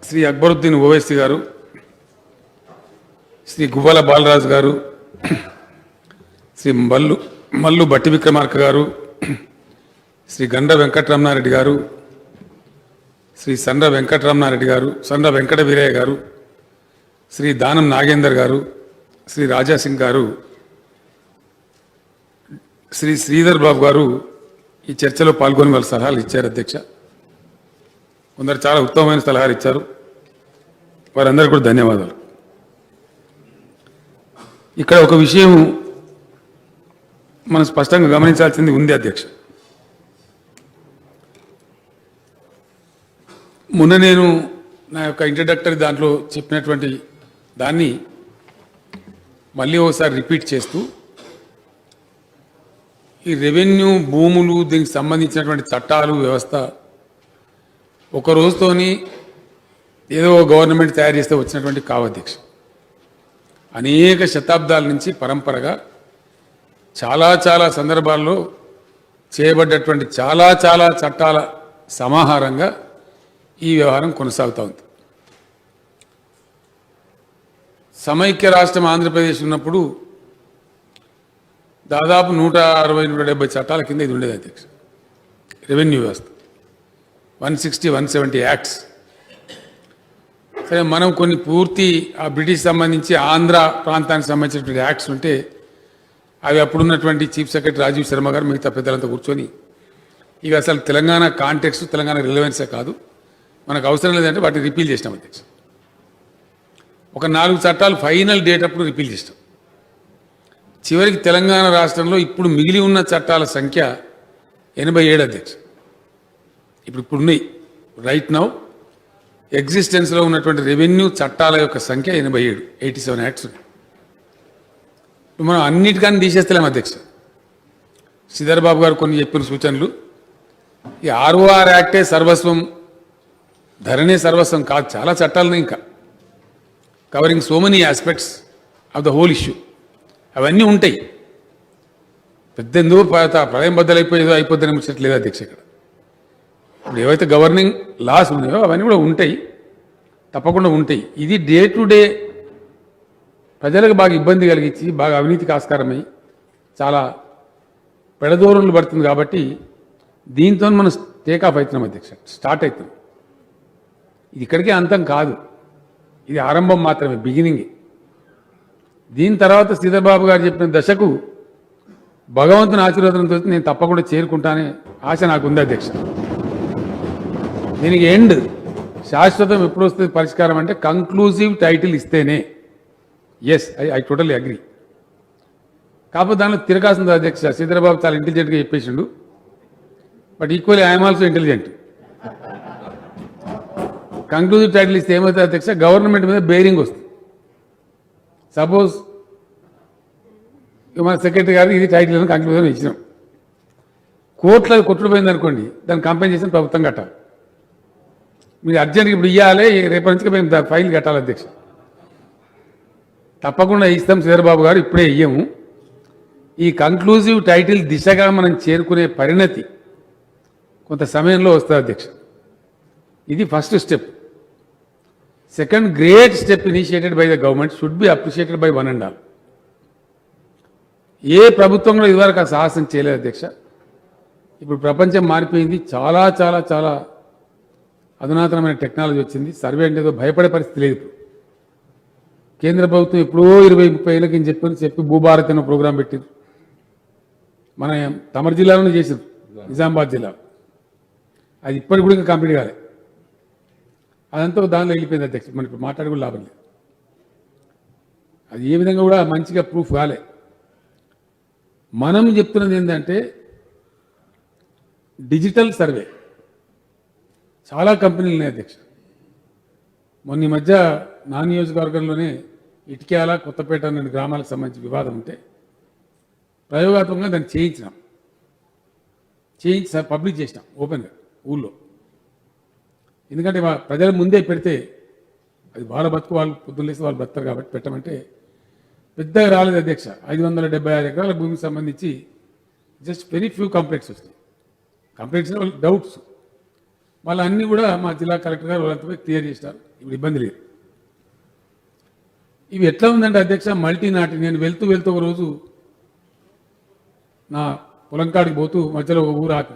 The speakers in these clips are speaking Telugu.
శ్రీ అక్బరుద్దీన్ ఓవైసీ గారు, శ్రీ గువ్వల బాలరాజు గారు, శ్రీ మల్లు బట్టి విక్రమార్క గారు, శ్రీ గండ్ర వెంకటరమణారెడ్డి గారు, శ్రీ సండ్ర వెంకటరమణారెడ్డి గారు, సండ్ర వెంకట వీరయ్య గారు, శ్రీ దానం నాగేందర్ గారు, శ్రీ రాజాసింగ్ గారు, శ్రీ శ్రీధర్ బాబు గారు ఈ చర్చలో పాల్గొని వాళ్ళ సలహాలు ఇచ్చారు. అధ్యక్ష, కొందరు చాలా ఉత్తమమైన సలహాలు ఇచ్చారు. వారందరికీ కూడా ధన్యవాదాలు. ఇక్కడ ఒక విషయం మనం స్పష్టంగా గమనించాల్సింది ఉంది. అధ్యక్ష, మొన్న నేను నా యొక్క ఇంట్రడక్టరీ దాంట్లో చెప్పినటువంటి దాన్ని మళ్ళీ ఒకసారి రిపీట్ చేస్తూ, ఈ రెవెన్యూ భూములు దీనికి సంబంధించినటువంటి చట్టాలు వ్యవస్థ ఒక రోజుతోని ఏదో గవర్నమెంట్ తయారు చేస్తే వచ్చినటువంటి కావు. అధ్యక్ష, అనేక శతాబ్దాల నుంచి పరంపరగా చాలా సందర్భాల్లో చేయబడ్డటువంటి చాలా చట్టాల సమాహారంగా ఈ వ్యవహారం కొనసాగుతూ ఉంది. సమైక్య రాష్ట్రం ఆంధ్రప్రదేశ్ ఉన్నప్పుడు దాదాపు 160-170 చట్టాల కింద ఇది ఉండేది. అధ్యక్ష, రెవెన్యూ వ్యవస్థ 160-170 యాక్ట్స్. సరే, మనం కొన్ని పూర్తి ఆ బ్రిటిష్ సంబంధించి ఆంధ్ర ప్రాంతానికి సంబంధించినటువంటి యాక్ట్స్ ఉంటే అవి అప్పుడున్నటువంటి చీఫ్ సెక్రటరీ రాజీవ్ శర్మ గారు మిగతా పెద్దలంతా కూర్చొని ఇవి అసలు తెలంగాణ కాంటెక్స్ట్, తెలంగాణ రిలవెన్సే కాదు, మనకు అవసరం లేదంటే వాటిని రిపీల్ చేసినాం. అధ్యక్ష, ఒక 4 చట్టాలు ఫైనల్ డేట్ అప్పుడు రిపీల్ చేసినాం. చివరికి తెలంగాణ రాష్ట్రంలో ఇప్పుడు మిగిలి ఉన్న చట్టాల సంఖ్య 87. అధ్యక్ష, ఇప్పుడు ఉన్నాయి. రైట్ నౌ ఎగ్జిస్టెన్స్లో ఉన్నటువంటి రెవెన్యూ చట్టాల యొక్క సంఖ్య 87 యాక్ట్స్ ఉన్నాయి. మనం అన్నిటికన్నా తీసేస్తలేం. అధ్యక్ష, శ్రీధర్ బాబు గారు కొన్ని చెప్పిన సూచనలు, ఈ ఆర్ఓఆర్ యాక్టే సర్వస్వం, ధరణే సర్వస్వం కాదు. చాలా చట్టాలని ఇంకా covering so many aspects of the whole issue అవన్నీ ఉంటాయి. పెద్ద ఎందుకు ప్రళయం బద్దలైపోయేదో అయిపోద్దని ముచ్చట్లేదు. అధ్యక్ష, ఇక్కడ ఇప్పుడు ఏవైతే గవర్నింగ్ లాస్ ఉన్నాయో అవన్నీ కూడా ఉంటాయి, తప్పకుండా ఉంటాయి. ఇది డే టు డే ప్రజలకు బాగా ఇబ్బంది కలిగించి బాగా అవినీతికి ఆస్కారమై చాలా పెడదూరంలో పడుతుంది. కాబట్టి దీంతో మనం టేకాఫ్ అవుతున్నాం. అధ్యక్ష, స్టార్ట్ అవుతున్నాం. ఇది ఇక్కడికే అంతం కాదు, ఇది ఆరంభం మాత్రమే, బిగినింగ్. దీని తర్వాత శ్రీధర్ బాబు గారు చెప్పిన దశకు భగవంతుని ఆశీర్వాదంతో నేను తప్పకుండా చేరుకుంటానే ఆశ నాకుంది. అధ్యక్ష, దీనికి ఎండ్ శాశ్వతం ఎప్పుడు వస్తుంది పరిష్కారం అంటే కంక్లూజివ్ టైటిల్ ఇస్తేనే. Yes, I totally agree. కాకపోతే దానిలో తిరగాల్సింది. అధ్యక్ష, శ్రీధర్ బాబు చాలా ఇంటెలిజెంట్గా చెప్పేసిండు, but equally I'm also intelligent. Conclusive title ఇస్తే ఏమవుతుంది అధ్యక్ష, గవర్నమెంట్ మీద బేరింగ్ వస్తుంది. సపోజ్ మన సెక్రటరీ గారు ఇది టైటిల్ అని కంక్లూజన్ ఇచ్చినాం, కోర్టులో కొట్టుకుపోయింది అనుకోండి, దాన్ని కంపెన్సేషన్ ప్రభుత్వం కట్టాలి. మీరు అర్జెంట్గా ఇప్పుడు ఇవ్వాలి, రేపటి నుంచి మేము ఫైల్ కట్టాలి. అధ్యక్ష, తప్పకుండా ఇస్తాం. శ్రీధర్ బాబు గారు ఇప్పుడే ఇయ్యము. ఈ కంక్లూజివ్ టైటిల్ దిశగా మనం చేరుకునే పరిణతి కొంత సమయంలో వస్తుంది. అధ్యక్ష, ఇది first step. Second great step initiated by the government should be appreciated by one and all. ఏ ప్రభుత్వంలో ఇదివరకు ఆ సాహసం చేయలేదు. అధ్యక్ష, ఇప్పుడు ప్రపంచం మారిపోయింది. చాలా అధునాతనమైన టెక్నాలజీ వచ్చింది. సర్వే అంటే ఏదో భయపడే పరిస్థితి లేదు. ఇప్పుడు కేంద్ర ప్రభుత్వం ఎప్పుడో 20-30 ఏళ్ళకి చెప్పి భూభారత్ అనే ప్రోగ్రాం పెట్టింది. మన తమర్ జిల్లాలోనే చేసింది, నిజామాబాద్ జిల్లా. అది ఇప్పటికి కూడా ఇంకా కంప్లీట్ కాలేదు. అదంతా దానిలో వెళ్ళిపోయింది. అధ్యక్ష, మనం ఇప్పుడు మాట్లాడి కూడా లాభం లేదు. అది ఏ విధంగా కూడా మంచిగా ప్రూఫ్ కాలే. మనం చెప్తున్నది ఏంటంటే డిజిటల్ సర్వే చాలా కంపెనీలు ఉన్నాయి. అధ్యక్ష, మొన్న ఈ మధ్య నా నియోజకవర్గంలోనే ఇటిక్యాల, కొత్తపేట అనే గ్రామాలకు సంబంధించి వివాదం ఉంటే ప్రయోగాత్మకంగా దాన్ని చేయించి పబ్లిక్ చేసినాం ఓపెన్గా ఊళ్ళో. ఎందుకంటే ప్రజల ముందే పెడితే అది వాళ్ళ బతుకు, వాళ్ళు పొద్దున్నేసి వాళ్ళు బతుతారు కాబట్టి పెట్టమంటే పెద్దగా రాలేదు. అధ్యక్ష, 576 ఎకరాల భూమికి సంబంధించి జస్ట్ వెరీ ఫ్యూ కంప్లైంట్స్ వస్తాయి. కంప్లైంట్స్ డౌట్స్ వాళ్ళన్నీ కూడా మా జిల్లా కలెక్టర్ గారు వాళ్ళంతా క్లియర్ చేసినారు. ఇప్పుడు ఇబ్బంది లేదు. ఇవి ఎట్లా ఉందంటే అధ్యక్ష, మల్టీనాటి నేను వెళ్తూ ఒక రోజు నా పొలం కాడికి పోతూ మధ్యలో ఒక ఊరు ఆపి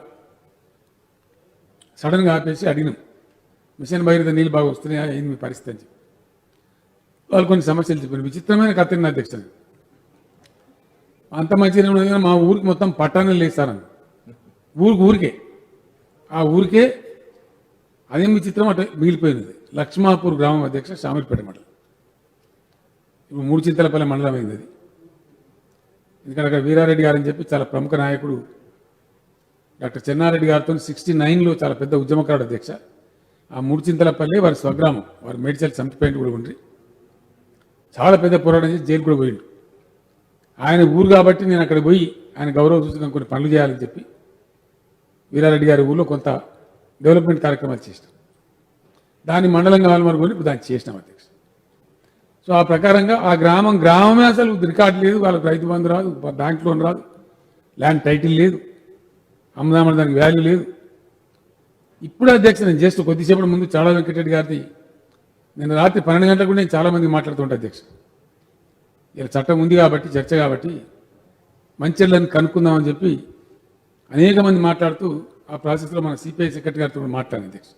సడన్గా ఆపేసి అడిగినాం, మిషన్ భగీరథ నీళ్ళు బాగా వస్తున్నాయా, ఏంది మీ పరిస్థితి అని చెప్పి. వాళ్ళు కొన్ని సమస్యలు చెప్పారు. విచిత్రమైన కథ అధ్యక్ష. అంత మంచిగా ఉన్నది, మా ఊరికి మొత్తం పట్టాణాలు లేస్తారని ఊరికే ఆ ఊరికే అదేం విచిత్రం అటు మిగిలిపోయినది. లక్ష్మాపూర్ గ్రామం అధ్యక్ష, శామిలిపేట మండలం. ఇప్పుడు మూడుచింతలపల్లి మండలం అయింది అది. ఎందుకంటే అక్కడ వీరారెడ్డి గారు అని చెప్పి చాలా ప్రముఖ నాయకుడు డాక్టర్ చెన్నారెడ్డి గారితో 69లో చాలా పెద్ద ఉద్యమకారుడు అధ్యక్ష. ఆ మూడుచింతలపల్లి వారి స్వగ్రామం, వారి మేడ్చల్ చంపిపోయింది కూడా ఉండి చాలా పెద్ద పోరాటం చేసి జైలు కూడా పోయిండు. ఆయన ఊరు కాబట్టి నేను అక్కడ పోయి ఆయన గౌరవ సూచకంగా కొన్ని పనులు చేయాలని చెప్పి వీరారెడ్డి గారి ఊళ్ళో కొంత డెవలప్మెంట్ కార్యక్రమాలు చేసినాం. దాని మండలం కావాలి మరి ఇప్పుడు దాన్ని చేసినాం అధ్యక్ష. సో ఆ ప్రకారంగా ఆ గ్రామమే అసలు రికార్డు లేదు, వాళ్ళకి రైతు బంధు రాదు, బ్యాంక్ లోన్ రాదు, ల్యాండ్ టైటిల్ లేదు, అమ్మదామని దానికి వాల్యూ లేదు. ఇప్పుడు అధ్యక్ష నేను జస్ట్ కొద్దిసేపటి ముందు చాలా వెంకటరెడ్డి గారిది నేను రాత్రి 12 గంటలకు కూడా నేను చాలామంది మాట్లాడుతుంటా అధ్యక్ష. ఇలా చట్టం ఉంది కాబట్టి, చర్చ కాబట్టి మంచిర్యాలను కనుక్కుందామని చెప్పి అనేక మంది మాట్లాడుతూ ఆ ప్రాసెస్లో మన సిపిఐ సెక్రటరీ గారితో మాట్లాడాను అధ్యక్ష.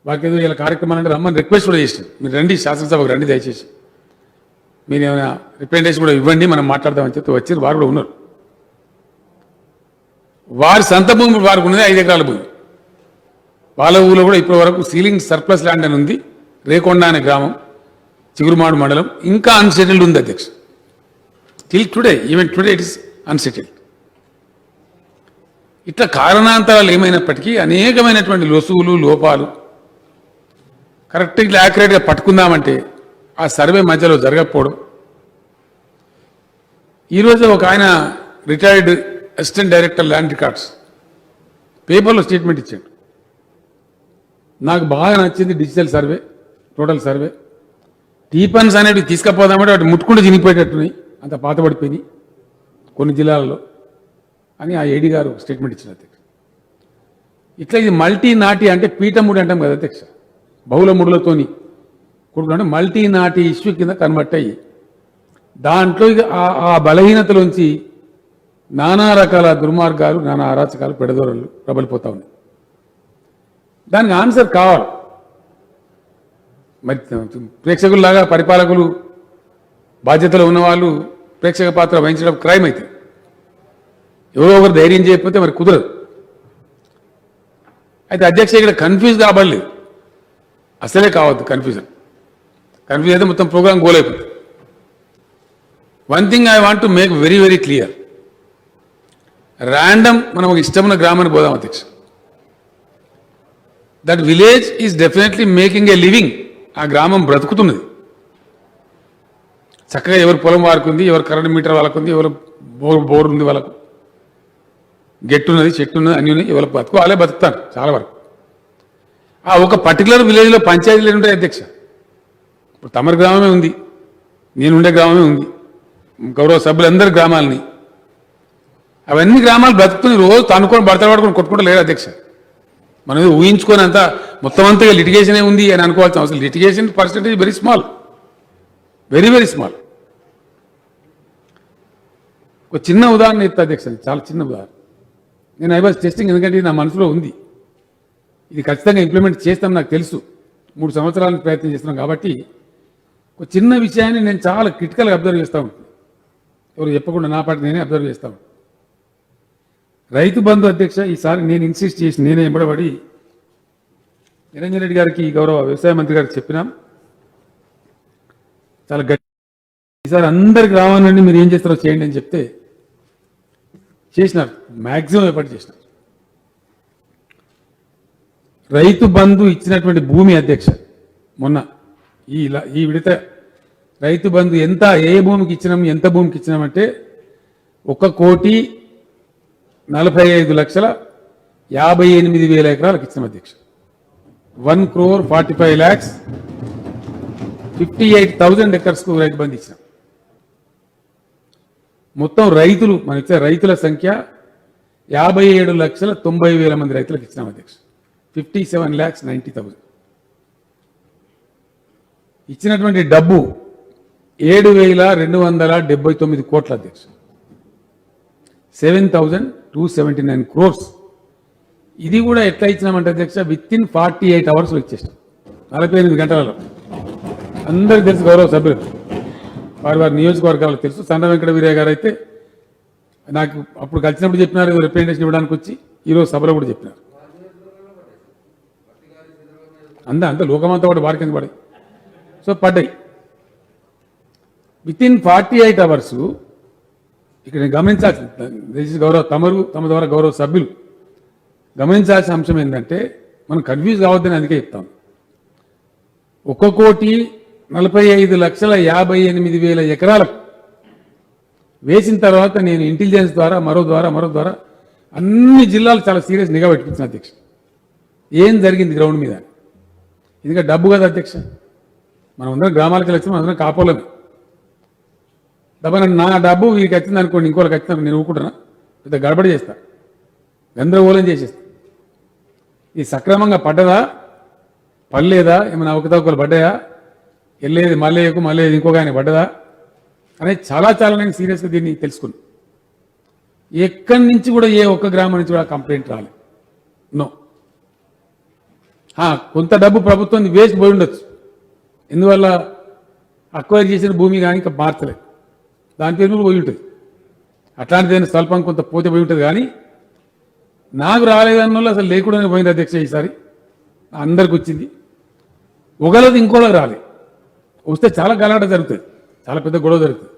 వారికి ఏదో ఇలా కార్యక్రమాలు అంటే రమ్మని రిక్వెస్ట్ కూడా చేసినాం, మీరు రండి శాసనసభకు రండి దయచేసి, మీరు ఏమైనా రిప్రజెంటేషన్ కూడా ఇవ్వండి, మనం మాట్లాడదామని చెప్పి వచ్చారు. వారు కూడా ఉన్నారు. వారి సొంత భూమి వారికి ఉన్నది 5 ఎకరాల భూమి. వాళ్ళ ఊళ్ళో కూడా ఇప్పటి వరకు సీలింగ్ సర్ప్లస్ ల్యాండ్ అని ఉంది. రేకొండ అనే గ్రామం, చిగురుమాడు మండలం, ఇంకా అన్సెటిల్డ్ ఉంది అధ్యక్ష. Till today, even today it is unsettled. ఇట్లా కారణాంతరాలు ఏమైనప్పటికీ అనేకమైనటువంటి లొసుగులు, లోపాలు కరెక్ట్గా యాక్యురేట్గా పట్టుకుందామంటే ఆ సర్వే మధ్యలో జరగకపోవడం. ఈరోజు ఒక ఆయన retired assistant director land records పేపర్లో స్టేట్మెంట్ ఇచ్చాడు. నాకు బాగా నచ్చింది డిజిటల్ సర్వే, టోటల్ సర్వే. టీపన్స్ అనేవి తీసుకపోదామంటే వాటి ముట్టుకుంటూ చినిగిపోయేటట్టున్నాయి, అంత పాతబడిపోయినాయి కొన్ని జిల్లాలలో అని ఆ ఏడీ గారు స్టేట్మెంట్ ఇచ్చిన అధ్యక్ష. ఇట్లా ఇది మల్టీ నాటి అంటే పీఠముడి అంటాం కదా అధ్యక్ష, బహుళ ముడులతోని కూడుకుంటే మల్టీ నాటి ఇష్యూ కింద కన్వర్ట్ అయ్యి దాంట్లో ఆ బలహీనతలోంచి నానా రకాల దుర్మార్గాలు, నానా అరాచకాలు, పెడదోరలు ప్రబలిపోతా ఉన్నాయి. దానికి ఆన్సర్ కావాలి. మరి ప్రేక్షకుల్లాగా పరిపాలకులు, బాధ్యతలో ఉన్నవాళ్ళు ప్రేక్షక పాత్ర వహించడం క్రైమ్ అయితే ఎవరో ఒకరు ధైర్యం చేయకపోతే మరి కుదరదు. అయితే అధ్యక్ష ఇక్కడ కన్ఫ్యూజ్ కాబడలేదు, అసలే కావద్దు కన్ఫ్యూజన్ అయితే మొత్తం ప్రోగ్రామ్ గోల్ అయిపోతుంది. One thing I want to make very very clear, random మనం ఒక ఇష్టమైన గ్రామానికి పోదాం అధ్యక్ష. That village is definitely making a living. ఆ గ్రామం బ్రతుకుతున్నది చక్కగా. ఎవరు పొలం వారుకుంది, ఎవరు కరెంట్ మీటర్ వాళ్ళకుంది, ఎవరు బోర్ ఉంది వాళ్ళకు, గెట్టున్నది, చెట్టు ఉన్నది, అన్నీ ఉన్నాయి. ఎవరు బతుకు వాళ్ళే బతుకుతారు చాలా వరకు. ఆ ఒక పర్టికులర్ విలేజ్లో పంచాయతీలు ఉంటాయి అధ్యక్ష. ఇప్పుడు తమరి గ్రామమే ఉంది, నేనుండే గ్రామమే ఉంది, గౌరవ సభ్యులందరి గ్రామాలని, అవన్నీ గ్రామాలు బ్రతుకుతున్నాయి. రోజు తనుకొని బడతలు పడుకొని కొట్టుకుంటూ లేరు అధ్యక్ష. మనం ఊహించుకొని అంతా మొత్తం అంతా లిటిగేషనే ఉంది అని అనుకోవాల్సిన అవసరం. Litigation percentage very small, very very small. ఒక చిన్న ఉదాహరణ ఇస్తా అధ్యక్ష, చాలా చిన్న ఉదాహరణ. నేను ఐ వాజ్ టెస్టింగ్, ఎందుకంటే ఇది నా మనసులో ఉంది, ఇది ఖచ్చితంగా ఇంప్లిమెంట్ చేస్తాం నాకు తెలుసు. 3 సంవత్సరాలకు ప్రయత్నం చేస్తున్నాం కాబట్టి ఒక చిన్న విషయాన్ని నేను చాలా క్రిటికల్గా అబ్జర్వ్ చేస్తా ఉంటాను. ఎవరు చెప్పకుండా నా పాటు నేనే అబ్జర్వ్ చేస్తా ఉంటాను. రైతు బంధు అధ్యక్ష, ఈసారి నేను ఇన్సిస్ట్ చేసి నేనే ఎంబడబడి నిరంజన్ రెడ్డి గారికి, గౌరవ వ్యవసాయ మంత్రి గారికి చెప్పినాం. చాలా గట్టి, ఈసారి అందరికి రావాలండి, మీరు ఏం చేస్తారో చేయండి అని చెప్తే చేసినారు. మ్యాక్సిమం ఎఫర్ట్ చేసినారు. రైతు బంధు ఇచ్చినటువంటి భూమి అధ్యక్ష, మొన్న ఈ విడత రైతు బంధు ఎంత, ఏ భూమికి ఇచ్చినాం, ఎంత భూమికి ఇచ్చినామంటే 1,45,58,000 ఎకరాలకు ఇచ్చినాం అధ్యక్ష. 1,45,58,000 ఎకర్స్కు రైతు బంధు ఇచ్చినాం. మొత్తం రైతులు మనం ఇచ్చే రైతుల సంఖ్య 57,90,000 మంది రైతులకు ఇచ్చినాం అధ్యక్ష. 57,90,000. ఇచ్చినటువంటి డబ్బు 7,279 కోట్ల అధ్యక్ష. 7,279 crores. ఇది కూడా ఎట్లా ఇచ్చినామంటే అధ్యక్ష విత్ ఇన్ 48 hours ఇచ్చేసాం. 48 గంటలలో. అందరికి తెలుసు, గౌరవ సభ్యులు వారి నియోజకవర్గాలకు తెలుసు. సండ వెంకట వీరయ్య గారు అయితే నాకు అప్పుడు కలిసినప్పుడు చెప్పినారు, ఏదో రిప్రజెంటేషన్ ఇవ్వడానికి వచ్చి ఈరోజు సభలో కూడా చెప్పినారు. అంత లోకమంతా కూడా వారి కింద పడాయి. సో పడ్డాయి. With in 48 hours. ఇక్కడ గమనించాల్సిన గౌరవ తమ ద్వారా గౌరవ సభ్యులు గమనించాల్సిన అంశం ఏంటంటే మనం కన్ఫ్యూజ్ కావద్దని అందుకే చెప్తాం. 1,45,58,000 ఎకరాలకు వేసిన తర్వాత నేను ఇంటెలిజెన్స్ ద్వారా మరో ద్వారా అన్ని జిల్లాలు చాలా సీరియస్ నిఘా పెట్టించిన అధ్యక్ష. ఏం జరిగింది గ్రౌండ్ మీద? ఎందుకంటే డబ్బు కదా అధ్యక్ష. మనం అందరం గ్రామాలకు వెళ్ళి మనం అందరం కాపోలేము. నా డబ్బు వీరికి వచ్చింది అనుకోండి, ఇంకోళ్ళకి వచ్చింది నేను ఊరుకుంటున్నా, పెద్ద గడబడి చేస్తా, గందరగోళం చేసేస్తా. ఇది సక్రమంగా పడ్డదా పడలేదా, ఏమైనా అవకతవకలు పడ్డాయా, వెళ్ళేది మళ్ళీ ఇంకొక ఆయన పడ్డదా అనేది చాలా నేను సీరియస్గా దీన్ని తెలుసుకున్నాను. ఎక్కడి నుంచి కూడా ఏ ఒక్క గ్రామం నుంచి కూడా కంప్లైంట్ రాలేదు. నో. కొంత డబ్బు ప్రభుత్వం వేస్ట్ పోయి ఉండొచ్చు, ఎందువల్ల అక్వైర్ చేసిన భూమి కానీ ఇంకా మార్చలేదు, దాని పేరు మీద పోయి ఉంటుంది. అట్లాంటిదైనా స్వల్పం కొంత పోతే పోయి ఉంటుంది. కానీ నాకు రాలేదన్న అసలు లేకుండానే పోయింది అధ్యక్ష. ఈసారి అందరికి వచ్చింది, ఒకళ్ళది ఇంకోళ్ళకి రాలేదు. వస్తే చాలా గలాట జరుగుతుంది, చాలా పెద్ద గొడవ జరుగుతుంది.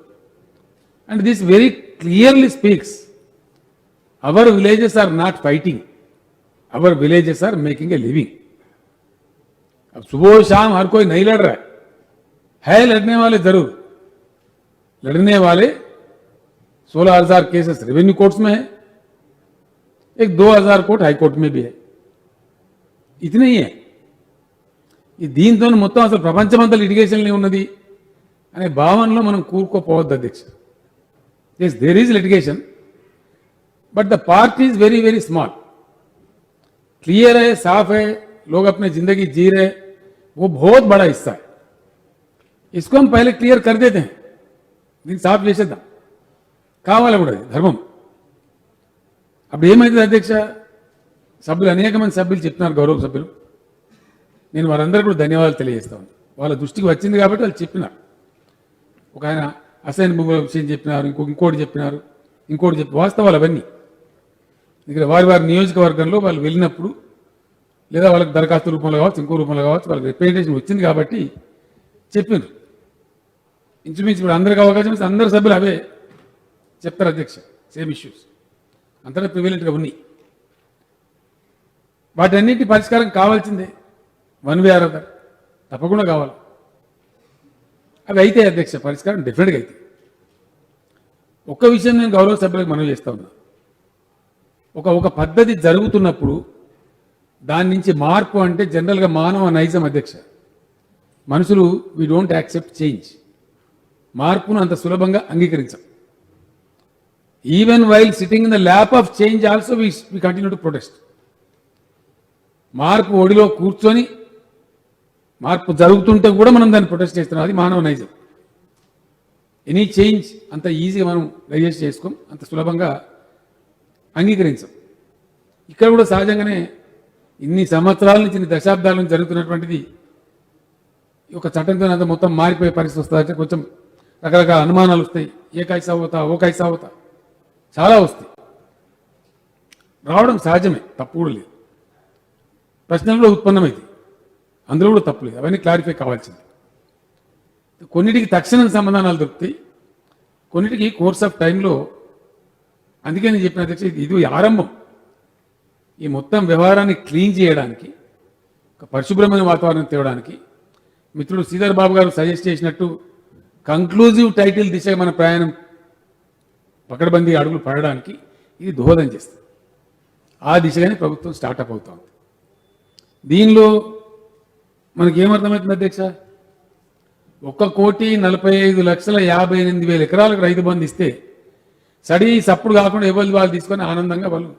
And this very clearly speaks our villages are not fighting, our villages are making a living. अब सुबह शाम हर कोई नहीं लड़ रहा है, लड़ने वाले जरूर, लड़ने वाले 16,000 केसेस रेवेन्यू कोर्ट्स में है, एक 2,000 कोर्ट हाई कोर्ट में भी है. इतने ही है. ఈ దీంతో మొత్తం అసలు ప్రపంచమంతా లిటిగేషన్లో ఉన్నది అనే భావనలో మనం కూరుకోపోవద్దు అధ్యక్ష. Yes, there is litigation, but the part is very very small. Clear है, साफ है, लोग अपने जिंदगी जी रहे, वो बहुत बड़ा हिस्सा है. इसको हम पहले क्लियर कर देते हैं, దీన్ని సాఫ్ చేసేద్దాం. కావాలి కూడా ధర్మం. అప్పుడు ఏమైంది అధ్యక్ష, సభ్యులు అనేక మంది సభ్యులు చెప్తున్నారు, గౌరవ సభ్యులు, నేను వారందరూ కూడా ధన్యవాదాలు తెలియజేస్తాను. వాళ్ళ దృష్టికి వచ్చింది కాబట్టి వాళ్ళు చెప్పినారు. ఒక ఆయన అసైన్ భూముల విషయం చెప్పినారు, ఇంకోటి చెప్పినారు, వాస్తవాలు అవన్నీ. ఇక్కడ వారి నియోజకవర్గంలో వాళ్ళు వెళ్ళినప్పుడు లేదా వాళ్ళకి దరఖాస్తు రూపంలో కావచ్చు, ఇంకో రూపంలో కావచ్చు, వాళ్ళకి రిప్రజెంటేషన్ వచ్చింది కాబట్టి చెప్పారు. ఇంచుమించు ఇప్పుడు అందరికి అవకాశం ఇస్తే అందరు సభ్యులు అవే చెప్తారు అధ్యక్ష. సేమ్ ఇష్యూస్ అంతటా ప్రివిలెంట్గా ఉన్నాయి. వాటన్నిటి పరిష్కారం కావాల్సిందే, వన్ వే ఆర్ అదర్, తప్పకుండా కావాలి. అవి అయితే అధ్యక్ష పరిష్కారం డెఫినెట్గా అయితే. ఒక్క విషయం నేను గౌరవ సభ్యులకు మనవి చేస్తా ఉన్నా. ఒక పద్ధతి జరుగుతున్నప్పుడు దాని నుంచి మార్పు అంటే జనరల్గా మానవ నైజం అధ్యక్ష. మనుషులు వీ డోంట్ యాక్సెప్ట్ చేంజ్, మార్పును అంత సులభంగా అంగీకరించం. Even while sitting in the lap of change also we continue to protest. మార్పు ఒడిలో కూర్చొని మార్పు జరుగుతుంటే కూడా మనం దాన్ని ప్రొటెస్ట్ చేస్తున్నాం. అది మానవ నైజం. ఎనీ చేంజ్ అంత ఈజీగా మనం డైజెస్ట్ చేసుకోం, అంత సులభంగా అంగీకరించం. ఇక్కడ కూడా సహజంగానే ఇన్ని సంవత్సరాల నుంచి, ఇన్ని దశాబ్దాల నుంచి జరుగుతున్నటువంటిది ఒక చట్టంతో అంత మొత్తం మారిపోయే పరిస్థితి వస్తుందంటే కొంచెం రకరకాల అనుమానాలు వస్తాయి. ఏ కైసా అవుతా, ఓ కైసా అవుతా, చాలా వస్తాయి. రావడం సహజమే, తప్పు కూడా లేదు. ప్రశ్నలు కూడా ఉత్పన్నమైంది, అందులో కూడా తప్పు లేదు. అవన్నీ క్లారిఫై కావాల్సింది. కొన్నిటికి తక్షణం సమాధానాలు దొరుకుతాయి, కొన్నిటికి కోర్స్ ఆఫ్ టైంలో. అందుకే నేను చెప్పిన అధ్యక్ష, ఇది ఆరంభం. ఈ మొత్తం వ్యవహారాన్ని క్లీన్ చేయడానికి, ఒక పరిశుభ్రమైన వాతావరణం తేవడానికి మిత్రుడు శ్రీధర్ బాబు గారు సజెస్ట్ చేసినట్టు కంక్లూజివ్ టైటిల్ దిశగా మన ప్రయాణం పకడ్బందీ అడుగులు పడడానికి ఇది దోహదం చేస్తుంది. ఆ దిశగానే ప్రభుత్వం స్టార్టప్ అవుతా ఉంది. దీనిలో మనకేమర్థమవుతుంది అధ్యక్ష, 1,45,58,000 ఎకరాలకు రైతు బంధు ఇస్తే సడి సప్పుడు కాకుండా ఎవరు వాళ్ళు తీసుకొని ఆనందంగా వాళ్ళు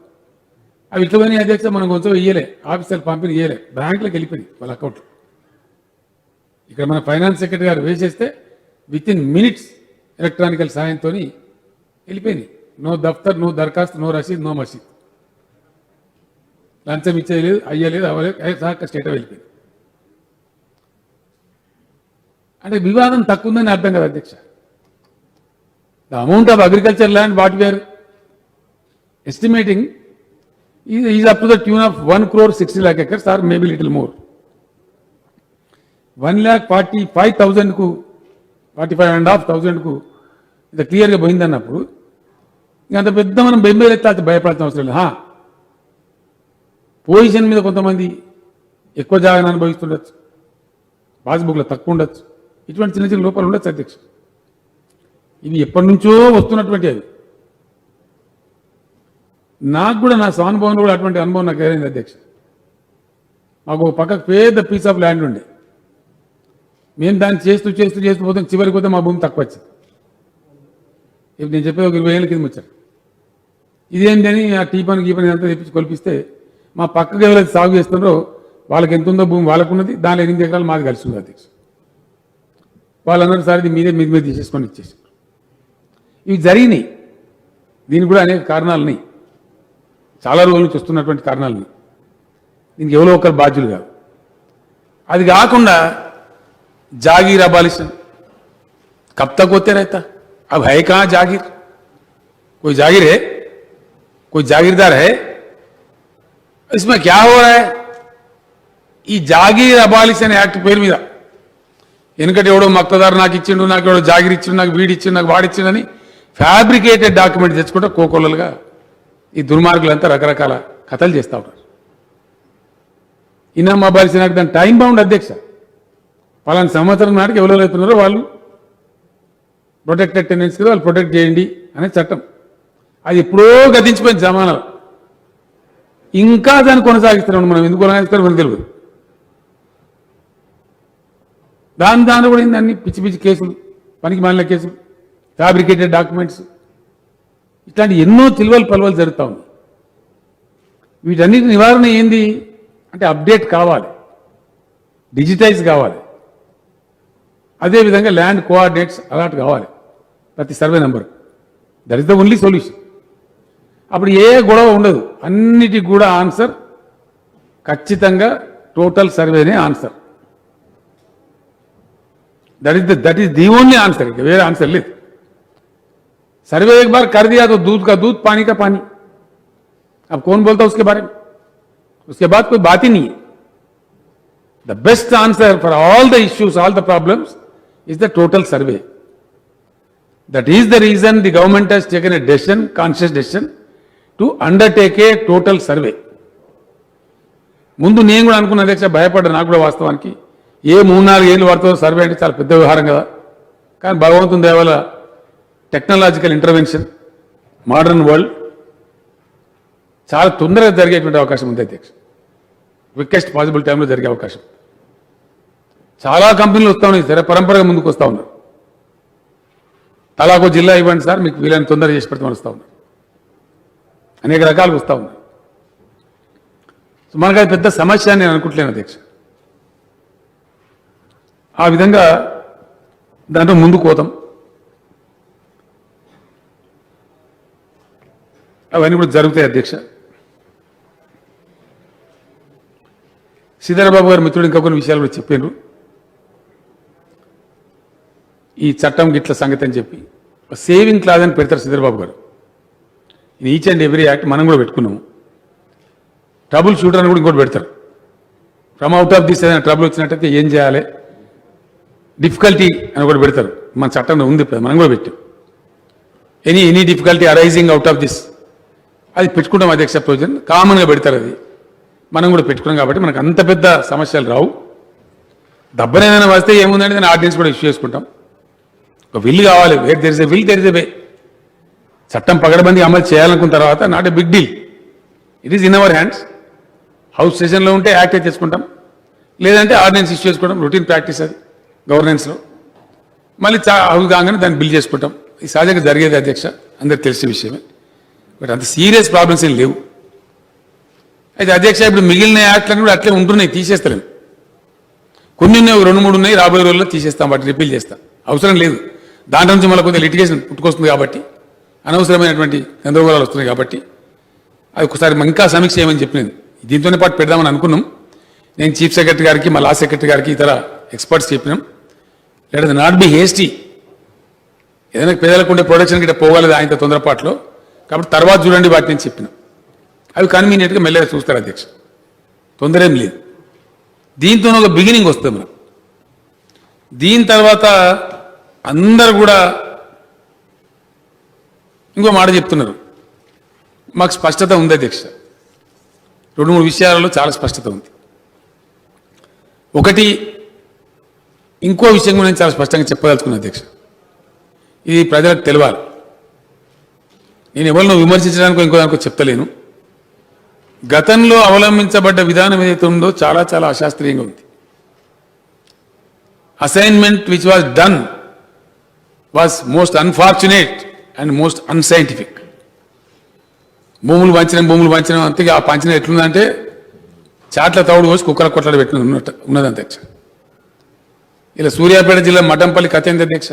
అవి ఇట్లా పోయినాయి అధ్యక్ష, మనం కొంచెం ఇయ్యలే, ఆఫీసర్లు పంపిణీ ఇయ్యలే, బ్యాంకులకు వెళ్ళిపోయింది వాళ్ళ అకౌంట్లో. ఇక్కడ మన ఫైనాన్స్ సెక్రటరీ గారు వేసేస్తే విత్ ఇన్ మినిట్స్ ఎలక్ట్రానికల్ సాయంతో వెళ్ళిపోయినాయి. నో దఫ్తర్, నో దరఖాస్తు, నో రసీద్, నో మసీద్. లంచం ఇచ్చేది అయ్యలేదు, అవ్వలేదు, సాక స్టేట్ వెళ్ళిపోయింది. అంటే వివాదం తక్కువ ఉందని అర్థం కదా అధ్యక్ష. The amount of agriculture land what we're estimating is up to the tune of 1,60,00,000 acres or maybe little more. 1,45,000కు 45,500కు ఇంత క్లియర్గా పోయిందన్నప్పుడు ఇంకంత పెద్ద మనం బెంబేలు ఎత్తే భయపడాల్సిన అవసరం లేదు. పొజిషన్ మీద కొంతమంది ఎక్కువ జాగాను అనుభవిస్తుండొచ్చు, పాస్బుక్లో తక్కువ ఉండొచ్చు, ఇటువంటి చిన్న చిన్న లోపాలు ఉండొచ్చు అధ్యక్ష. ఇవి ఎప్పటి నుంచో వస్తున్నటువంటి అవి. నాకు కూడా నా స్వానుభవంలో కూడా అటువంటి అనుభవం నాకు ఏదైంది అధ్యక్ష. మాకు ఒక పక్కకు పెద్ద పీస్ ఆఫ్ ల్యాండ్ ఉండే, మేము దాన్ని చేస్తూ చేస్తూ చేస్తూ పోతాం, చివరికి పోతే మా భూమి తక్కువ వచ్చింది. ఇప్పుడు నేను చెప్పేది ఒక 20 ఏళ్ళ కింద వచ్చాను. ఇదేంటని ఆ టీ పని గీ పని అంతా తెప్పించి కొలిపిస్తే మా పక్కకు ఎవరైతే సాగు చేస్తున్నారో వాళ్ళకి ఎంత ఉందో భూమి వాళ్ళకున్నది, దానిలో 8 ఎకరాలు మాది కలిసి ఉంది అధ్యక్ష. వాళ్ళందరూ సార్ ఇది మీదే మీద మీద తీసేసుకొని ఇచ్చేసారు. ఇవి జరిగినాయి. దీనికి కూడా అనేక కారణాలు ఉన్నాయి, చాలా రోజుల నుంచి వస్తున్నటువంటి కారణాలని. దీనికి ఎవరో ఒకరు బాధ్యులు కాదు. అది కాకుండా जागीर अबालिशन कब तक होते रहता? अब है कहाँ जागीर? कोई जागीर है? कोई जागीरदार है? इसमें क्या हो रहा है? ఈ జాగీర్ అబాలిషన్ యాక్ట్ పేరు మీద ఎందుకంటే ఎవడో మక్తదారు నాకు ఇచ్చిండు, నాకు ఎవడో జాగీర్ ఇచ్చిండు, నాకు వీడి ఇచ్చిండు, నాకు వాడిచ్చిండని ఫ్యాబ్రికేటెడ్ డాక్యుమెంట్ తెచ్చుకుంటే కోకొల్లలుగా ఈ దుర్మార్గులంతా రకరకాల కథలు చేస్తూ ఉంటారు. ఇనాం అబాలిషన్ యాక్ట్ దాని టైం బౌండ్ అధ్యక్ష. పలానా సంవత్సరం నాటికి ఎవరో అవుతున్నారో వాళ్ళు ప్రొటెక్టెడ్ టెనెన్స్ కదా, వాళ్ళు ప్రొటెక్ట్ చేయండి అనే చట్టం. అది ఎప్పుడో గతించిపోయింది జమానాలో. ఇంకా దాన్ని కొనసాగిస్తున్నాం. మనం ఎందుకు కొనసాగిస్తారో మనకు తెలియదు. దాంట్లో కూడా అన్ని పిచ్చి పిచ్చి కేసులు, పనికి మాలిన కేసులు, ఫ్యాబ్రికేటెడ్ డాక్యుమెంట్స్, ఇట్లాంటి ఎన్నో తిలువలు పలువలు జరుగుతూ ఉంది. వీటన్నిటి నివారణ ఏంది అంటే అప్డేట్ కావాలి, డిజిటైజ్ కావాలి. అదేవిధంగా ల్యాండ్ కోఆర్డినేట్స్ అలాట్ కావాలి ప్రతి survey number. That is the only solution. అప్పుడు ఏ గొడవ ఉండదు. అన్నిటికి కూడా ఆన్సర్ ఖచ్చితంగా టోటల్ సర్వేనే answer. That is the only answer, वेरे आंसर ले. सर्वे एक बार कर दिया तो दूध का दूध, पानी का पानी. अब कौन बोलता उसके बारे में? उसके बाद कोई बात ही नहीं है. The best answer for all the issues, all the problems is the total survey. That is the reason the government has taken a decision, conscious decision to undertake a total survey. ముందు నేను కూడా అనుకున్న అధ్యక్ష, భయపడ్డా. నాకు కూడా వాస్తవానికి ఏ 3-4 ఏళ్ళు పడుతుందో సర్వే అంటే చాలా పెద్ద వ్యవహారం కదా. కానీ భగవంతుని దయ వల్ల టెక్నాలజికల్ ఇంటర్వెన్షన్, మోడర్న్ వరల్డ్ చాలా తొందరగా జరిగేటువంటి అవకాశం ఉంది అధ్యక్ష. క్వికెస్ట్ పాసిబుల్ టైంలో జరిగే అవకాశం. చాలా కంపెనీలు వస్తూ ఉన్నాయి, సరే పరంపరగా ముందుకు వస్తూ ఉన్నారు. తలాకో జిల్లా ఇవ్వండి సార్, మీకు వీలైన తొందరగా చేసి పెడతామని వస్తూ ఉన్నారు. అనేక రకాలుగా వస్తూ ఉన్నారు. సో మనకు అది పెద్ద సమస్య అని నేను అనుకుంటలేను అధ్యక్ష. ఆ విధంగా దాంట్లో ముందుకు పోతాం. అవన్నీ కూడా జరుగుతాయి అధ్యక్ష. శ్రీధరబాబు గారు మిత్రుడు ఇంకా కొన్ని విషయాలు కూడా చెప్పారు. ఈ చట్టం గిట్ల సంగతి అని చెప్పి సేవింగ్ క్లాజ్ అని పెడతారు శ్రీధరబాబు గారు. ఈచ్ అండ్ ఎవ్రీ యాక్ట్ మనం కూడా పెట్టుకున్నాము. ట్రబుల్ షూటర్ అని కూడా ఇంకోటి పెడతారు. ఫ్రమ్ అవుట్ ఆఫ్ దిస్ ఏదైనా ట్రబుల్ వచ్చినట్టయితే ఏం చేయాలి, డిఫికల్టీ అని కూడా పెడతారు. మన చట్టంలో ఉంది, మనం కూడా పెట్టాం. Any difficulty arising out of this, అది పెట్టుకుంటాం అధ్యక్ష. ప్రొవిజన్ కామన్గా పెడతారు. అది మనం కూడా పెట్టుకున్నాం కాబట్టి మనకు అంత పెద్ద సమస్యలు రావు. దెబ్బనేదైనా వస్తే ఏముందంటే దాన్ని ఆర్డినెన్స్ కూడా ఇష్యూ చేసుకుంటాం. ఒక విల్ కావాలి, where there is a will there is a way. చట్టం పగడబంది అమలు చేయాలనుకున్న తర్వాత not a big deal, it is in our hands. House సెషన్లో ఉంటే యాక్ట్ చేసుకుంటాం, లేదంటే ఆర్డినెన్స్ ఇష్యూ చేసుకుంటాం. రొటీన్ ప్రాక్టీస్ అది గవర్నెన్స్లో. మళ్ళీ హౌస్ కాగానే దాన్ని బిల్ చేసుకుంటాం. ఇది సహజంగా జరిగేది అధ్యక్ష, అందరికి తెలిసిన విషయమే. బట్ అంత సీరియస్ ప్రాబ్లమ్స్ ఏం లేవు. అయితే అధ్యక్ష ఇప్పుడు మిగిలిన యాక్ట్లన్నీ కూడా అట్లే ఉంటున్నాయి, తీసేస్తలేము. కొన్ని ఉన్నాయి, 2-3 ఉన్నాయి, రాబోయే రోజుల్లో తీసేస్తాం, వాటిని రిపీల్ చేస్తాం. అవసరం లేదు, దాంట్లో నుంచి మళ్ళీ కొద్దిగా లిటిగేషన్ పుట్టుకొస్తుంది కాబట్టి, అనవసరమైనటువంటి గందరగోళాలు వస్తున్నాయి కాబట్టి అది ఒకసారి ఇంకా సమీక్ష చేయమని చెప్పినది. దీంతోనే పాటు పెడదామని అనుకున్నాం. నేను చీఫ్ సెక్రటరీ గారికి, మా లా సెక్రటరీ గారికి, ఇతర ఎక్స్పర్ట్స్ చెప్పినాం. Let is not be hasty. ఏదైనా పేదలకు ఉండే ప్రొడక్షన్ గిట్ట పోగలదు ఆయన తొందరపాట్లో, కాబట్టి తర్వాత చూడండి వాటిని నేను చెప్పినాం. అవి కన్వీనియంట్గా మెల్లగా చూస్తారు అధ్యక్ష, తొందర ఏం లేదు. దీంతో ఒక బిగినింగ్ వస్తుంది మనం. దీని తర్వాత అందరు కూడా ఇంకో మాట చెప్తున్నారు, మాకు స్పష్టత ఉంది అధ్యక్ష. 2-3 విషయాలలో చాలా స్పష్టత ఉంది. ఒకటి, ఇంకో విషయం కూడా నేను చాలా స్పష్టంగా చెప్పదలుచుకున్నాను అధ్యక్ష. ఇది ప్రజలకు తెలవాలి. నేను ఎవరినో విమర్శించడానికో ఇంకో దానికో చెప్తలేను. గతంలో అవలంబించబడ్డ విధానం ఏదైతే ఉందో చాలా చాలా అశాస్త్రీయంగా ఉంది. Assignment which was done was most unfortunate and most unscientific. భూములు పంచడం అంతే. ఆ పంచడం ఎట్లుందంటే చాట్ల తౌడు పోసి కుక్కల కొట్లాడ పెట్టిన ఉన్నది అధ్యక్ష. ఇలా సూర్యాపేట జిల్లా మఠంపల్లి కథ ఏంది అధ్యక్ష?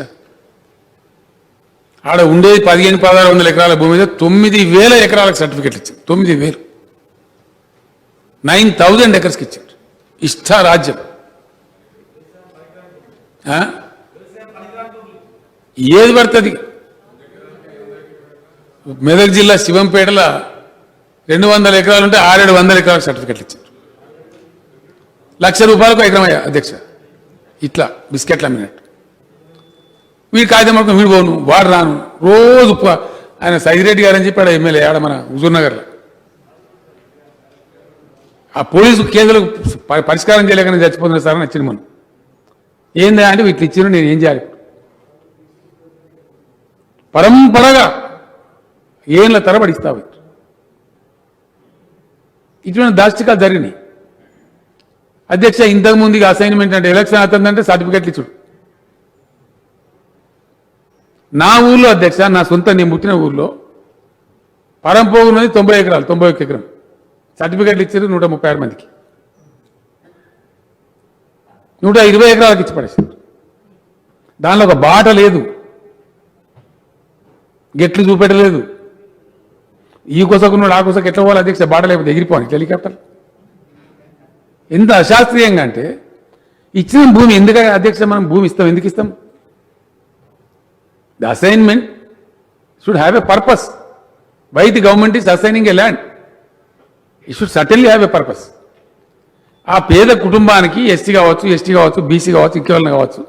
ఆడ ఉండేది 15,000-1600 ఎకరాల భూమి మీద 9,000 ఎకరాలకు సర్టిఫికెట్లు ఇచ్చింది. 9,000, 9,000 ఎకర్స్కి ఇచ్చారు. ఇష్టారాజ్యం. ఏది పడుతుంది? మెదక్ జిల్లా శివంపేటలో 200 ఎకరాలు ఉంటే 600-700 ఎకరాలకు సర్టిఫికెట్లు ఇచ్చారు. ₹1,00,000 ఎకరం అయ్యా అధ్యక్ష. ఇట్లా బిస్కెట్లు అమ్మినట్టు. వీడి కాగితం పడుకుని వీడు పోను, వాడు రాను. రోజు ఆయన సైదిరెడ్డి గారు అని చెప్పాడు ఎమ్మెల్యే ఆడ మన హుజూర్ నగర్లో. ఆ పోలీసు కేసులకు పరిష్కారం చేయలేకనే చచ్చిపోతున్నారు సార్ అని వచ్చింది మనం. ఏందా అంటే వీటిని ఇచ్చిన నేను ఏం చేయాలి? పరంపరగా ఏళ్ళ తరబడి ఇస్తావు. ఇటువంటి దాష్టికాలు జరిగినాయి అధ్యక్ష. ఇంతకుముందుగా అసైన్మెంట్ అంటే ఎలక్షన్ అవుతుందంటే సర్టిఫికెట్లు ఇచ్చుడు. నా ఊళ్ళో అధ్యక్ష, నా సొంత నేను పుట్టిన ఊళ్ళో పరంపోగున్నది 90 ఎకరాలు, 91 ఎకరం. సర్టిఫికెట్లు ఇచ్చారు 136 మందికి. 120 ఎకరాలకు ఇచ్చి పడేసారు. దానిలో ఒక బాట లేదు, గెట్లు చూపెట్టలేదు. ఈ కొసకున్నాడు ఆ కొసకు ఎట్లా పోవాలి అధ్యక్ష? బాట లేకపోతే ఎగిరిపోవాలి హెలికాప్టర్. ఎంత అశాస్త్రీయంగా అంటే ఇచ్చిన భూమి ఎందుకు అధ్యక్ష మనం భూమి ఇస్తాం? ఎందుకు ఇస్తాం? The assignment should have a purpose. Why the government is assigning a land? It should certainly have a purpose. ఆ పేద కుటుంబానికి ఎస్టీ కావచ్చు, బీసీ కావచ్చు, ఇంకెవరైనా కావచ్చు,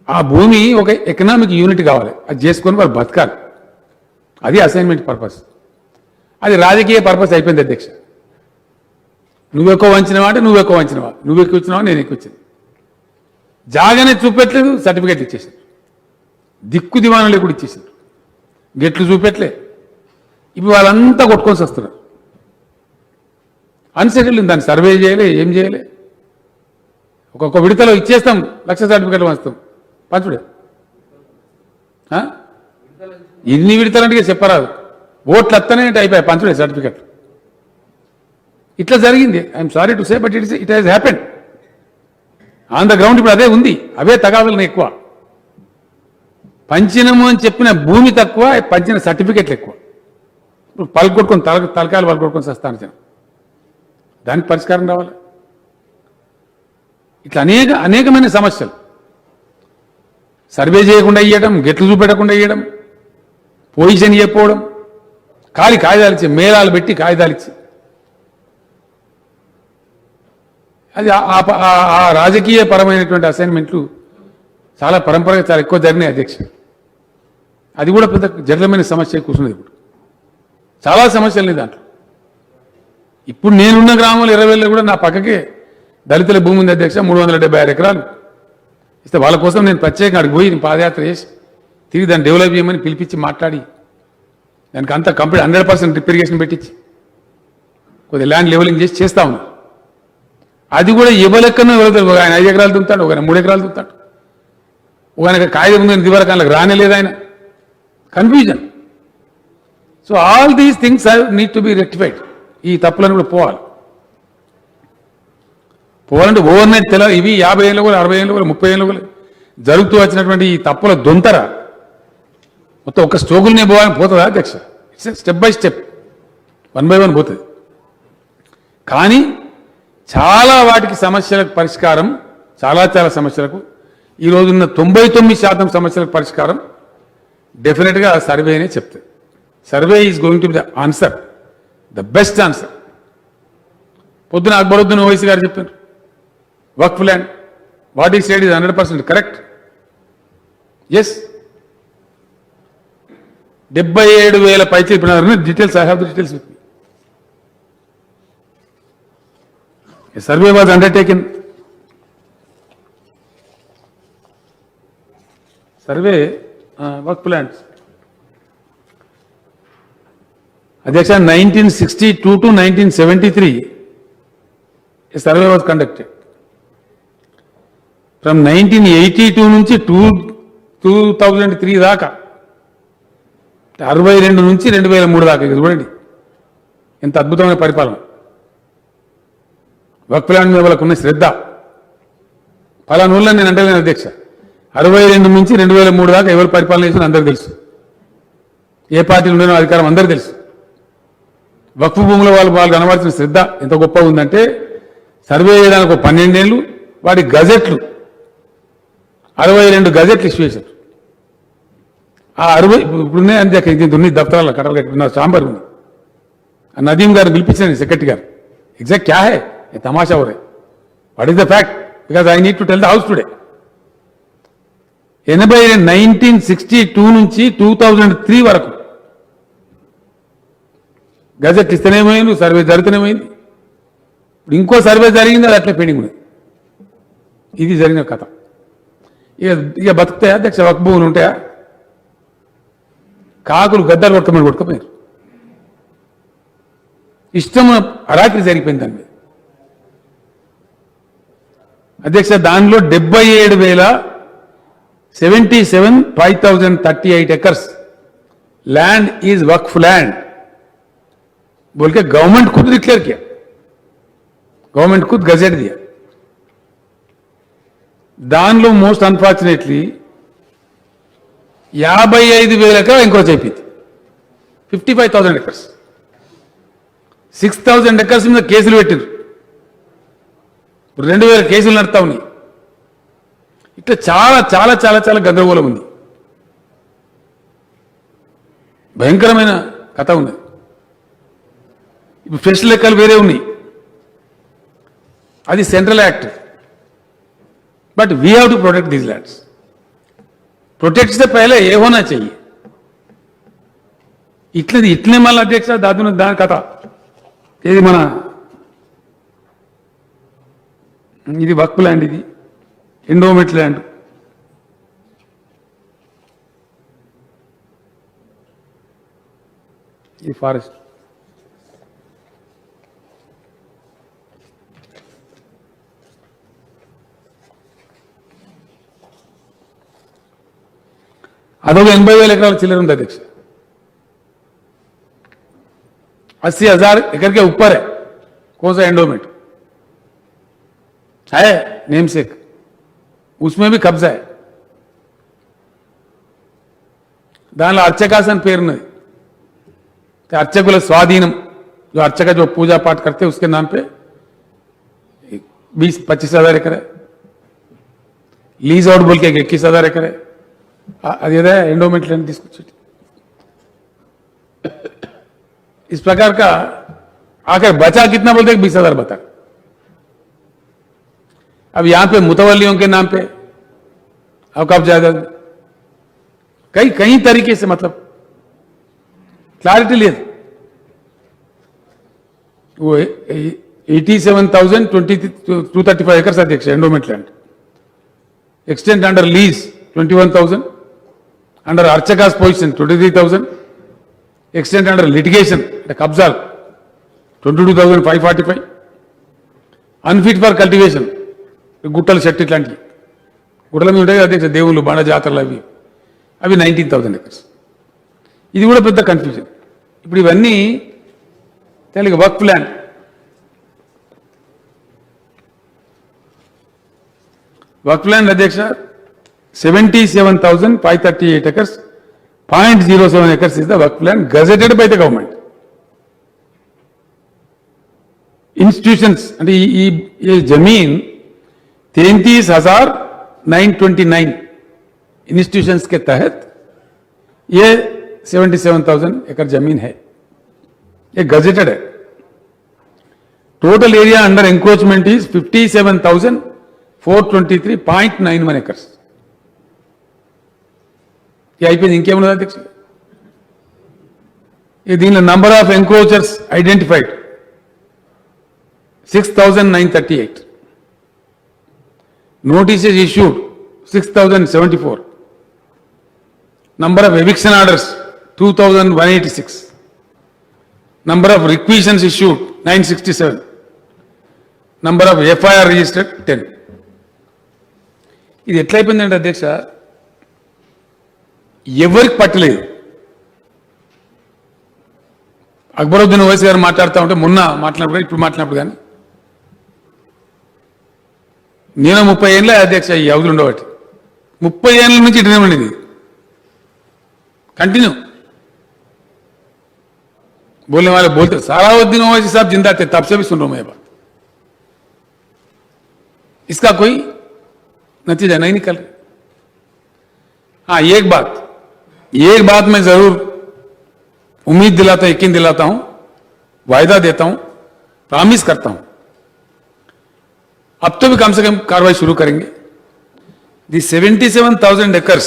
ఆ భూమి ఒక ఎకనామిక్ యూనిట్ కావాలి. అది చేసుకొని వాళ్ళు బతకాలి. అది అసైన్మెంట్ పర్పస్. అది రాజకీయ పర్పస్ అయిపోయింది అధ్యక్ష. నువ్వు ఎక్కువ వంచినవా అంటే నువ్వు ఎక్కువ వంచినవా, నువ్వు ఎక్కువ ఇచ్చినవా నేను ఎక్కువ ఇచ్చింది. జాగానే చూపెట్టలేదు, సర్టిఫికేట్ ఇచ్చేసారు. దిక్కు దివాణం లేకుండా ఇచ్చేసారు. గెట్లు చూపెట్టలే. ఇప్పుడు వాళ్ళంతా కొట్టుకొని వస్తున్నారు. అన్సెటిల్డ్. దాన్ని సర్వే చేయలే, ఏం చేయలే. ఒక్కొక్క విడతలో ఇచ్చేస్తాం, 1,00,000 సర్టిఫికెట్లు పంచుతాం. పంచుడే ఎన్ని విడతలంటే చెప్పరాదు. ఓట్లు అత్తనే అయిపోయాయి, పంచుడే సర్టిఫికెట్లు. ఇట్లా జరిగింది. I'm sorry to say, but it has happened on the ground. ఇప్పుడు అదే ఉంది. అవే తగాదులను ఎక్కువ. పంచినము అని చెప్పిన భూమి తక్కువ, పంచిన సర్టిఫికెట్లు ఎక్కువ. ఇప్పుడు పలుకొట్టుకొని తలకాయలు పలుకొట్టుకొని వస్తాను జనం. దానికి పరిష్కారం రావాలి. ఇట్లా అనేకమైన సమస్యలు. సర్వే చేయకుండా ఇవ్వడం, గెట్లు చూపెట్టకుండా ఇవ్వడం, పొజిషన్ చెప్పవడం, కాగితాలు ఇచ్చి మేళాలు పెట్టి కాగితాలు ఇచ్చి, అది ఆ రాజకీయ పరమైనటువంటి అసైన్మెంట్లు చాలా పరంపరగా చాలా ఎక్కువ జరిగినాయి అధ్యక్ష. అది కూడా పెద్ద జటిలమైన సమస్య కూర్చున్నది. ఇప్పుడు చాలా సమస్యలు ఉన్నాయి దాంట్లో. ఇప్పుడు నేనున్న గ్రామంలో 20 కూడా నా పక్కకే దళితుల భూమి ఉంది అధ్యక్ష. 376 ఎకరాలు ఇస్తే వాళ్ళ కోసం నేను ప్రత్యేకంగా అడిగి పోయి పాదయాత్ర చేసి తిరిగి దాన్ని డెవలప్ చేయమని పిలిపించి మాట్లాడి దానికి అంతా కంప్లీట్ 100% రిపేరిగేషన్ పెట్టించి కొద్దిగా ల్యాండ్ లెవెలింగ్ చేసి చేస్తా ఉన్నాను. అది కూడా ఇవ్వలెక్కనో ఇవ్వలేదు. ఒక ఆయన 5 ఎకరాలు దుంతాడు, ఒక ఆయన 3 ఎకరాలు దుంతాడు, ఒక ఆయన కాగితం ఉందని దివరకాలకు రానేలేదు. ఆయన confusion. So all these things need to be rectified ఈ తప్పులను కూడా పోవాలంటే ఓవర్ నైట్ ఇవి 50 ఏళ్ళు కూడా 60 ఏళ్ళు కూడా 30 ఏళ్ళు కూడా జరుగుతూ వచ్చినటువంటి ఈ తప్పుల దొంతర మొత్తం ఒక స్ట్రోకులనే పోతుందా అధ్యక్ష? It's step by step, 1 by 1 పోతుంది. కానీ చాలా వాటికి సమస్యలకు పరిష్కారం, చాలా సమస్యలకు ఈ రోజున్న 99% సమస్యలకు పరిష్కారం డెఫినెట్గా సర్వేనే చెప్తుంది. Survey is going to be the answer, the best answer. పొద్దున అక్బరుద్దీన్ ఓవైసీ గారు చెప్పారు, Waqf land what is said is 100% correct. Yes, 77,000 పైచీలు details, I have the details with me. A survey was undertaken. Survey work plans. Adhyaksha, 1962 to 1973, a survey was conducted. From 1982 నుంచి 2003 దాకా, 62 నుంచి 2003 దాకా. ఇది చూడండి ఎంత అద్భుతమైన పరిపాలన. వక్ఫ్ ల్యాండ్ మీద వాళ్ళకున్న శ్రద్ధ పలానూళ్ళ నేను అంటలేను అధ్యక్ష. 62 నుంచి 2003 దాకా ఎవరు పరిపాలన చేసినా అందరికీ తెలుసు, ఏ పార్టీలు ఉండేనో అధికారం అందరికీ తెలుసు. వక్ఫ్ భూముల వాళ్ళు కనబడుతున్న శ్రద్ధ ఎంత గొప్పగా ఉందంటే, సర్వే చేయడానికి ఒక 12 ఏళ్ళు, వాటి గజెట్లు 62 గజెట్లు ఇష్యూ చేశారు. ఆ 60 ఇప్పుడున్నాయి అంతే, ఇంత ఉన్నాయి దఫ్తరాల కట్టలు కట్టుకున్న చాంబర్ ఉంది. ఆ నదీం గారు పిలిపించాను సెక్రటరీ గారు, ఎగ్జాక్ట్ క్యా హై ये तमाशा हो रहा है, what is the fact, because I need to tell the house today. 1962 నుంచి 2003 వరకు గజెట్ ఇస్తేనేమైంది, సర్వే జరుగుతూనేమైంది. ఇప్పుడు ఇంకో సర్వే జరిగింది, అది అట్లే పెండింగ్ ఉంది. ఇది జరిగిన కథ. ఇక బతుకుతాయా అధ్యక్ష? వక్ఫ్ భూములు ఉంటాయా? కాకులు గద్దలు కొట్టుకోపోయారు. ఇష్టం అరాకిరి జరిగిపోయింది దాని మీద అధ్యక్ష. దానిలో 77,538 acres land is Waqf land बोल के गवर्नमेंट खुद डिक्लेयर किया, गवर्नमेंट खुद गजेट दिया. దానిలో మోస్ట్ అన్ఫార్చునేట్లీ 55,000 ఎకరాలు ఎంక్రోచ్ అయిపోయింది. 55,000 एकर्स, 6,000 एकर्स మీద కేసులు పెట్టారు. 2,000 కేసులు నడుతా ఉన్నాయి. ఇట్లా చాలా చాలా చాలా చాలా గందరగోళం ఉంది, భయంకరమైన కథ ఉన్నది. ఇప్పుడు ఫ్రెష్ లెక్కలు వేరే ఉన్నాయి, అది central act. But we have to protect these lands. Protect से पहले ये होना चाहिए. इतने मल अध्यक्ष दादू दान कथा ఇది మన ఇది వక్ఫ్ ల్యాండ్, ఇది ఎండోమెంట్ ల్యాండ్. ఇది ఫారెస్ట్. అదొక 80,000 ఎకరాల చిల్లర ఉంది అధ్యక్ష. 80,000 एकड़ के ऊपर है कौन सा एंडोमेंट है, नेम सेक, उसमें भी कब्जा है. దానిలో అర్చకాస్ అని పేరున్నది. अर्चकुल स्वाधीनम, जो अर्चक जो पूजा पाठ करते हैं उसके नाम पे 20-25,000 एकड़ है. लीज आउट बोल के 21,000 एकड़ है. अदेदा एंडोमेंट लैंड తీసుకొచ్చి इस प्रकार का आखिर बचा कितना बोलते हैं? 20,000 बता. अब यहां पे मुतवल्लियों के नाम पे औकाफ जायदाद कई तरीके से, मतलब क्लैरिटी ले. वो 87,235 एकर्स अध्यक्ष endowment land. Extent under lease 21,000, under अर्चकास पोजिशन 23,000, एक्सटेंड अंडर लिटिगेशन అంటే కబ్జా 22,545, అన్ఫిట్ ఫర్ కల్టివేషన్ గుట్టల చెట్టు ఇట్లాంటివి గుట్టల మీద ఉంటాయి అధ్యక్ష, దేవుళ్ళు బండ జాతరలు అవి 19,000 ఎకర్స్. ఇది కూడా పెద్ద కన్ఫ్యూజన్. ఇప్పుడు ఇవన్నీ తెలుగు వర్క్ ప్లాన్ అధ్యక్ష 77,538 acres, 0.07 acres is the work plan gazetted by the government. Institutions and ये जमीन 33,929 इंस्टीट्यूशंस के तहत ये 77,000 एकड़ जमीन है, ये गजेटेड है. Total area under encroachment is 57,423.91 acres. ये అయిపోయింది. ఇంకేమన్నా అధ్యక్ష? ये దీనిలో number of encroachers identified 6,938. Notices issued 6,074. Number of eviction orders 2,186. Number of requisitions issued 967. Number of FIR registered 10. ఇది ఎట్లయిపోయిందంటే అధ్యక్ష, ఎవరికి పట్టలేదు. అక్బరుద్దీన్ ఓవైసీ గారు మాట్లాడుతూ ఉంటే మొన్న మాట్లాడినప్పుడు ఇప్పుడు మాట్లాడినప్పుడు కానీ నేను 30 ఏళ్ళ అధ్యక్ష ఈ అవధులు ఉండబట్టి 30 ఏళ్ళ నుంచి ఇటునే ఉండేది कंटिन्यू. बोलने वाले बोलते सलाहुद्दीन ओवैसी साहब जिंदा थे तब से भी सुन रहा हूं मैं ये बात. इसका कोई नतीजा नहीं निकल रहा. हाँ, एक बात मैं जरूर उम्मीद दिलाता हूं, यकीन दिलाता हूं, वायदा देता हूं, प्रॉमिस करता हूं, अब तो भी कम से कम कार्रवाई शुरू करेंगे. दी 77,000 acres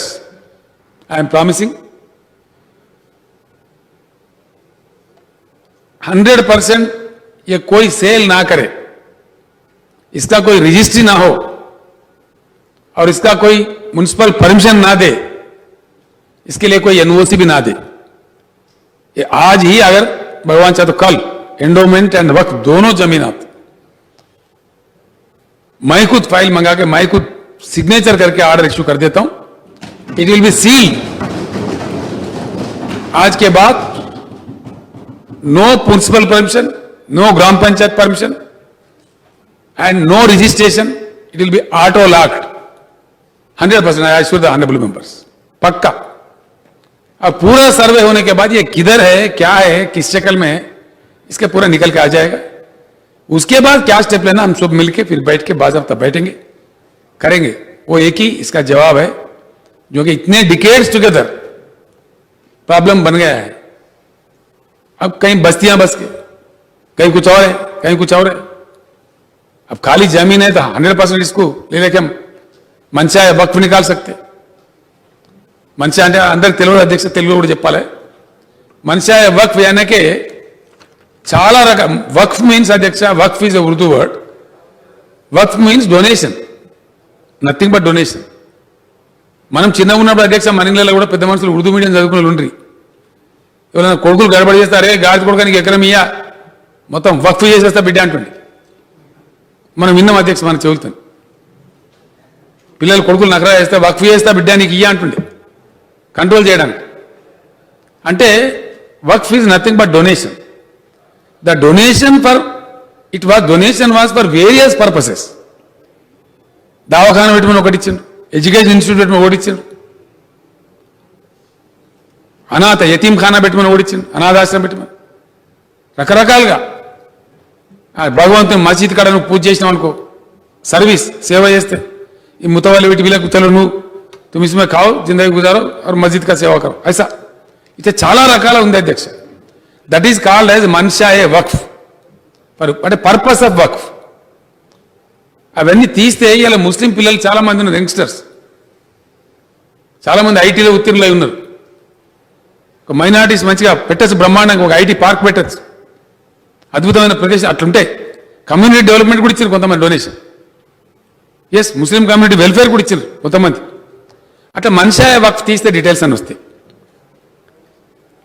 आई एम प्रॉमिसिंग 100% ये कोई सेल ना करे, इसका कोई रजिस्ट्री ना हो और इसका कोई म्युनिसिपल परमिशन ना दे, इसके लिए कोई एनओसी भी ना दे. ये आज ही अगर भगवान चाहे तो कल एंडोमेंट एंड वक्फ दोनों जमीनात मैं खुद फाइल मंगा के मैं खुद सिग्नेचर करके ऑर्डर इश्यू कर देता हूं. It will be sealed. आज के बाद no municipal permission, no gram panchayat permission and no registration. It will be auto locked 100%. I assure the honorable members. पक्का. अब पूरा सर्वे होने के बाद ये किधर है, क्या है, किस शक्ल में है, इसके पूरा निकल के आ जाएगा. उसके बाद क्या स्टेप लेना हम सब मिलके फिर बैठ के बाज़ाब्ता बैठेंगे, करेंगे. वो एक ही इसका जवाब है, जो कि इतने डिकेड्स टुगेदर प्रॉब्लम बन गया है. अब कहीं बस्तियां बस के, कहीं कुछ और है, कहीं कुछ और है. अब खाली जमीन है तो 100% इसको ले लेके हम मंशा या वक्फ निकाल सकते. मंशा అంటే అందరికి తెలుగు అధ్యక్ష, తెలుగు కూడా చెప్పాలి. मंशा या वक्फ यानी कि చాలా రకం. వక్ఫ్ మీన్స్ అధ్యక్ష, Waqf is a Urdu word. Waqf means donation, nothing but donation. మనం చిన్నగా ఉన్నప్పుడు అధ్యక్ష మన ఇళ్ళలో కూడా పెద్ద మనుషులు ఉర్దూ మీడియం చదువుకునే వాళ్ళు ఉండ్రి. ఎవరైనా కొడుకులు గడబడి చేస్తారే, గాడి కొడుకు నీకు ఎకరం ఇయ్యా, మొత్తం వక్ఫ్ చేసేస్తా బిడ్డ అంటుండే. మనం విన్నాం అధ్యక్ష మన చెబుతాను. పిల్లలు కొడుకులు నకరా చేస్తే వక్ఫ్ చేస్తా బిడ్డ నీకు ఇయ్యా అంటుండే, కంట్రోల్ చేయడానికి. అంటే Waqf is nothing but donation. The donation for donation was for various purposes. దవాఖాన పెట్టుకుని ఒకటి ఇచ్చిండు, ఎడ్యుకేషన్ ఇన్స్టిట్యూట్ పెట్టుకుని ఒకటి ఇచ్చిండు, అనాథ యతీం ఖానా పెట్టుకుని ఓడించింది, అనాథాశ్రమం పెట్టుకుని రకరకాలుగా. భగవంతుని మసీద్ కాడ నువ్వు పూజ చేసినావు అనుకో, సర్వీస్ సేవ చేస్తే ఈ ముతవల్లి వీటి వీళ్ళకు చలో నువ్వు तुम इसमें खाओ, जिंदगी गुजारो और मस्जिद का सेवा करो, ऐसा इतने చాలా రకాల ఉంది అధ్యక్ష. దట్ ఈస్ కాల్డ్ యాజ్ మన్షా ఏ వక్ఫ్, అంటే పర్పస్ ఆఫ్ వక్ఫ్. అవన్నీ తీస్తే ఇలా ముస్లిం పిల్లలు చాలా మంది ఉన్నారు, యంగ్స్టర్స్ చాలా మంది ఐటీలో ఉత్తీర్ణులై ఉన్నారు. ఒక మైనారిటీస్ మంచిగా పెట్టచ్చు, బ్రహ్మాండంగా ఒక ఐటీ పార్క్ పెట్టచ్చు, అద్భుతమైన ప్రదేశం అట్లుంటాయి. కమ్యూనిటీ డెవలప్మెంట్ కూడా ఇచ్చారు కొంతమంది donation. Yes, Muslim community welfare కూడా ఇచ్చారు కొంతమంది. అట్లా మన్షా వక్ఫ్ తీస్తే డీటెయిల్స్ అని వస్తాయి.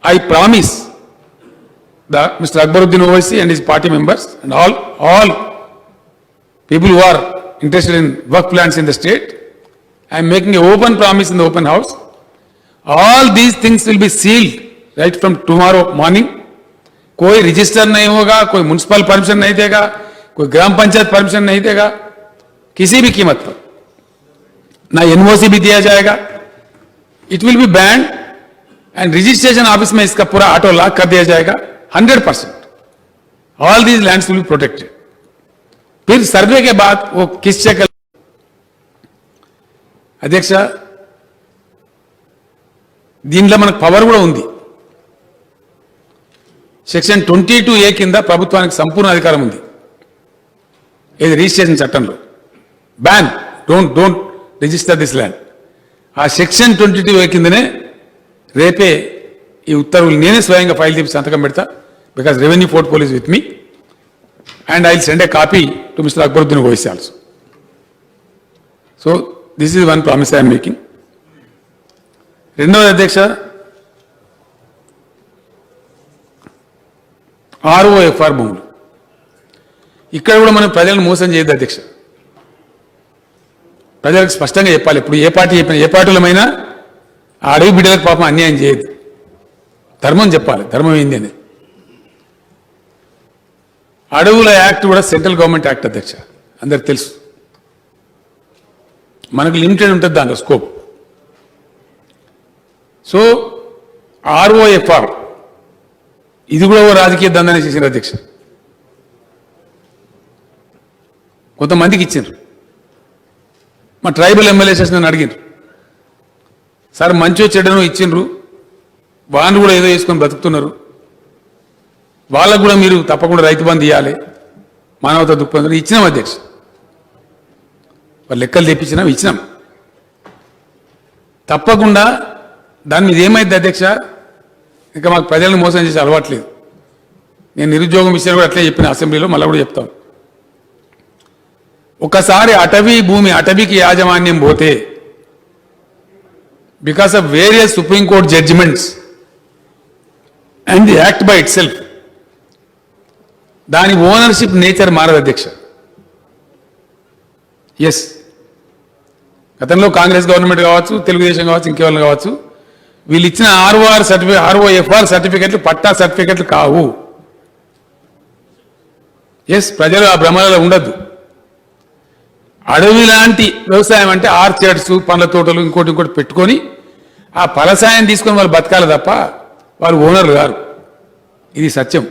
I promise Mr. Akbaruddin Owaisi and his party members and all people who are interested in work plans in the state, I am making an open promise in the open house. All these things will be sealed right from tomorrow morning कोई रजिस्टर नहीं होगा, कोई म्युनिसिपल परमिशन नहीं देगा, कोई ग्राम पंचायत परमिशन नहीं देगा, किसी भी कीमत पर ना एनओसी भी दिया जाएगा. It will B band and registration office में इसका पूरा ऑटो लॉक कर दिया जाएगा. 100% all these lands will be protected. फिर सर्वे के बाद वो किस शक्ल. అధ్యక్ష, దీనిలో మనకు పవర్ కూడా ఉంది. సెక్షన్ 22A కింద ప్రభుత్వానికి సంపూర్ణ అధికారం ఉంది. ఇది రిజిస్ట్రేషన్ చట్టంలో ban don't register this land. ఆ సెక్షన్ 22A కిందనే రేపే ఈ ఉత్తర్వులు నేనే స్వయంగా ఫైల్ తీసి సంతకం పెడతా. Because revenue portfolio is with me and I will send a copy to mister Akbaruddin Owaisi also. So this is one promise I'm making. రెండవది అధ్యక్ష, ఆర్ఓఎఫ్ఆర్ భూములు. ఇక్కడ కూడా మనం ప్రజలను మోసం చేయొద్దు అధ్యక్ష. ప్రజలకు స్పష్టంగా చెప్పాలి. ఇప్పుడు ఏ పార్టీ చెప్పినా, ఏ పార్టీలమైనా ఆ అడవి బిడ్డలకు పాపం అన్యాయం చేయదు. ధర్మం చెప్పాలి, ధర్మం ఏంది అని. అడవుల యాక్ట్ కూడా సెంట్రల్ గవర్నమెంట్ యాక్ట్ అధ్యక్ష, అందరికి తెలుసు. మనకు లిమిటెడ్ ఉంటుంది దాంట్లో స్కోప్. సో ఆర్ఓఎఫ్ఆర్ ఇది కూడా ఓ రాజకీయ దందనే చేసిన అధ్యక్ష. కొంతమందికి ఇచ్చిండ్రు. మా ట్రైబల్ ఎమ్మెల్యేస్ నన్ను అడిగినారు, సార్ మంచో చెడ్డను ఇచ్చిండ్రు, వాళ్ళు కూడా ఏదో వేసుకొని బతుకుతున్నారు, వాళ్ళకు కూడా మీరు తప్పకుండా రైతు బంధు ఇవ్వాలి, మానవతా దృక్పథం ఇచ్చినాం అధ్యక్ష. వాళ్ళు లెక్కలు తెప్పించినాం, ఇచ్చినాం. తప్పకుండా దాని మీద ఏమైంది అధ్యక్ష, ఇంకా మాకు ప్రజలను మోసం చేసి అలవాట్లేదు. నేను నిరుద్యోగం విషయాలు కూడా అట్లే చెప్పిన అసెంబ్లీలో, మళ్ళీ కూడా చెప్తాం. ఒకసారి అటవీ భూమి, అటవీకి యాజమాన్యం పోతే because of various supreme court judgments and the act by itself, దాని ఓనర్షిప్ నేచర్ మారదు అధ్యక్ష. ఎస్, గతంలో కాంగ్రెస్ గవర్నమెంట్ కావచ్చు, తెలుగుదేశం కావచ్చు, ఇంకెవరు కావచ్చు, వీళ్ళు ఇచ్చిన ఆర్ఓఎఫ్ఆర్ సర్టిఫికెట్లు పట్టా సర్టిఫికెట్లు కావు. ఎస్, ప్రజలు ఆ భ్రమలో ఉండద్దు. అడవి లాంటి వ్యవసాయం అంటే ఆర్చర్డ్స్, పండ్ల తోటలు, ఇంకోటి పెట్టుకొని ఆ ఫలసాయం తీసుకొని వాళ్ళు బతకాలి తప్ప వాళ్ళు ఓనర్లు గారు. ఇది సత్యం.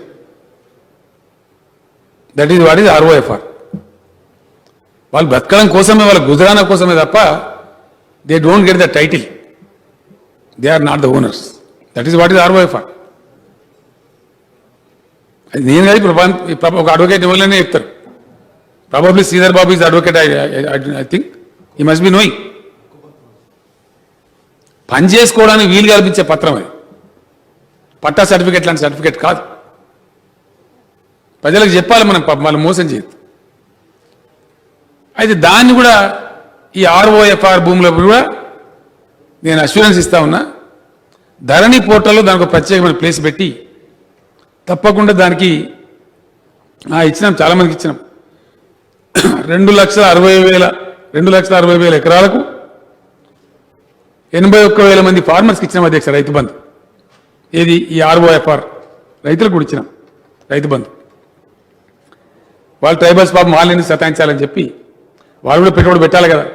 That is what is ROFR. వాళ్ళు బతకడం కోసమే, వాళ్ళ గుజరానా కోసమే తప్ప they don't get the title. They are not the owners. That is what is ROFR. అది నేను కాదు, ఒక అడ్వకేట్ ఎవరైనా చెప్తారు. Probably Sridhar Babu is advocate, I think he must be knowing. పని చేసుకోవడానికి వీలు కల్పించే పత్రం అది, పట్టా సర్టిఫికెట్ లాంటి సర్టిఫికెట్ కాదు. ప్రజలకు చెప్పాలి మనం, వాళ్ళు మోసం చేయదు. అయితే దాన్ని కూడా ఈ ఆర్ఓఎఫ్ఆర్ భూముల కూడా నేను అష్యూరెన్స్ ఇస్తా ఉన్నా. ధరణి పోర్టల్లో దానికి ఒక ప్రత్యేకమైన ప్లేస్ పెట్టి తప్పకుండా దానికి ఇచ్చినాం, చాలామందికి ఇచ్చినాం. 2,60,000 ఎకరాలకు 81,000 మంది ఫార్మర్స్కి ఇచ్చినాం అధ్యక్ష రైతు బంధు. ఏది ఈ ఆర్ఓఎఫ్ఆర్ రైతులకు కూడా ఇచ్చినాం రైతు బంధు. వాళ్ళు ట్రైబల్స్ పాపం వాళ్ళని సతాయించాలని చెప్పి వాళ్ళు కూడా పెట్టుబడి పెట్టాలి కదా,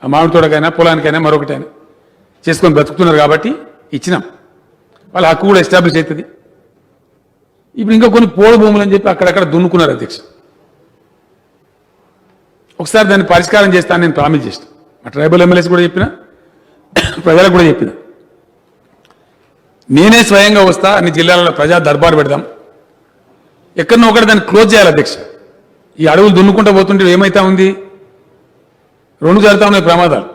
ఆ మామిడి తోటకైనా పొలానికైనా మరొకటైనా చేసుకొని బతుకుతున్నారు కాబట్టి ఇచ్చినాం. వాళ్ళ హక్కు కూడా ఎస్టాబ్లిష్ అవుతుంది. ఇప్పుడు ఇంకా కొన్ని పోడు భూములు అని చెప్పి అక్కడక్కడ దున్నుకున్నారు అధ్యక్ష. ఒకసారి దాన్ని పరిష్కారం చేస్తాను నేను ప్రామిస్ చేసిన. మా ట్రైబల్ ఎమ్మెల్యేస్ కూడా చెప్పిన, ప్రజలకు కూడా చెప్పిన. నేనే స్వయంగా వస్తా, అన్ని జిల్లాలలో ప్రజా దర్బారు పెడదాం, ఎక్కడనో ఒకటి దాన్ని క్లోజ్ చేయాలి అధ్యక్ష. ఈ అడవులు దున్నుకుంటూ పోతుంటే ఏమైతా ఉంది, 2 జరుగుతూ ఉన్నాయి ప్రమాదాలు.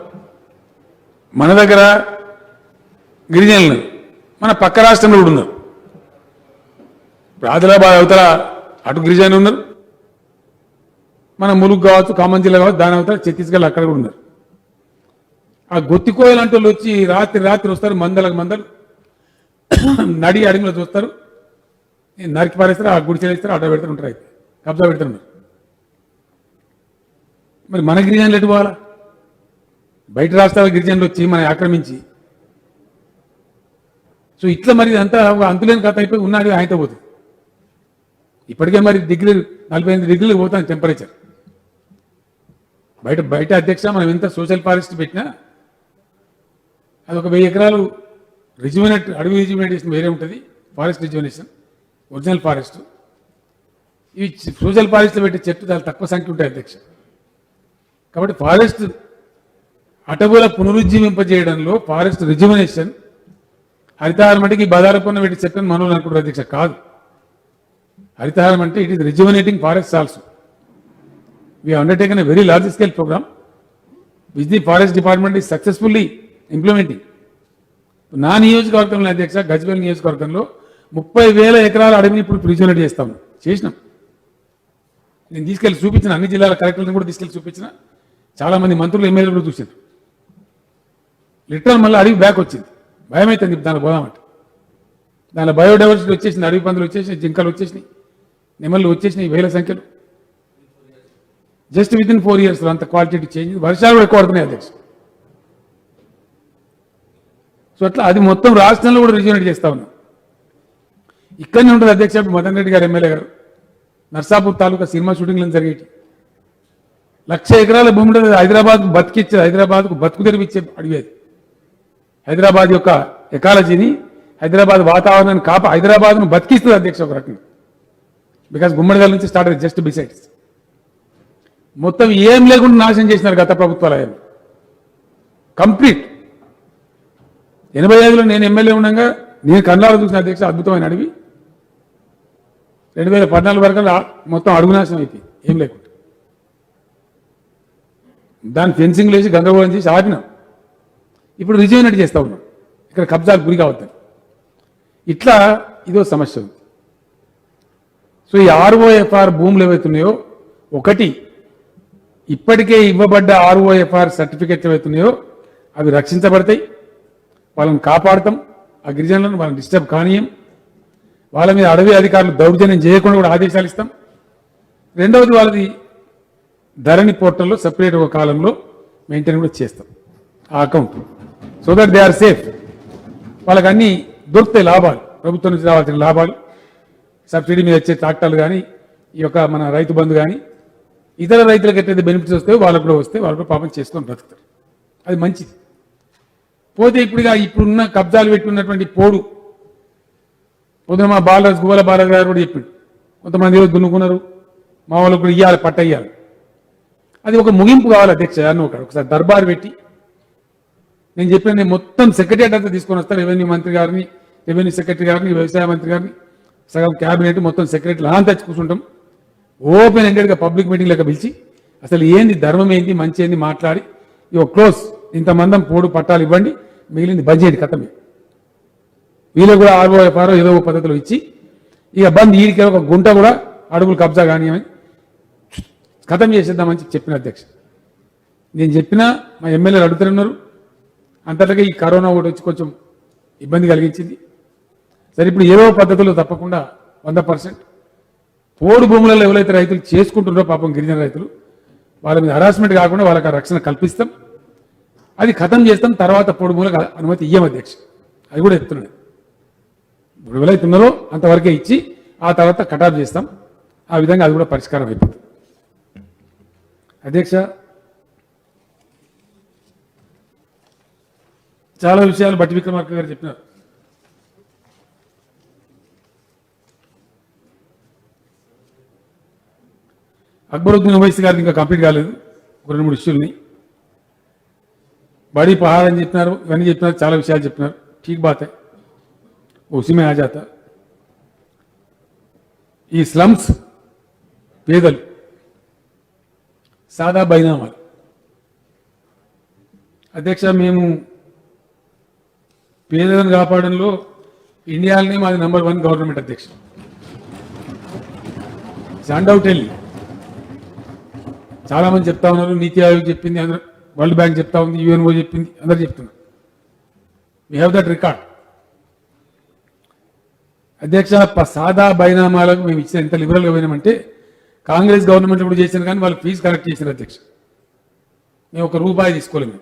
మన దగ్గర గిరిజనులు, మన పక్క రాష్ట్రంలో కూడా ఉన్నారు. ఆదిలాబాద్ అవతల అటు గిరిజనులు ఉన్నారు, మన ములుగు కావచ్చు, ఖమ్మం జిల్లా కావచ్చు, దాని అవతల ఛత్తీస్గఢ్ అక్కడ కూడా ఉన్నారు. ఆ గొత్తికోయలు అంటే వచ్చి రాత్రి వస్తారు, మందలకు మందలు నడి అడిగిలో చూస్తారు, నరికి పారేస్తారు, ఆ గుడిసెలు వేస్తారు, అడ్డ పెడతారు, ఉంటారు, అయితే కబ్జా పెడుతున్నారు. మరి మన గిరిజనులు ఎటు పోవాలా? బయట రాష్ట్రాల గిరిజనులు వచ్చి మనం ఆక్రమించి, సో ఇట్లా మరి ఇదంతా అంతులేని కథ అయిపోయి ఉన్నది ఆయనతో పోతుంది. ఇప్పటికే మరి 48 డిగ్రీలకు పోతాను టెంపరేచర్. బయట బయట అధ్యక్ష మనం ఎంత సోషల్ ఫారెస్ట్ పెట్టినా అది ఒక 1000 ఎకరాలు రిజ్యుమినేట్ అడవి రిజ్యుమినేషన్ వేరే ఉంటుంది, ఫారెస్ట్ రిజ్యుమినేషన్ ఒరిజినల్ ఫారెస్ట్. ఈ సోషల్ ఫారెస్ట్లో పెట్టే చెట్టు చాలా తక్కువ సంఖ్య ఉంటాయి అధ్యక్ష. కాబట్టి ఫారెస్ట్ అటవుల పునరుజ్జీవింపజేయడంలో ఫారెస్ట్ రిజ్యుమినేషన్ హరితహారం అంటే ఈ బదారపన్న పెట్టి చెట్టుని మనోళ్ళు అనుకుంటారు అధ్యక్ష. కాదు, హరితహారం అంటే it is rejuvenating forest also. We undertaken a very large scale programme which the forest department is successfully implementing. నా నియోజకవర్గంలో అధ్యక్ష గజ్వేల్ నియోజకవర్గంలో 30,000 ఎకరాల అడవిని ఇప్పుడు రిజ్యుమినేట్ చేస్తాం, చేసినాం. నేను తీసుకెళ్ళి చూపించిన, అన్ని జిల్లాల కలెక్టర్లను కూడా తీసుకెళ్ళి చూపించిన, చాలా మంది మంత్రులు ఎమ్మెల్యేలు కూడా చూసారు. లిటరల్ మళ్ళీ అడవి బ్యాక్ వచ్చింది, భయం అవుతుంది దాని పోదామంటే. దానిలో బయోడైవర్సిటీ వచ్చేసింది, అడవి పందులు వచ్చేసినాయి, జింకలు వచ్చేసినాయి, నెమళ్ళు వచ్చేసినాయి వేల సంఖ్యలో. జస్ట్ విత్ ఇన్ 4 years అంత క్వాలిటీ చేంజ్. వర్షాలు కూడా ఎక్కువ పడుతున్నాయి అధ్యక్ష. సో అట్లా అది మొత్తం రాష్ట్రంలో కూడా రిజ్యూనేట్ చేస్తా ఉన్నాం. ఇక్కడనే ఉంటుంది అధ్యక్ష. మదన్ రెడ్డి గారు ఎమ్మెల్యే గారు నర్సాపూర్ తాలూకా సినిమా షూటింగ్లను జరిగేటి 1,00,000 ఎకరాల భూమి ఉంటుంది. హైదరాబాద్కు బతికిచ్చే, హైదరాబాద్కు బతుకు తెరిపించే అడివి అది. హైదరాబాద్ యొక్క ఎకాలజీని, హైదరాబాద్ వాతావరణాన్ని హైదరాబాద్ను బతికిస్తుంది అధ్యక్ష ఒక రకంగా. బికాస్ గుమ్మడిదల నుంచి స్టార్ట్ అయ్యి జస్ట్ బిసైడ్స్ మొత్తం ఏం లేకుండా నాశనం చేసినారు గత ప్రభుత్వాలు. ఆయన కంప్లీట్ 85లో నేను ఎమ్మెల్యే ఉండగా నేను కన్నాలో చూసిన అధ్యక్ష అద్భుతమైన అడవి. 2014 వరకు మొత్తం అడుగు నాశనం అయిపోయింది, ఏం లేకుండా. దాని ఫెన్సింగ్ వేసి గందరగోళం చేసి ఆపినాం. ఇప్పుడు రిజ్యూనేట్ చేస్తూ ఉన్నాం, ఇక్కడ కబ్జాలు గురి కావద్దని. ఇట్లా ఇదో సమస్య ఉంది. సో ఈ ROFR భూములు ఏవైతున్నాయో, ఒకటి ఇప్పటికే ఇవ్వబడ్డ ROFR సర్టిఫికెట్లు ఏవైతున్నాయో అవి రక్షించబడతాయి, వాళ్ళని కాపాడతాం. ఆ గిరిజనులను వాళ్ళని డిస్టర్బ్ కానీయం, వాళ్ళ మీద అడవి అధికారులు దౌర్జన్యం చేయకుండా కూడా ఆదేశాలు ఇస్తాం. రెండవది వాళ్ళది ధరణి పోర్టల్లో సపరేట్ ఒక కాలంలో మెయింటైన్ కూడా చేస్తాం ఆ account, so that they are safe. వాళ్ళకి అన్ని దొరుకుతాయి లాభాలు, ప్రభుత్వం నుంచి రావాల్సిన లాభాలు, సబ్సిడీ మీద వచ్చే ట్రాక్టర్లు కానీ, ఈ యొక్క మన రైతు బంధు కానీ, ఇతర రైతులకు ఎట్లయితే బెనిఫిట్స్ వస్తాయో వాళ్ళకు కూడా వస్తే వాళ్ళు కూడా పాపం చేసుకొని బ్రతుకుతారు. అది మంచిది. పోతే ఇప్పుడున్న కబ్జాలు పెట్టి ఉన్నటువంటి పొద్దున మా బాలరాజు గువ్వల బాలరాజు గారు కూడా చెప్పిండు, కొంతమంది రోజు దున్నుకున్నారు, మా వాళ్ళకు కూడా ఇవ్వాలి, పట్ట ఇవ్వాలి. అది ఒక ముగింపు కావాలి అధ్యక్ష. ఒకసారి దర్బారు పెట్టి నేను చెప్పిన, నేను మొత్తం సెక్రటరియట్ అంతా తీసుకొని వస్తాను, రెవెన్యూ మంత్రి గారిని, రెవెన్యూ సెక్రటరీ గారిని, వ్యవసాయ మంత్రి గారిని, సగం క్యాబినెట్ మొత్తం సెక్రటరీ అంతా తెచ్చి కూర్చుంటాం. ఓపెన్ ఎండెడ్గా పబ్లిక్ మీటింగ్ లెక్క పిలిచి అసలు ఏంది ధర్మం ఏంది మంచి ఏంది మాట్లాడి, ఇక క్లోజ్, ఇంతమందం పట్టాలు ఇవ్వండి, మిగిలింది బంద్ చేయండి, కథమే. వీళ్ళకి కూడా ROFR ఏదో ఒక పద్ధతిలో ఇచ్చి ఇక బంద్, వీరికి ఒక గుంట కూడా అడుగులు కబ్జా కానియమని కథం చేసేద్దామని చెప్పిన అధ్యక్ష. నేను చెప్పినా మా ఎమ్మెల్యేలు అడుగుతున్నారు. అంతటిగా ఈ కరోనా ఒకటి వచ్చి కొంచెం ఇబ్బంది కలిగించింది. సరే, ఇప్పుడు ఏదో పద్ధతిలో తప్పకుండా 100% పోడు భూములలో ఎవరైతే రైతులు చేసుకుంటున్నారో పాపం గిరిజన రైతులు, వాళ్ళ మీద హరాస్మెంట్ కాకుండా వాళ్ళకి ఆ రక్షణ కల్పిస్తాం, అది ఖతం చేస్తాం. తర్వాత పోడు భూములకు అనుమతి ఇయ్యం అధ్యక్ష. అది కూడా చెప్తున్నాడు. ఇప్పుడు ఎవరైతే ఉన్నారో అంతవరకే ఇచ్చి ఆ తర్వాత కటాఫ్ చేస్తాం. ఆ విధంగా అది కూడా పరిష్కారం అయిపోతుంది అధ్యక్ష. చాలా విషయాలు బట్టి విక్రమార్క గారు చెప్పినారు. అక్బరుద్దీన్ ఓవైసీ గారికి ఇంకా కంప్లీట్ కాలేదు, ఒక 2-3 ఇష్యూలని. బడి పహాడ్ అని చెప్పినారు, ఇవన్నీ చెప్పినారు, చాలా విషయాలు చెప్పినారు. ఠీక్ బాత్ హై, ఉసిమే ఆ జాతా. ఈ స్లమ్స్, పేదలు, సాదా బైనామాలు అధ్యక్ష, మేము పేదలను కాపాడంలో ఇండియాలోనే మాది నంబర్ 1 గవర్నమెంట్ అధ్యక్ష. అన్డౌటెడ్లీ చాలా మంది చెప్తా ఉన్నారు, నీతి ఆయోగ్ చెప్పింది, వరల్డ్ బ్యాంక్ చెప్తా ఉంది, UNO చెప్పింది, అందరు చెప్తున్నారు. వీ హ్యావ్ దట్ రికార్డ్ అధ్యక్ష. సాదా బైనామాలకు మేము ఇచ్చిన ఎంత లిబరల్గా పోయినామంటే, కాంగ్రెస్ గవర్నమెంట్ కూడా చేసిన కానీ వాళ్ళు ఫీజు కలెక్ట్ చేసిన అధ్యక్ష. మేము ₹1 తీసుకోలేము.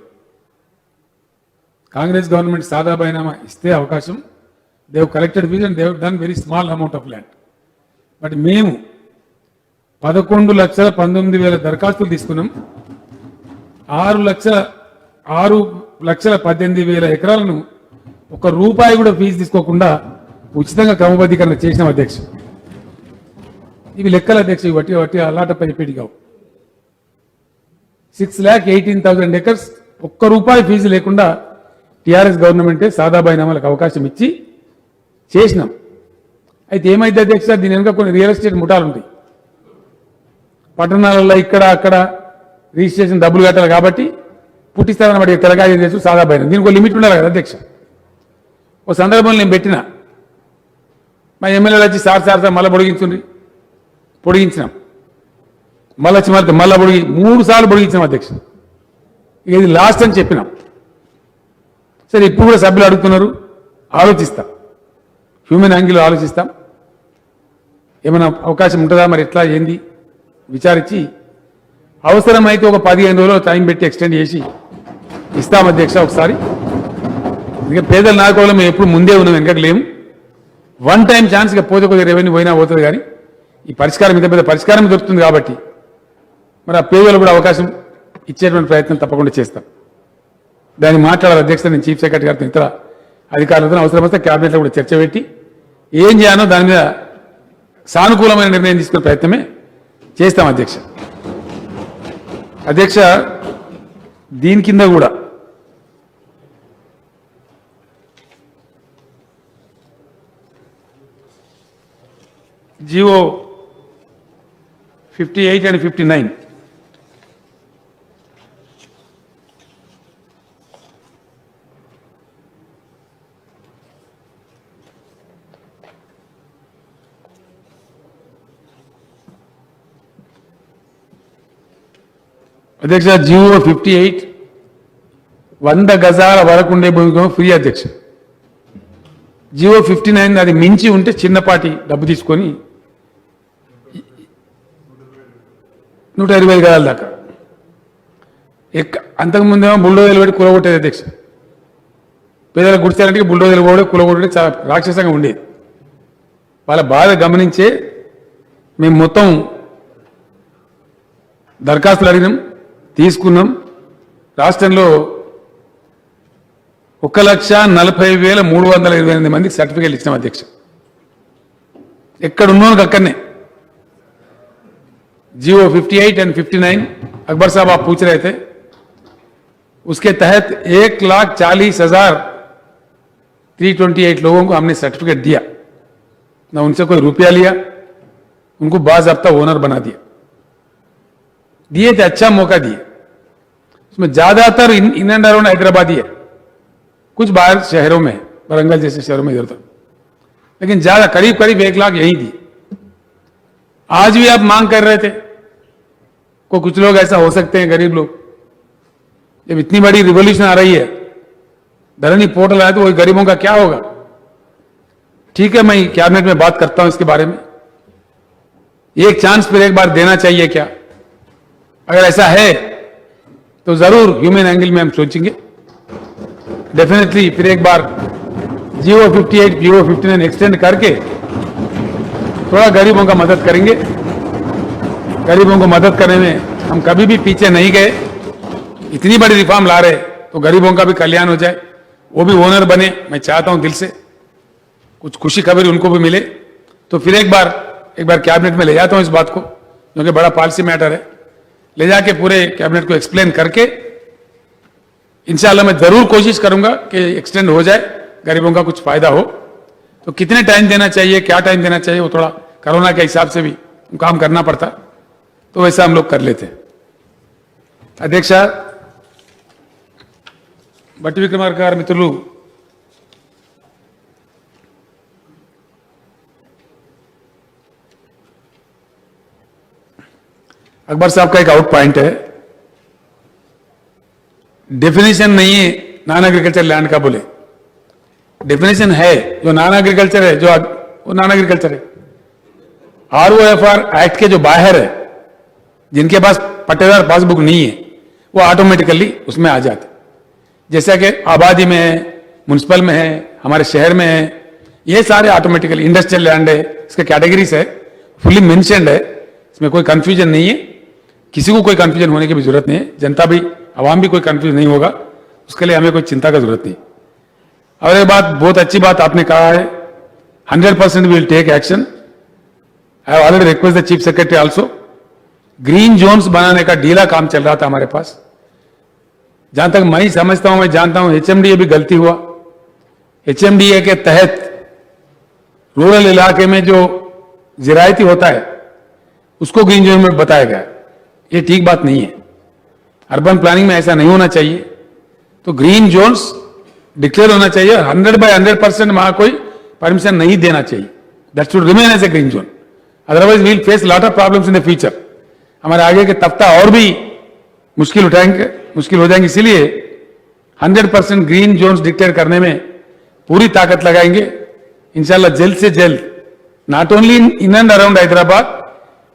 కాంగ్రెస్ గవర్నమెంట్ సాదా బైనామా ఇస్తే అవకాశం, they have collected fees and they have done very small amount of land. But మేము 11,19,000 దరఖాస్తులు తీసుకున్నాం. 6,18,000 ఎకరాలను ఒక రూపాయి కూడా ఫీజు తీసుకోకుండా ఉచితంగా క్రమబద్ధీకరణ చేసినాం అధ్యక్ష. ఇవి లెక్కల అధ్యక్ష, ఇవి వట్టి అలాటపై పెట్టి కావు. 6,18,000 ఎకర్స్ ఒక్క రూపాయి ఫీజు లేకుండా టీఆర్ఎస్ గవర్నమెంటే సాదా బైనామాలకు అవకాశం ఇచ్చి చేసినాం. అయితే ఏమైంది అధ్యక్ష, దీని వెనుక కొన్ని రియల్ ఎస్టేట్ ముఠాలు ఉంటాయి. పట్టణాలలో ఇక్కడ అక్కడ రిజిస్ట్రేషన్ డబ్బులు కట్టాలి కాబట్టి పుట్టిస్తారని బట్టి తెలంగాణ చేసి సాదా బైనం. దీనికి ఒక లిమిట్ ఉండాలి కదా అధ్యక్ష. ఓ సందర్భంలో నేను పెట్టిన మా ఎమ్మెల్యేలు వచ్చి సార్ మళ్ళీ పొడిగించినాం. మళ్ళీ వచ్చి మళ్ళీ 3 సార్లు పొడిగించినాం అధ్యక్ష. ఇది లాస్ట్ అని చెప్పినాం. సరే ఇప్పుడు కూడా సభ్యులు అడుగుతున్నారు, ఆలోచిస్తాం, హ్యూమన్ యాంగిల్ ఆలోచిస్తాం. ఏమైనా అవకాశం ఉంటుందా మరి ఎట్లా ఏంది విచారించి అవసరమైతే ఒక 15 రోజులు టైం పెట్టి ఎక్స్టెండ్ చేసి ఇస్తాం అధ్యక్ష. ఒకసారి ఇంకా పేదల నాయకులు మేము ఎప్పుడు ముందే ఉన్నాం, వెనకకు లేము. వన్ టైం ఛాన్స్ ఇక పోతే కొద్దిగా రెవెన్యూ పోయినా పోతుంది, కానీ ఈ పరిష్కారం ఇంత పెద్ద పరిష్కారం దొరుకుతుంది కాబట్టి మరి ఆ పేదలు కూడా అవకాశం ఇచ్చేటువంటి ప్రయత్నం తప్పకుండా చేస్తాం. దాన్ని మాట్లాడాలి అధ్యక్ష. నేను చీఫ్ సెక్రటరీ గారితో ఇతర అధికారులతో అవసరమైతే క్యాబినెట్లో కూడా చర్చ పెట్టి ఏం చేయాలో దాని మీద సానుకూలమైన నిర్ణయం తీసుకునే ప్రయత్నమే చేస్తాం అధ్యక్ష. అధ్యక్ష, దీని కింద కూడా జియో 58 and 59 అధ్యక్ష. జియో 58 100 గజాల వరకు ఉండే భూమికి ఫ్రీ అధ్యక్ష. జియో 59 అది మించి ఉంటే చిన్నపాటి డబ్బు తీసుకొని 120 గజాల దాకా. అంతకుముందేమో బుల్డోజర్లు పెట్టి కూలగొట్టేది అధ్యక్ష. పేదలకు గుడిచారంటే బుల్డోజర్లు కూడా కూలగొట్టే చాలా రాక్షసంగా ఉండేది. వాళ్ళ బాధ గమనించే మేము మొత్తం దరఖాస్తులు అడిగినాం, తీసుకున్నాం. రాష్ట్రంలో 1,40,328 మందికి సర్టిఫికేట్లు ఇచ్చినాం అధ్యక్ష. ఎక్కడున్నాను అక్కడనే. जियो 58 and 59 अकबर साहब आप पूछ रहे थे, उसके तहत 1,40,328 लोगों को हमने सर्टिफिकेट दिया, ना उनसे कोई रुपया लिया, उनको बाज़ाब्ता ओनर बना दिया। दिए थे, अच्छा मौका दिए। उसमें ज्यादातर इन एंड अराउंड हैदराबादी है, कुछ बाहर शहरों में, वरंगल जैसे शहरों में इधर उधर, लेकिन ज्यादा करीब 1 लाख यही दी। आज भी आप मांग कर रहे थे, कुछ लोग ऐसा हो सकते हैं, गरीब लोग, जब इतनी बड़ी रिवॉल्यूशन आ रही है, धरनी पोर्टल आया, तो वही गरीबों का क्या होगा। ठीक है, मैं कैबिनेट में बात करता हूं इसके बारे में। एक चांस फिर एक बार देना चाहिए क्या? अगर ऐसा है तो जरूर ह्यूमन एंगल में हम सोचेंगे। डेफिनेटली फिर एक बार जियो 58 जियो 59 एक्सटेंड करके थोड़ा गरीबों का मदद करेंगे। गरीबों को मदद करने में हम कभी भी पीछे नहीं गए। इतनी बड़ी रिफॉर्म ला रहे तो गरीबों का भी कल्याण हो जाए, वो भी ओनर बने। मैं चाहता हूं दिल से कुछ खुशी खबर उनको भी मिले। तो फिर एक बार कैबिनेट में ले जाता हूं इस बात को, क्योंकि बड़ा पॉलिसी मैटर है। ले जाके पूरे कैबिनेट को एक्सप्लेन करके इंशाल्लाह मैं जरूर कोशिश करूंगा कि एक्सटेंड हो जाए, गरीबों का कुछ फायदा हो। तो कितने टाइम देना चाहिए, क्या टाइम देना चाहिए, वो थोड़ा कोरोना के हिसाब से भी काम करना पड़ता, तो वैसा हम लोग कर लेते हैं। अध्यक्ष, भट्टी विक्रमार्क गाరు मित्रुలు, अकबर साहब का एक आउट पॉइंट है, डेफिनेशन नहीं है नॉन एग्रीकल्चर लैंड का। बोले डेफिनेशन है, जो नॉन एग्रीकल्चर है जो वो नॉन एग्रीकल्चर है। ROFR एक्ट के जो बाहर है, जिनके पास पट्टेदार पासबुक नहीं है, वो ऑटोमेटिकली उसमें आ जाते। जैसा कि आबादी में है, म्युनिसिपल में है, हमारे शहर में है, ये सारे ऑटोमेटिकली। इंडस्ट्रियल लैंड है, इसके कैटेगरीज है, फुली मेंशन्ड है, इसमें कोई कंफ्यूजन नहीं है, किसी को कोई कंफ्यूजन होने की भी जरूरत नहीं है, जनता भी, आवाम भी कोई कंफ्यूज नहीं होगा, उसके लिए हमें कोई चिंता का जरूरत नहीं। और एक बात, बहुत अच्छी बात आपने कहा है, 100% will take action. I have already request the chief secretary also. Green zones बनाने का ढीला काम चल रहा था हमारे पास, जहां तक मैं समझता हूं, मैं जानता हूं, एचएमडीए भी गलती हुआ। एचएमडीए के तहत रूरल इलाके में जो जिरायती होता है उसको ग्रीन जोन में बताया गया, ये ठीक बात नहीं है। अर्बन प्लानिंग में ऐसा नहीं होना चाहिए। तो ग्रीन जोन्स डिक्लेयर होना चाहिए, 100/100% वहां कोई परमिशन नहीं देना चाहिए। That should remain as a green zone, otherwise we'll face lot of problems in the future. हमारे आगे के तख्ता और भी मुश्किल हो जाएंगे। इसीलिए 100% ग्रीन जोन्स डिक्लेयर करने में पूरी ताकत लगाएंगे इंशाल्लाह। जल्द से जल्द, not only in and around Hyderabad,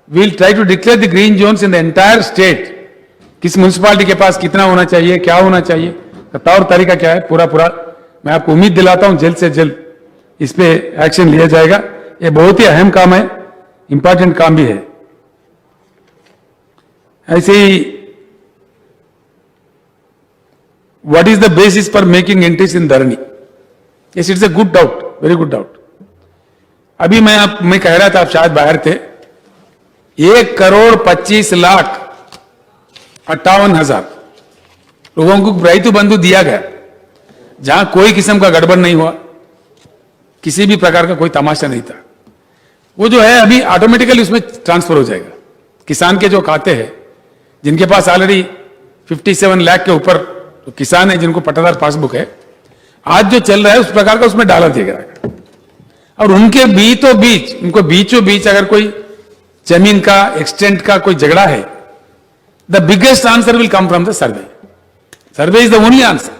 we'll try to declare the green zones in the entire state. किस म्युनिसिपालिटी के पास कितना होना चाहिए, क्या होना चाहिए, तौर तरीका क्या है, पूरा मैं आपको उम्मीद दिलाता हूं जल्द से जल्द इस पे एक्शन लिया जाएगा। ये बहुत ही अहम काम है, इंपॉर्टेंट काम भी है। ऐसे ही what is the basis for making entries in Dharani? Yes, it's a good doubt, very good doubt. अभी मैं कह रहा था, आप शायद बाहर थे, 1,25,58,000 लोगों को रैतु बंधु दिया गया, जहां कोई किस्म का गड़बड़ नहीं हुआ, किसी भी प्रकार का कोई तमाशा नहीं था। वो जो है अभी ऑटोमेटिकली उसमें ट्रांसफर हो जाएगा। किसान के जो खाते हैं, जिनके पास ऑलरेडी 57 लाख के ऊपर तो किसान है, जिनको पट्टादार पासबुक है, आज जो चल रहा है उस प्रकार का उसमें डाला जाएगा। और उनके उनको बीचों बीच अगर कोई जमीन का, एक्सटेंट का कोई झगड़ा है, the biggest answer will come from the survey. Survey is the only answer,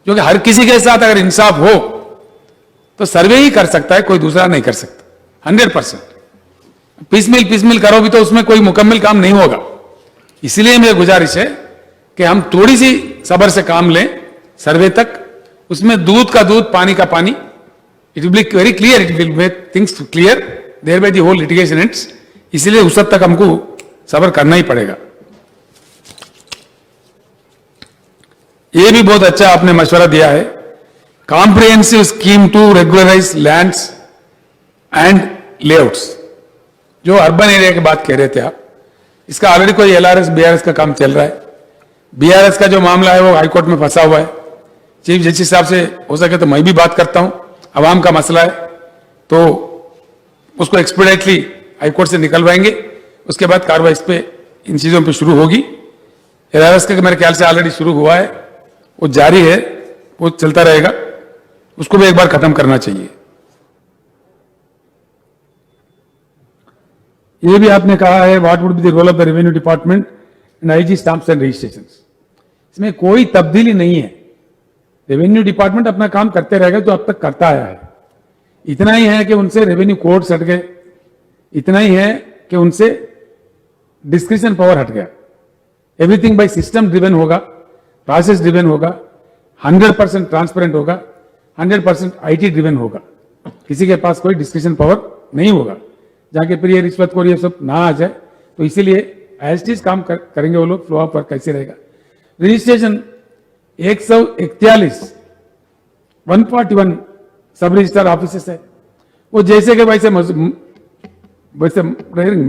क्योंकि हर किसी के साथ अगर इंसाफ हो तो सर्वे ही कर सकता है, कोई दूसरा नहीं कर सकता। 100% पीसमिल करोगे तो उसमें कोई मुकम्मल काम नहीं होगा। इसलिए मेरी गुजारिश है कि हम थोड़ी सी सब्र से काम लें सर्वे तक। उसमें दूध का दूध, पानी का पानी, it will be very clear, it will make things clear, thereby the whole litigation ends. इसलिए उस हद तक हमको सब्र करना ही पड़ेगा। ये भी बहुत अच्छा आपने मशवरा दिया है, comprehensive scheme to regularise lands and layouts. जो अर्बन एरिया की बात कह रहे थे आप, इसका ऑलरेडी कोई LRS BRS का काम चल रहा है। BRS का जो मामला है वो हाईकोर्ट में फंसा हुआ है। चीफ जस्टिस साहब से हो सके तो मैं भी बात करता हूं, अवाम का मसला है तो उसको एक्सपीडिएटली हाईकोर्ट से निकलवाएंगे। उसके बाद कार्रवाई इस पे, इन चीजों पे शुरू होगी। LRS का मेरे ख्याल से ऑलरेडी शुरू हुआ है, वो जारी है, वो चलता रहेगा, उसको भी एक बार खत्म करना चाहिए। ये भी आपने कहा है, what would be the role of the revenue department in IG stamps and registration. इसमें कोई तब्दीली नहीं है। रेवेन्यू डिपार्टमेंट अपना काम करते रहेगा जो अब तक करता आया है। इतना ही है कि उनसे रेवेन्यू कोड्स हट गए, इतना ही है कि उनसे डिस्क्रिप्शन पावर हट गया। एवरीथिंग बाय सिस्टम ड्रिवन होगा, प्रोसेस ड्रिवन होगा, 100% ट्रांसपेरेंट होगा, 100% IT ड्रिवन होगा। किसी के पास कोई डिस्क्रिप्शन पावर नहीं होगा, जाके फिर ये रिश्वत को ये सब ना आ जाए। तो इसीलिए एज इट इज काम करेंगे वो लोग। फ्लो ऑफ वर्क कैसे रहेगा? रजिस्ट्रेशन 141 141 सब रजिस्ट्रार ऑफिसेस है, वो जैसे के वैसे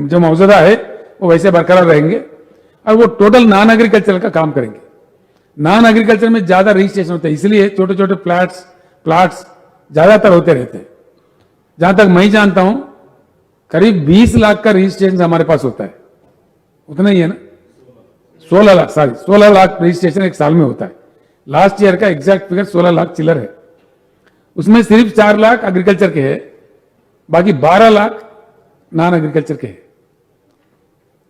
जो मौजूदा है वो वैसे बरकरार रहेंगे। और वो टोटल नॉन एग्रीकल्चर का काम करेंगे। नॉन एग्रीकल्चर में ज्यादा रजिस्ट्रेशन होता है, इसलिए छोटे छोटे प्लाट्स ज्यादातर होते रहते हैं। जहां तक मैं जानता हूं करीब 20 लाख का रजिस्ट्रेशन हमारे पास होता है, उतना ही है ना, 16 लाख रजिस्ट्रेशन एक साल में होता है। लास्ट ईयर का एग्जैक्ट फिगर 16 लाख चिल्लर है। उसमें सिर्फ 4 लाख एग्रीकल्चर के हैं, बाकी 12 लाख नॉन एग्रीकल्चर के हैं।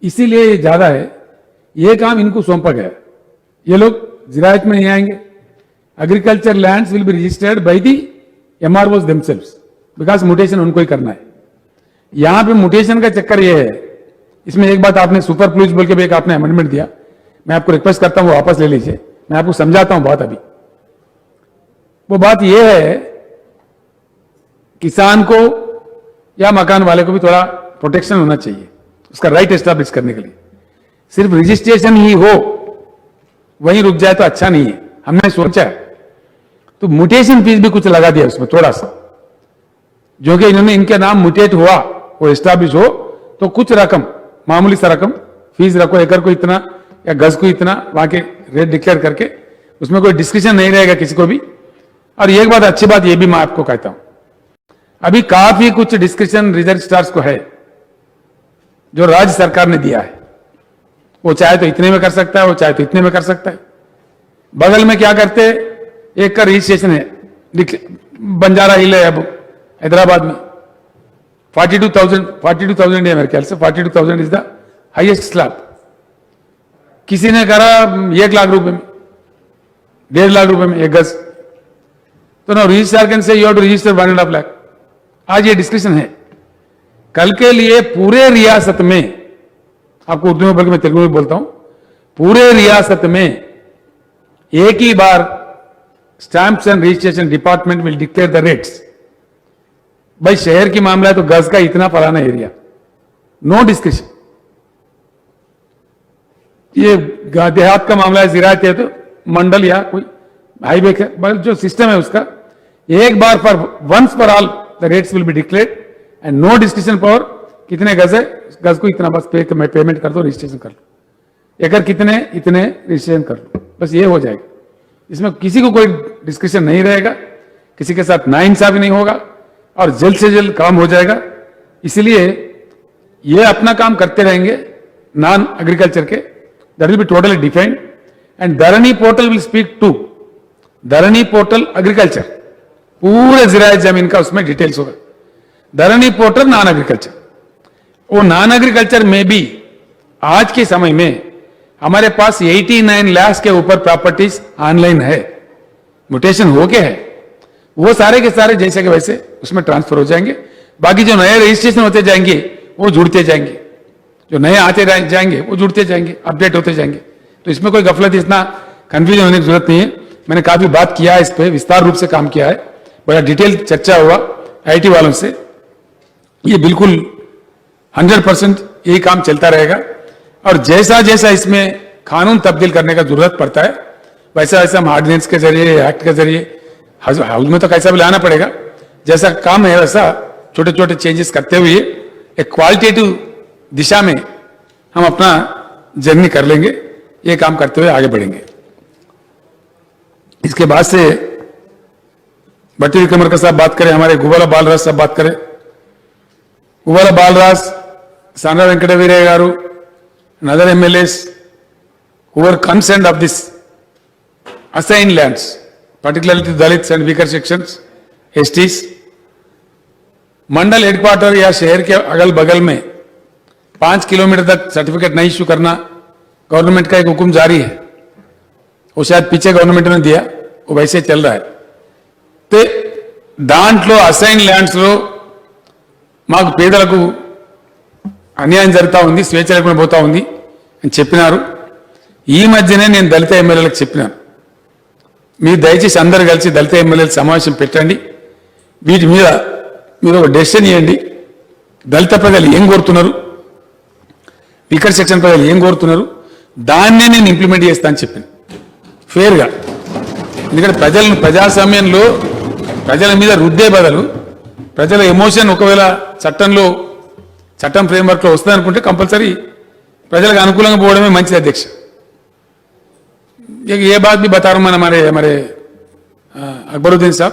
इसीलिए ये ज्यादा है। ये काम इनको सौंपा गया। ये लोग जिरायत में नहीं आएंगे। Agriculture lands will be registered by the MROs themselves, because mutation उनको ही करना है। यहां पे म्यूटेशन का चक्कर ये है, इसमें एक बात आपने सुपर प्लूज बोल के भी एक आपने अमेंडमेंट दिया, मैं आपको रिक्वेस्ट करता हूं वो वापस ले लीजिए। मैं आपको समझाता हूं बात। अभी वो बात ये है, किसान को या मकान वाले को भी थोड़ा प्रोटेक्शन होना चाहिए उसका राइट एस्टैब्लिश करने के लिए। सिर्फ रजिस्ट्रेशन ही हो वहीं रुक जाए तो अच्छा नहीं है, हमने सोचा है। तो म्यूटेशन फीस भी कुछ लगा दिया उसमें थोड़ा सा, जो कि इन्होंने इनके नाम म्यूटेट हुआ वो एस्टैब्लिश हो तो कुछ रकम, मामूली सा रकम फीस रखो, एकड़ को इतना या गज को इतना, वहां के रेट डिक्लेयर करके उसमें कोई डिस्कशन नहीं रहेगा किसी को भी। और एक बात, अच्छी बात ये भी मैं आपको कहता हूं, अभी काफी कुछ डिस्कशन रजिस्ट्रार्स को है जो राज्य सरकार ने दिया है। वो चाहे तो इतने में कर सकता है, वो चाहे तो इतने में कर सकता है। बगल में क्या करते, एक का रजिस्ट्रेशन है बंजारा हिल है अब हैदराबाद में 42,000 है मेरे ख्याल से, 42,000 इज द हाईएस्ट स्लैब। किसी ने करा 1 लाख रुपए में, 1.5 लाख रुपए में एक गज। तो ना registrar can say you have to register 1.5 lakh. आज ये डिस्कशन है। कल के लिए पूरे रियासत में, आपको उर्दू में बल्कि मैं तेलुगु में बोलता हूं, पूरे रियासत में एक ही बार stamps and registration department will declare the rates. भाई शहर की मामला है तो गज का इतना फलाना एरिया, नो डिस्कशन। ये देहात का मामला है, जिरायत है तो मंडल या कोई हाईवे जो सिस्टम है उसका एक बार for once for all the rates will be declared and no discussion power. कितने गज है, गज को इतना बस पेमेंट कर दो, रजिस्ट्रेशन कर लो। एकड़ कितने, इतने रजिस्ट्रेशन कर लो, बस ये हो जाएगा। इसमें किसी को कोई डिस्कशन नहीं रहेगा, किसी के साथ नाइंसाफी नहीं होगा और जल्द से जल्द काम हो जाएगा। इसलिए ये अपना काम करते रहेंगे नॉन एग्रीकल्चर के, that will be totally defined and Dharani portal will speak to Dharani portal agriculture, पूरे जिरायत जमीन का उसमें डिटेल्स होगा। धरनी पोर्टल नॉन एग्रीकल्चर, वो नॉन एग्रीकल्चर में भी आज के समय में हमारे पास 89 लाख के ऊपर प्रॉपर्टीज ऑनलाइन है, म्यूटेशन हो के है, वो सारे के सारे जैसे के वैसे उसमें ट्रांसफर हो जाएंगे। बाकी जो नए रजिस्ट्रेशन होते जाएंगे वो जुड़ते जाएंगे, जो नए आते जाएंगे वो जुड़ते जाएंगे, अपडेट होते जाएंगे। तो इसमें कोई गफलत, इतना कंफ्यूजन होने की जरूरत नहीं है। मैंने काफी बात किया है, इस पर विस्तार रूप से काम किया है, बड़ा डिटेल चर्चा हुआ आईटी वालों से। ये बिल्कुल 100% यही काम चलता रहेगा और जैसा जैसा इसमें कानून तब्दील करने का जरूरत पड़ता है वैसा वैसा हम ऑर्डिनेंस के जरिए, एक्ट के जरिए, हाउस में तो कैसा भी लाना पड़ेगा, जैसा काम है वैसा छोटे छोटे चेंजेस करते हुए एक क्वालिटेटिव दिशा में हम अपना जर्नी कर लेंगे। ये काम करते हुए आगे बढ़ेंगे। इसके बाद से भट्टी विक्रमार्का साहब बात करें, हमारे गुब्बाला बालराज साहब बात करें। गुब्बाला बालराज, सांड्रा वेंकटवीरయ్య గారు, and other MLAs who were concerned of this assigned lands, particularly to Dalits and weaker sections, STs, Mandal headquarter या शहर के अगल बगल में 5 किलोमीटर तक सर्टिफिकेट नहीं इश्यू करना गवर्नमेंट का एक हुक्म जारी है। वो शायद पीछे गवर्नमेंट ने दिया, वो वैसे चल रहा है। तो దాంట్లో అసైన్ ల్యాండ్స్ లో మాకు పేదలకు అన్యాయం జరుగుతూ ఉంది, స్వేచ్ఛ లేకుండా పోతా ఉంది అని చెప్పినారు. ఈ మధ్యనే నేను దళిత ఎమ్మెల్యేలకు చెప్పినాను, మీరు దయచేసి అందరు కలిసి దళిత ఎమ్మెల్యేల సమావేశం పెట్టండి, వీటి మీద మీరు ఒక డెసిషన్ ఇవ్వండి. దళిత ప్రజలు ఏం కోరుతున్నారు, వీకర్ సెక్షన్ ప్రజలు ఏం కోరుతున్నారు, దాన్నే నేను ఇంప్లిమెంట్ చేస్తా అని చెప్పాను ఫేర్గా. ఎందుకంటే ప్రజలను ప్రజాస్వామ్యంలో ప్రజల మీద రుద్దే బదులు ప్రజల ఎమోషన్ ఒకవేళ చట్టం ఫ్రేమ్వర్క్లో వస్తుంది అనుకుంటే కంపల్సరీ ప్రజలకు అనుకూలంగా పోవడమే మంచిది అధ్యక్ష. ये बात भी बता रहा हूं मैं हमारे अकबरुद्दीन साहब,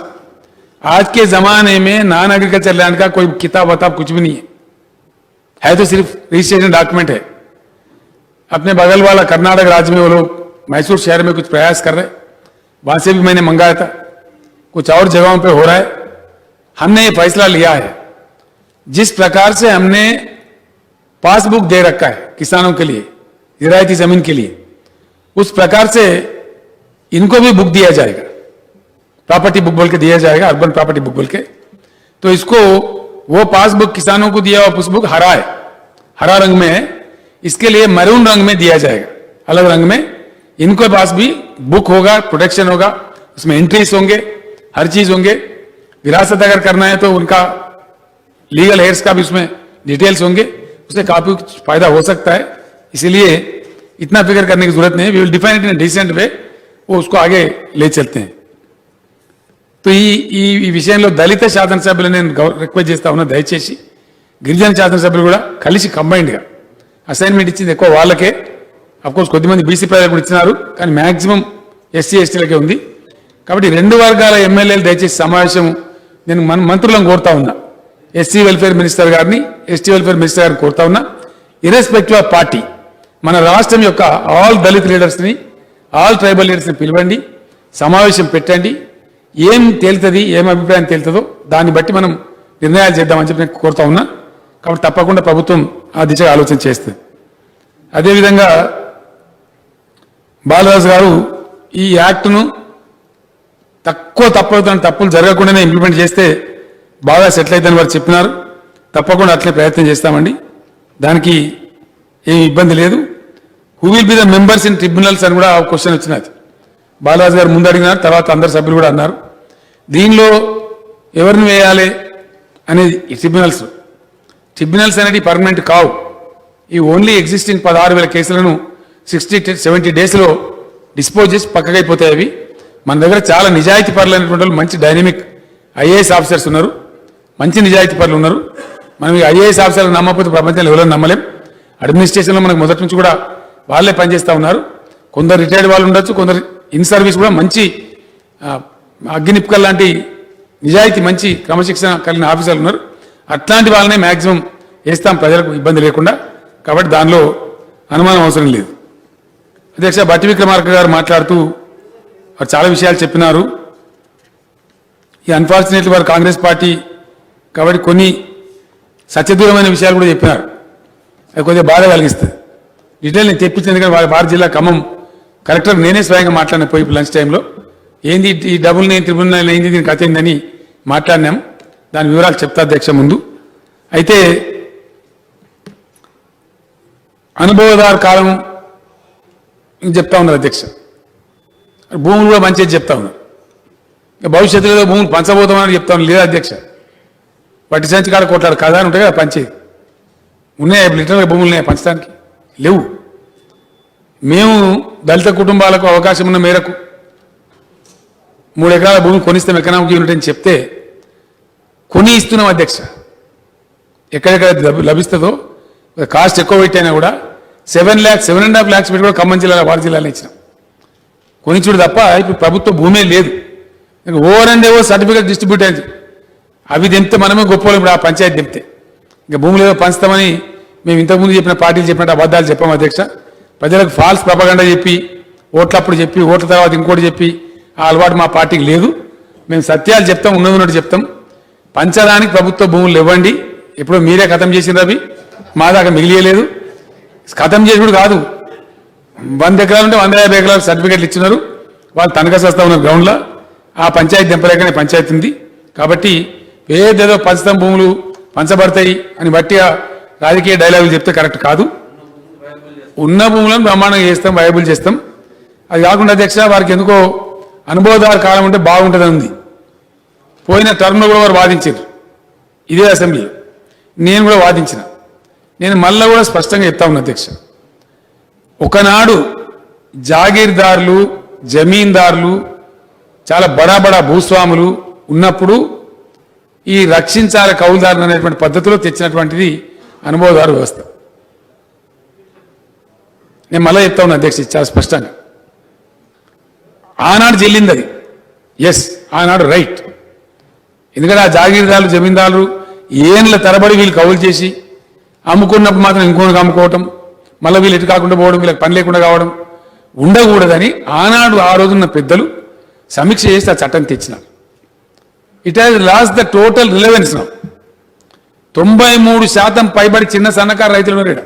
आज के जमाने में नॉन एग्रीकल्चर लैंड का कोई किताब वताब कुछ भी नहीं है तो सिर्फ रजिस्ट्रेशन डॉक्यूमेंट है। अपने बगल वाला कर्नाटक राज्य में वो लोग मैसूर शहर में कुछ प्रयास कर रहे, वहां से भी मैंने मंगाया था, कुछ और जगहों पे हो रहा है। हमने ये फैसला लिया है, जिस प्रकार से हमने पासबुक दे रखा है किसानों के लिए, जिरायती जमीन के लिए, उस प्रकार से इनको भी बुक दिया जाएगा, प्रॉपर्टी बुक बोल के दिया जाएगा, अर्बन प्रॉपर्टी बुक बोल के। तो इसको वो पासबुक किसानों को दिया हुआ पासबुक हरा है, हरा रंग में है, इसके लिए मैरून रंग में दिया जाएगा, अलग रंग में। इनके पास भी बुक होगा, प्रोटेक्शन होगा, उसमें एंट्रीज होंगे, हर चीज होंगे। विरासत अगर करना है तो उनका लीगल हेयर्स का भी उसमें डिटेल्स होंगे, उससे काफी फायदा हो सकता है। इसीलिए इतना फिक्र करने की जरूरत नहीं, we will define it in decent way, वो उसको आगे ले चलते हैं। तो ఈ విషయంలో దళిత శాసనసభ్యులు నేను రిక్వెస్ట్ చేస్తా ఉన్నా, దయచేసి గిరిజన శాసనసభ్యులు కూడా కలిసి కంబైన్డ్గా అసైన్మెంట్ ఇచ్చింది ఎక్కువ వాళ్ళకే, అఫ్కోర్స్ కొద్దిమంది బీసీ ప్రజలకు కూడా ఇచ్చినారు, కానీ మ్యాక్సిమం ఎస్సీ ఎస్టీలకే ఉంది. కాబట్టి రెండు వర్గాల ఎమ్మెల్యేలు దయచేసి సమావేశం నేను మంత్రులను కోరుతా ఉన్నా, ఎస్సీ వెల్ఫేర్ మినిస్టర్ గారిని, ఎస్టీ వెల్ఫేర్ మినిస్టర్ గారిని కోరుతా ఉన్నా, ఇర్రెస్పెక్టివ్ ఆఫ్ పార్టీ మన రాష్ట్రం యొక్క ఆల్ దళిత్ లీడర్స్ని, ఆల్ ట్రైబల్ లీడర్స్ని పిలవండి, సమావేశం పెట్టండి, ఏం తేలుతుంది, ఏం అభిప్రాయం తేలుతుందో దాన్ని బట్టి మనం నిర్ణయాలు చేద్దామని చెప్పి నేను కోరుతా ఉన్నా. కాబట్టి తప్పకుండా ప్రభుత్వం ఆ దిశగా ఆలోచన చేస్తుంది. అదేవిధంగా బాలరాజు గారు ఈ యాక్ట్ను తప్పులు జరగకుండానే ఇంప్లిమెంట్ చేస్తే బాగా సెటిల్ అవుతుందని వారు చెప్పినారు. తప్పకుండా అట్లే ప్రయత్నం చేస్తామండి, దానికి ఏమి ఇబ్బంది లేదు. Who will be the members in tribunals అని కూడా క్వశ్చన్ వచ్చినది. బాలరాజు గారు ముందు అడిగినారు, తర్వాత అందరు సభ్యులు కూడా అన్నారు. దీనిలో ఎవరిని వేయాలి అనేది ట్రిబ్యునల్స్ అనేది పర్మనెంట్ కావు. ఈ ఓన్లీ ఎగ్జిస్టింగ్ 16,000 కేసులను 60-70 డేస్లో డిస్పోజ్ చేసి పక్కకైపోతాయి. అవి మన దగ్గర చాలా నిజాయితీ పరులైనటువంటి వాళ్ళు, మంచి డైనమిక్ ఐఏఎస్ ఆఫీసర్స్ ఉన్నారు, మంచి నిజాయితీ పరులు ఉన్నారు. మనం ఈ ఐఏఎస్ ఆఫీసర్లు నమ్మకపోతే ప్రపంచంలో ఎవరైనా నమ్మలేం. అడ్మినిస్ట్రేషన్లో మనకు మొదటి నుంచి కూడా వాళ్ళే పనిచేస్తూ ఉన్నారు. కొందరు రిటైర్డ్ వాళ్ళు ఉండొచ్చు, కొందరు ఇన్ సర్వీస్ కూడా మంచి అగ్నిపుకల్ లాంటి నిజాయితీ మంచి క్రమశిక్షణ కలిగిన ఆఫీసర్లు ఉన్నారు. అట్లాంటి వాళ్ళనే మ్యాక్సిమం వేస్తాం ప్రజలకు ఇబ్బంది లేకుండా. కాబట్టి దానిలో అనుమానం అవసరం లేదు. అధ్యక్ష, బట్టి విక్రమార్క గారు మాట్లాడుతూ వారు చాలా విషయాలు చెప్పినారు. ఈ అన్ఫార్చునేట్లీ వారు కాంగ్రెస్ పార్టీ కాబట్టి కొన్ని సత్యదూరమైన విషయాలు కూడా చెప్పినారు. అది కొద్దిగా బాధ కలిగిస్తుంది. డీటెయిల్ నేను తెప్పించింది కానీ వారి జిల్లా ఖమ్మం కలెక్టర్ నేనే స్వయంగా మాట్లాడిన పోయి లంచ్ టైంలో ఏంది ఈ డబుల్ నైన్ ట్రిపుల్ నైన్ ఏంది, దీనికి కథ ఏందని మాట్లాడినాం. దాని వివరాలు చెప్తా అధ్యక్ష ముందు. అయితే అనుభవదారు కాలం చెప్తా ఉన్నారు అధ్యక్ష, భూములు కూడా మంచిది చెప్తా ఉన్నారు. భవిష్యత్తులో ఏదో భూములు పంచబోతామని చెప్తా ఉన్నారు. లేదా అధ్యక్ష, వట్టి సంచి కాడ కొట్లాడు కదా అని ఉంటాయి కదా పంచేది, ఉన్నాయా లిటరల్గా భూములు ఉన్నాయా పంచడానికి? లేవు. మేము దళిత కుటుంబాలకు అవకాశం ఉన్న మేరకు 3 ఎకరాల భూమి కొనిస్తాం ఎకనామిక్ యూనిట్ అని చెప్తే కొని ఇస్తున్నాం అధ్యక్ష. ఎక్కడెక్కడ లభిస్తుందో కాస్ట్ ఎక్కువ పెట్టైనా కూడా 7.5 lakhs పెట్టి కూడా ఖమ్మం జిల్లాలో వారి జిల్లాలో ఇచ్చినాం. కొనిచ్చుడు తప్ప ఇప్పుడు ప్రభుత్వ భూమే లేదు. Over and over certificate distribute అయింది. అవి తెంపితే మనమే గొప్పలు. ఇప్పుడు ఆ పంచాయతీ తెంపితే ఇంకా భూములు ఏదో పంచుతామని మేము ఇంతకుముందు చెప్పిన పార్టీలు చెప్పినట్టు అబద్ధాలు చెప్పాము అధ్యక్ష. ప్రజలకు ఫాల్స్ ప్రపగండా చెప్పి, ఓట్లప్పుడు చెప్పి, ఓట్ల తర్వాత ఇంకోటి చెప్పి ఆ అలవాటు మా పార్టీకి లేదు. మేము సత్యాలు చెప్తాం, ఉన్నది చెప్తాం. పంచడానికి ప్రభుత్వ భూములు ఇవ్వండి. ఎప్పుడో మీరే ఖతం చేసిండ్రు, అవి మా దాకా మిగిలియలేదు. ఖతం చేసుడు కాదు, 100 ఎకరాలు ఉంటే 150 ఎకరాలు సర్టిఫికేట్లు ఇచ్చినారు. వాళ్ళు తనఖా చేస్తా ఉన్నారు గ్రౌండ్లో. ఆ పంచాయతీ దెంపలేకనే పంచాయతీ ఉంది. కాబట్టి ఏదేదో పంచతం భూములు పంచబడతాయి అని బట్టి రాజకీయ డైలాగులు చెప్తే కరెక్ట్ కాదు. ఉన్న భూములను బ్రహ్మాండంగా చేస్తాం, వైబుల్ చేస్తాం. అది కాకుండా అధ్యక్ష, వారికి ఎందుకో అనుభవదారు కాలం ఉంటే బాగుంటుందని ఉంది. పోయిన టర్మ్లో కూడా వారు వాదించారు ఇదే అసెంబ్లీలో, నేను కూడా వాదించిన. నేను మళ్ళీ కూడా స్పష్టంగా చెప్తా ఉన్నా అధ్యక్ష, ఒకనాడు జాగీర్దారులు, జమీందారులు, చాలా బడా భూస్వాములు ఉన్నప్పుడు ఈ రక్షించాల కౌలుదారులు అనేటువంటి పద్ధతిలో తెచ్చినటువంటిది అనుభవదారు వ్యవస్థ. నేను మళ్ళీ చెప్తా ఉన్నా అధ్యక్ష చాలా స్పష్టంగా. ఆనాడు చెల్లింది అది, ఎస్ ఆనాడు రైట్. ఎందుకంటే ఆ జాగీర్దారులు, జమీందారులు ఏండ్ల తరబడి వీళ్ళు కౌలు చేసి అమ్ముకున్నప్పుడు మాత్రం ఇంకోనికి అమ్ముకోవటం, మళ్ళీ వీళ్ళు ఎటు కాకుండా పోవడం, వీళ్ళకి పని లేకుండా కావడం ఉండకూడదని ఆనాడు ఆ రోజున్న పెద్దలు సమీక్ష చేసి ఆ చట్టం తెచ్చినారు. It has lost the total relevance now. 93% పైబడి చిన్న సన్నకారు రైతులు ఉన్నారు ఇక్కడ.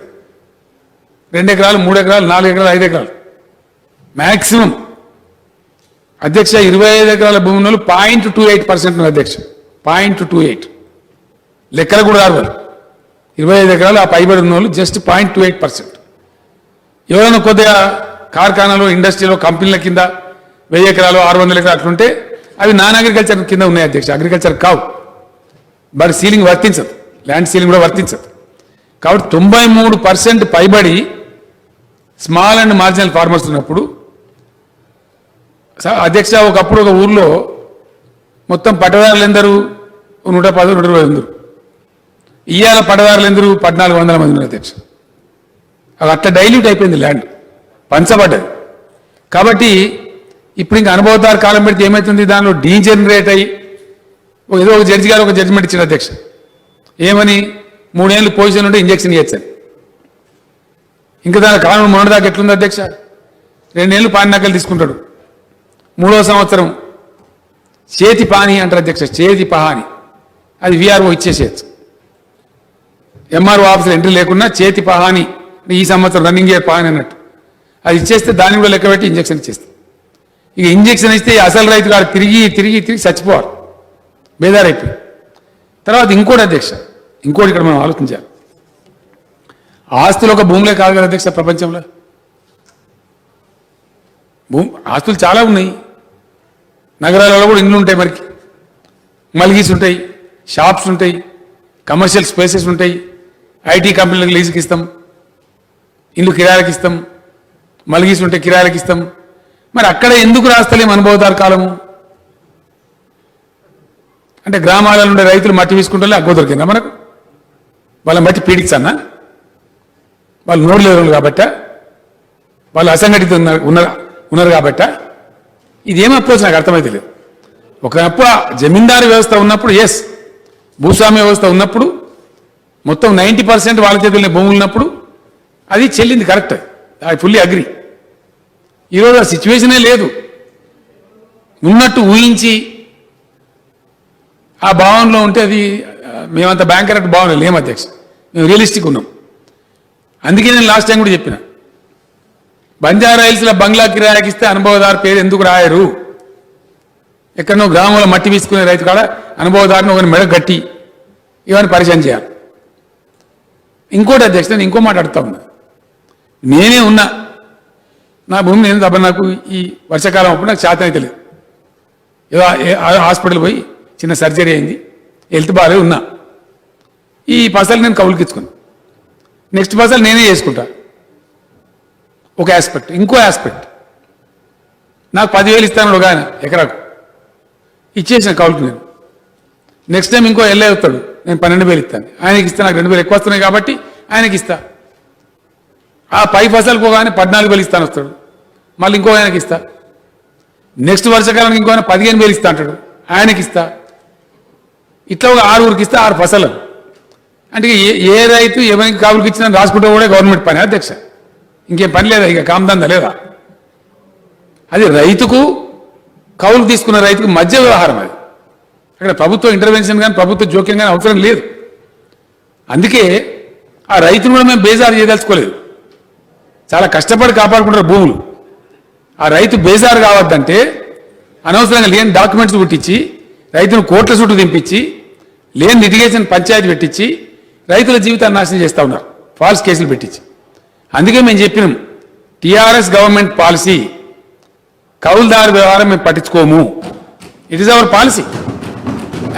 2 ఎకరాలు, 3 ఎకరాలు, 4 ఎకరాలు, 5 ఎకరాలు మ్యాక్సిమం. అధ్యక్ష 25 ఎకరాల భూమి వాళ్ళు 0.28% అధ్యక్ష, 0.28 లెక్కలు కూడా రారు. 25 ఎకరాలు ఆ పైబడి ఉన్న వాళ్ళు జస్ట్ 0.28%. ఎవరైనా కొద్దిగా కార్ఖానాలు, ఇండస్ట్రీలో, కంపెనీల కింద 1000 ఎకరాలు, 600 ఎకరాలు అట్లుంటే అవి నాన్ అగ్రికల్చర్ కింద ఉన్నాయి అధ్యక్ష, అగ్రికల్చర్ కావు. బట్ సీలింగ్ వర్తించదు, ల్యాండ్ సీలింగ్ కూడా వర్తించదు. కాబట్టి 93% పైబడి స్మాల్ అండ్ మార్జినల్ ఫార్మర్స్ ఉన్నప్పుడు అధ్యక్ష ఒకప్పుడు ఒక ఊర్లో మొత్తం పట్టదారులు ఎందరు 110 120 ఇవాళ పట్టదారులు ఎందరు 1400 మంది ఉన్నారు అధ్యక్ష. అది అట్లా డైల్యూట్ అయిపోయింది, ల్యాండ్ పంచబడ్డది. కాబట్టి ఇప్పుడు ఇంకా అనుభవదారు కాలం పెడితే ఏమవుతుంది, దానిలో డీజనరేట్ అయ్యి ఏదో ఒక జడ్జి గారు ఒక జడ్జిమెంట్ ఇచ్చిన అధ్యక్ష, ఏమని 3 ఏళ్ళు పొజిషన్ ఉంటే ఇంజక్షన్ ఇవ్వచ్చని. ఇంకా దాని కాలం మొన్నటిదాకా ఎట్లుంది అధ్యక్ష, 2 ఏళ్ళు పానినాకలు తీసుకుంటాడు, 3వ సంవత్సరం చేతి పాని అంటారు అధ్యక్ష, చేతి పహాని, అది విఆర్ఓ ఇచ్చేసేయచ్చు. ఎంఆర్ఓ ఆఫీసర్ ఎంట్రీ లేకున్నా చేతి పహాని, ఈ సంవత్సరం రన్నింగ్ ఇయర్ పహాని అన్నట్టు అది ఇచ్చేస్తే దాన్ని కూడా లెక్క పెట్టి ఇంజక్షన్ ఇచ్చేస్తే, ఇక ఇంజక్షన్ ఇస్తే అసలు రైతు గారు తిరిగి తిరిగి తిరిగి చచ్చిపోవాలి, బేదారైపోయి. తర్వాత ఇంకోటి అధ్యక్ష, ఇంకోటి ఇక్కడ మనం ఆలోచించాలి, ఆస్తులు ఒక భూములే కాదు కదా అధ్యక్ష, ప్రపంచంలో ఆస్తులు చాలా ఉన్నాయి. నగరాలలో కూడా ఇండ్లు ఉంటాయి, మరికి మల్గీస్ ఉంటాయి, షాప్స్ ఉంటాయి, కమర్షియల్ స్పేసెస్ ఉంటాయి, ఐటీ కంపెనీలకు లీజుకి ఇస్తాం, ఇల్లు కిరాయిలకు ఇస్తాం, మల్గీస్ ఉంటే కిరాయిలకు ఇస్తాం. మరి అక్కడ ఎందుకు రాస్తలేం అనుభవదారు కాలము? అంటే గ్రామాలలో ఉండే రైతులు మట్టి తీసుకుంటే అగ్గో దొరికిందా మనకు? వాళ్ళ మట్టి పీడిచ్చన్నా? వాళ్ళు నోడలేరు కాబట్టా? వాళ్ళు అసంఘటిత ఉన్నారు కాబట్టా? ఇదేం అప్రోచ్ నాకు అర్థమైతే లేదు. ఒకప్పుడు జమీందారు వ్యవస్థ ఉన్నప్పుడు, ఎస్, భూస్వామ్య వ్యవస్థ ఉన్నప్పుడు మొత్తం 90% వాళ్ళ చేతుల్లో భూములు ఉన్నప్పుడు అది చెల్లింది, కరెక్ట్, ఐ ఫుల్లీ అగ్రి. ఈరోజు ఆ సిచ్యువేషనే లేదు. ఉన్నట్టు ఊహించి ఆ భావనలో ఉంటే అది మేమంత బ్యాంకరెట్ భావన లేము అధ్యక్ష, మేము రియలిస్టిక్ ఉన్నాం. అందుకే నేను లాస్ట్ టైం కూడా చెప్పిన, బంజారా హిల్స్లో బంగ్లా కిరాయికి ఇస్తే అనుభవదారు పేరు ఎందుకు రాయరు? ఎక్కడనో గ్రామంలో మట్టి తీసుకునే రైతు కాడ అనుభవదారుని ఒకరిని మెడ గట్టి ఇవన్నీ పరిచయం చేయాలి. ఇంకోటి అధ్యక్ష, నేను ఇంకో మాట అడుగుతా ఉన్నా, నేనే ఉన్నా, నా భూమి నేను తప్ప, నాకు ఈ వర్షాకాలం అప్పుడు నాకు చేత అయితే లేదు, ఏదో హాస్పిటల్ పోయి చిన్న సర్జరీ అయింది, హెల్త్ బాగా ఉన్నా, ఈ పసలు నేను కౌలుకిచ్చుకున్నా, నెక్స్ట్ పసలు నేనే చేసుకుంటా. ఒక ఆస్పెక్ట్. ఇంకో ఆస్పెక్ట్, నాకు 10,000 ఇస్తాను ఒక ఆయన ఎకరాకు, ఇచ్చేసిన కౌలుకు నేను. నెక్స్ట్ టైం ఇంకో ఎల్ఐ అవుతాడు, నేను 12,000 ఇస్తాను, ఆయనకి ఇస్తాను, నాకు 2,000 ఎక్కువ వస్తున్నాయి కాబట్టి ఆయనకి ఇస్తా. ఆ పై ఫసలకు ఒక ఆయన 14,000 ఇస్తాను వస్తాడు, మళ్ళీ ఇంకో ఆయనకి ఇస్తా. నెక్స్ట్ వర్షకాలానికి ఇంకో ఆయన 15,000 ఇస్తా అంటాడు, ఆయనకి ఇస్తా. ఇట్లా ఒక 6 ఇస్తా, 6 ఫసలు. అంటే ఏ రైతు ఎవరికి కౌలుకి ఇచ్చినా రాసుకుంటూ కూడా గవర్నమెంట్ పని అధ్యక్ష, ఇంకేం పని లేదా, ఇక కామదందా లేదా? అది రైతుకు కౌలు తీసుకున్న రైతుకు మధ్య వ్యవహారం. అది అక్కడ ప్రభుత్వ ఇంటర్వెన్షన్ కానీ ప్రభుత్వ జోక్యం కానీ అవసరం లేదు. అందుకే ఆ రైతును కూడా మేము బేజారు చేయదలుచుకోలేదు, చాలా కష్టపడి కాపాడుకుంటారు భూములు. ఆ రైతు బేజారు కావద్దంటే అనవసరంగా లేని డాక్యుమెంట్స్ పుట్టించి రైతును కోట్ల చుట్టూ దింపించి లేని లిటిగేషన్ పంచాయతీ పెట్టించి రైతుల జీవితాన్ని నాశనం చేస్తూ ఉన్నారు, ఫాల్స్ కేసులు పెట్టించి. అందుకే మేము చెప్పినాం, టీఆర్ఎస్ గవర్నమెంట్ పాలసీ, కౌలుదారు వ్యవహారం మేము పట్టించుకోము. It is our policy.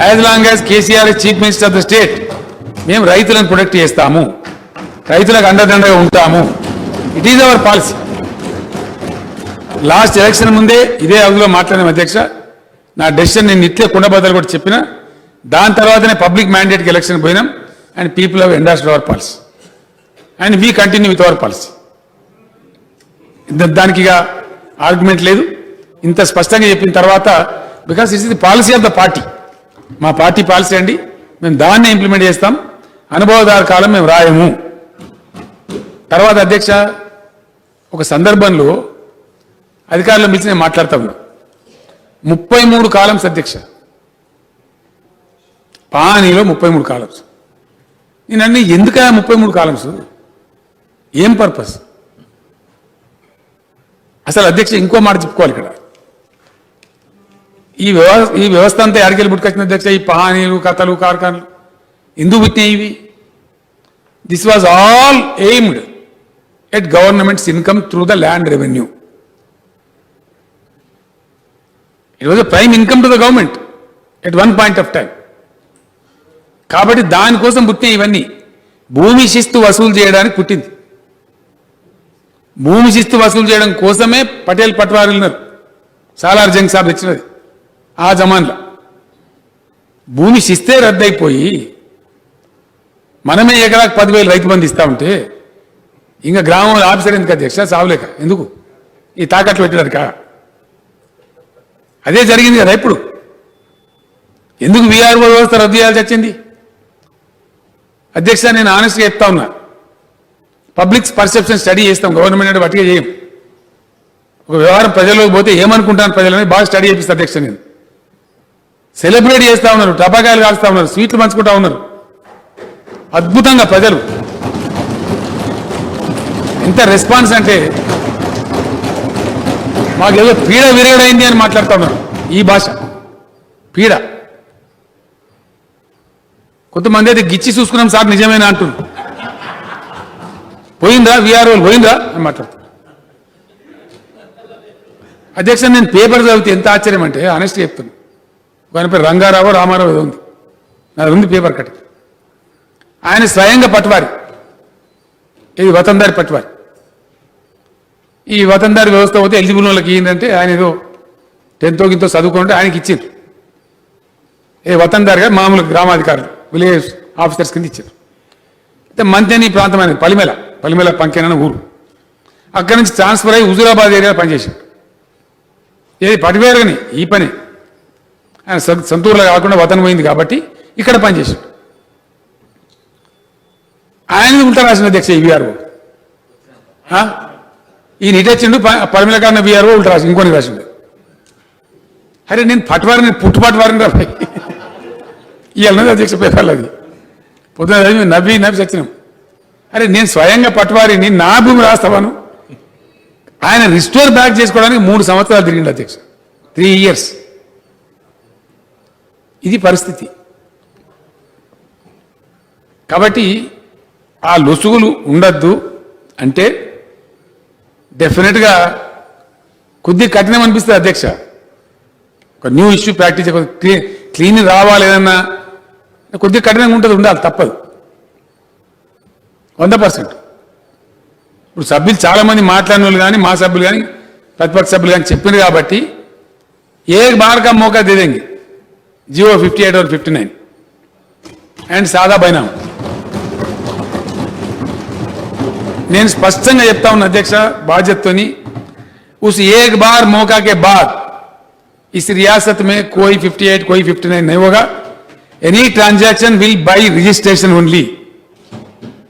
As long as KCR chief minister of the state, మేము రైతులను ప్రొటెక్ట్ చేస్తాము, రైతులకు అండదండగా ఉంటాము. It is our policy. Last election ముందే ఇదే అవధిలో మాట్లాడిన అధ్యక్ష, నా డెసిషన్ నేను ఇట్లే కుండబద్దలు కూడా చెప్పిన. దాని తర్వాతనే పబ్లిక్ మ్యాండేట్కి ఎలక్షన్ పోయినాం, and people have endorsed hour policy and we continue with our policy. దానికి ఇక ఆర్గ్యుమెంట్ లేదు. ఇంత స్పష్టంగా చెప్పిన తర్వాత, because it's the policy of the party, మా పార్టీ పాలసీ అండి, మేము దాన్నే ఇంప్లిమెంట్ చేస్తాం, అనుభవదారు కాలం మేము రాయము. తర్వాత అధ్యక్ష, ఒక సందర్భంలో అధికారులు పిలిచి నేను మాట్లాడుతూ ఉన్నా, 33 కాలమ్స్ అధ్యక్ష, పానీలో 33 కాలమ్స్. నేను అన్ని ఎందుక 33 కాలమ్స్, ఏం పర్పస్? అసలు అధ్యక్ష ఇంకో మాట చెప్పుకోవాలి ఇక్కడ, ఈ వ్యవస్థ అంతా ఎడకెళ్ళి పుట్టుకొచ్చిన అధ్యక్ష, ఈ పహానీలు కథలు కార్ఖానాలు ఎందుకు పుట్టినాయి ఇవి? This was all aimed at governments income through the land revenue. It was the prime income to the government at one point of time. కాబట్టి దానికోసం పుట్టినాయి ఇవన్నీ. భూమి శిస్తు వసూలు చేయడానికి పుట్టింది. భూమి శిస్తు వసూలు చేయడం కోసమే పటేల్ పట్వారీలు ఉన్నారు. సాలార్ జంగ్ సాబ్ తెచ్చినది ఆ జమాన్లో. భూమి శిస్తే రద్దయిపోయి మనమే ఎకరాకు 10,000 రైతు బంధు ఇస్తా ఉంటే ఇంకా గ్రామంలో ఆఫీసర్ ఎందుకు అధ్యక్ష సావులేక ఎందుకు ఈ తాకట్లు పెట్టడానిక? అదే జరిగింది కదా ఇప్పుడు. ఎందుకు వీఆర్ఓ వ్యవస్థ రద్దు చేయాల్సి వచ్చింది? అధ్యక్ష నేను ఆనెస్ట్గా చెప్తా ఉన్నా, పబ్లిక్ పర్సెప్షన్ స్టడీ చేస్తాం, గవర్నమెంట్ అంటే బట్టిగా చేయం. ఒక వ్యవహారం ప్రజల్లోకి పోతే ఏమనుకుంటాను ప్రజలని బాగా స్టడీ చేపిస్తా అధ్యక్ష. నేను సెలబ్రేట్ చేస్తూ ఉన్నారు, టపాకాయలు కాలుస్తూ ఉన్నారు, స్వీట్లు పంచుకుంటా ఉన్నారు అద్భుతంగా ప్రజలు. ఎంత రెస్పాన్స్ అంటే మాకేదో పీడ విరగడైంది అని మాట్లాడుతూ ఉన్నారు. ఈ భాష పీడ. కొంతమంది అయితే గిచ్చి చూసుకున్నాం సార్ నిజమేనా అంటున్నారు. పోయిందా వీఆర్ఓలు పోయిందా అని మాట్లాడుతున్నారు. అధ్యక్ష నేను పేపర్ చదివితే ఎంత ఆశ్చర్యం అంటే ఆనెస్ట్గా చెప్తున్నాను. ఆయన పేరు రంగారావు రామారావు ఏదో ఉంది, నాది ఉంది పేపర్ కట్. ఆయన స్వయంగా పట్వారి, ఇది వతందారి పట్వారి. ఈ వతందారి వ్యవస్థ పోతే ఎలిజిబుల్ వాళ్ళకి ఏంటంటే ఆయన ఏదో 10th గింతో చదువుకుంటే ఆయనకి ఇచ్చారు. వతందారిగా మామూలు గ్రామాధికారులు విలేజ్ ఆఫీసర్స్ కింద ఇచ్చారు. అయితే మంతేని ప్రాంతం అనేది పలిమెల పంకేనని ఊరు. అక్కడి నుంచి ట్రాన్స్ఫర్ అయ్యి హుజూరాబాద్ ఏరియాలో పనిచేశాడు. ఏది పటివేరుగానే ఈ పని ఆయన సొంతూరులో కాకుండా వతన పోయింది కాబట్టి ఇక్కడ పనిచేశాడు. ఆయన ఉల్టా రాసిన అధ్యక్ష ఈ వీఆర్ఓ. ఈయన ఇటొచ్చిండు పలిమెల కాడిన వీఆర్ఓ ఉల్టా రాసి ఇంకొని రాసిండు. అరే నేను పట్వారిని పుట్టు పట్వారిని రా ఇవాళ అధ్యక్ష పేపర్లు అది పొద్దున నవ్వి చచ్చినాం. అరే నేను స్వయంగా పట్వారిని నా భూమి రాస్తావాను. ఆయన రిస్టోర్ బ్యాక్ చేసుకోవడానికి 3 సంవత్సరాలు తిరిగింది అధ్యక్ష, 3 years. ఇది పరిస్థితి. కాబట్టి ఆ లొసుగులు ఉండద్దు అంటే డెఫినెట్గా కొద్దిగా కఠినం అనిపిస్తుంది అధ్యక్ష. ఒక న్యూ ఇష్యూ ప్రాక్టీస్ క్లీన్ రావాలి ఏదన్నా కొద్దిగా కఠినంగా ఉంటుంది, ఉండాలి, తప్పదు 100%. ఇప్పుడు సభ్యులు చాలామంది మాట్లాడిన వాళ్ళు కానీ మా సభ్యులు కానీ ప్రతిపక్ష సభ్యులు కానీ చెప్పింది కాబట్టి ఏ బార్ కా మౌకా దే దేంగే जियो 58 और 59 అండ్ సాదా బైనామా. నేను స్పష్టంగా చెప్తా ఉన్నా అధ్యక్ష బాధ్యతతోని, उस एक बार मौका के बाद इस रियासत में कोई 58 कोई 59 नहीं होगा. Any transaction will buy registration only.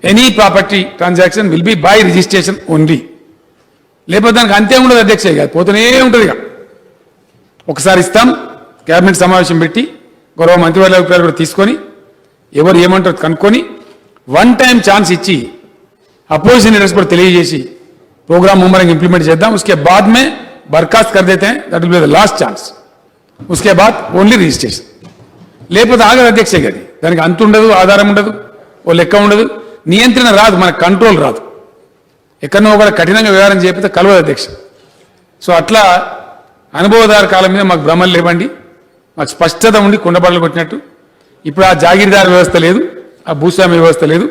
Any property transaction will be bye registration only. లేకపోతే దానికి అంతే ఉండదు అధ్యక్ష, ఇక పోతూనే ఉంటుంది. ఇక ఒకసారి ఇస్తాం, కేబినెట్ సమావేశం పెట్టి గౌరవ మంత్రివర్గ అభిప్రాయాలు కూడా తీసుకొని ఎవరు ఏమంటారో కనుక్కొని 1 time ఛాన్స్ ఇచ్చి अपोजिशन लीडर्स को తెలియజేసి प्रोग्राम मुमरंग इंप्लीमेंट చేద్దాం. उसके बाद में बर्खास्त कर देते हैं, that will be the last chance. उसके बाद ओनली रजिस्ट्रेशन. లేకపోతే ఆగదు అధ్యక్ష. గది దానికి అంత ఉండదు, ఆధారం ఉండదు, ఓ లెక్క ఉండదు, నియంత్రణ రాదు, మన కంట్రోల్ రాదు. ఎక్కడో కూడా కఠినంగా వ్యవహారం చేయకపోతే కలవదు అధ్యక్ష. సో అట్లా అనుభవదారు కాలం మీద మాకు భ్రమలు లేవండి, మాకు స్పష్టత ఉండి కుండబడలు కొట్టినట్టు. ఇప్పుడు ఆ జాగీర్దారు వ్యవస్థ లేదు, ఆ భూస్వామ్య వ్యవస్థ లేదు.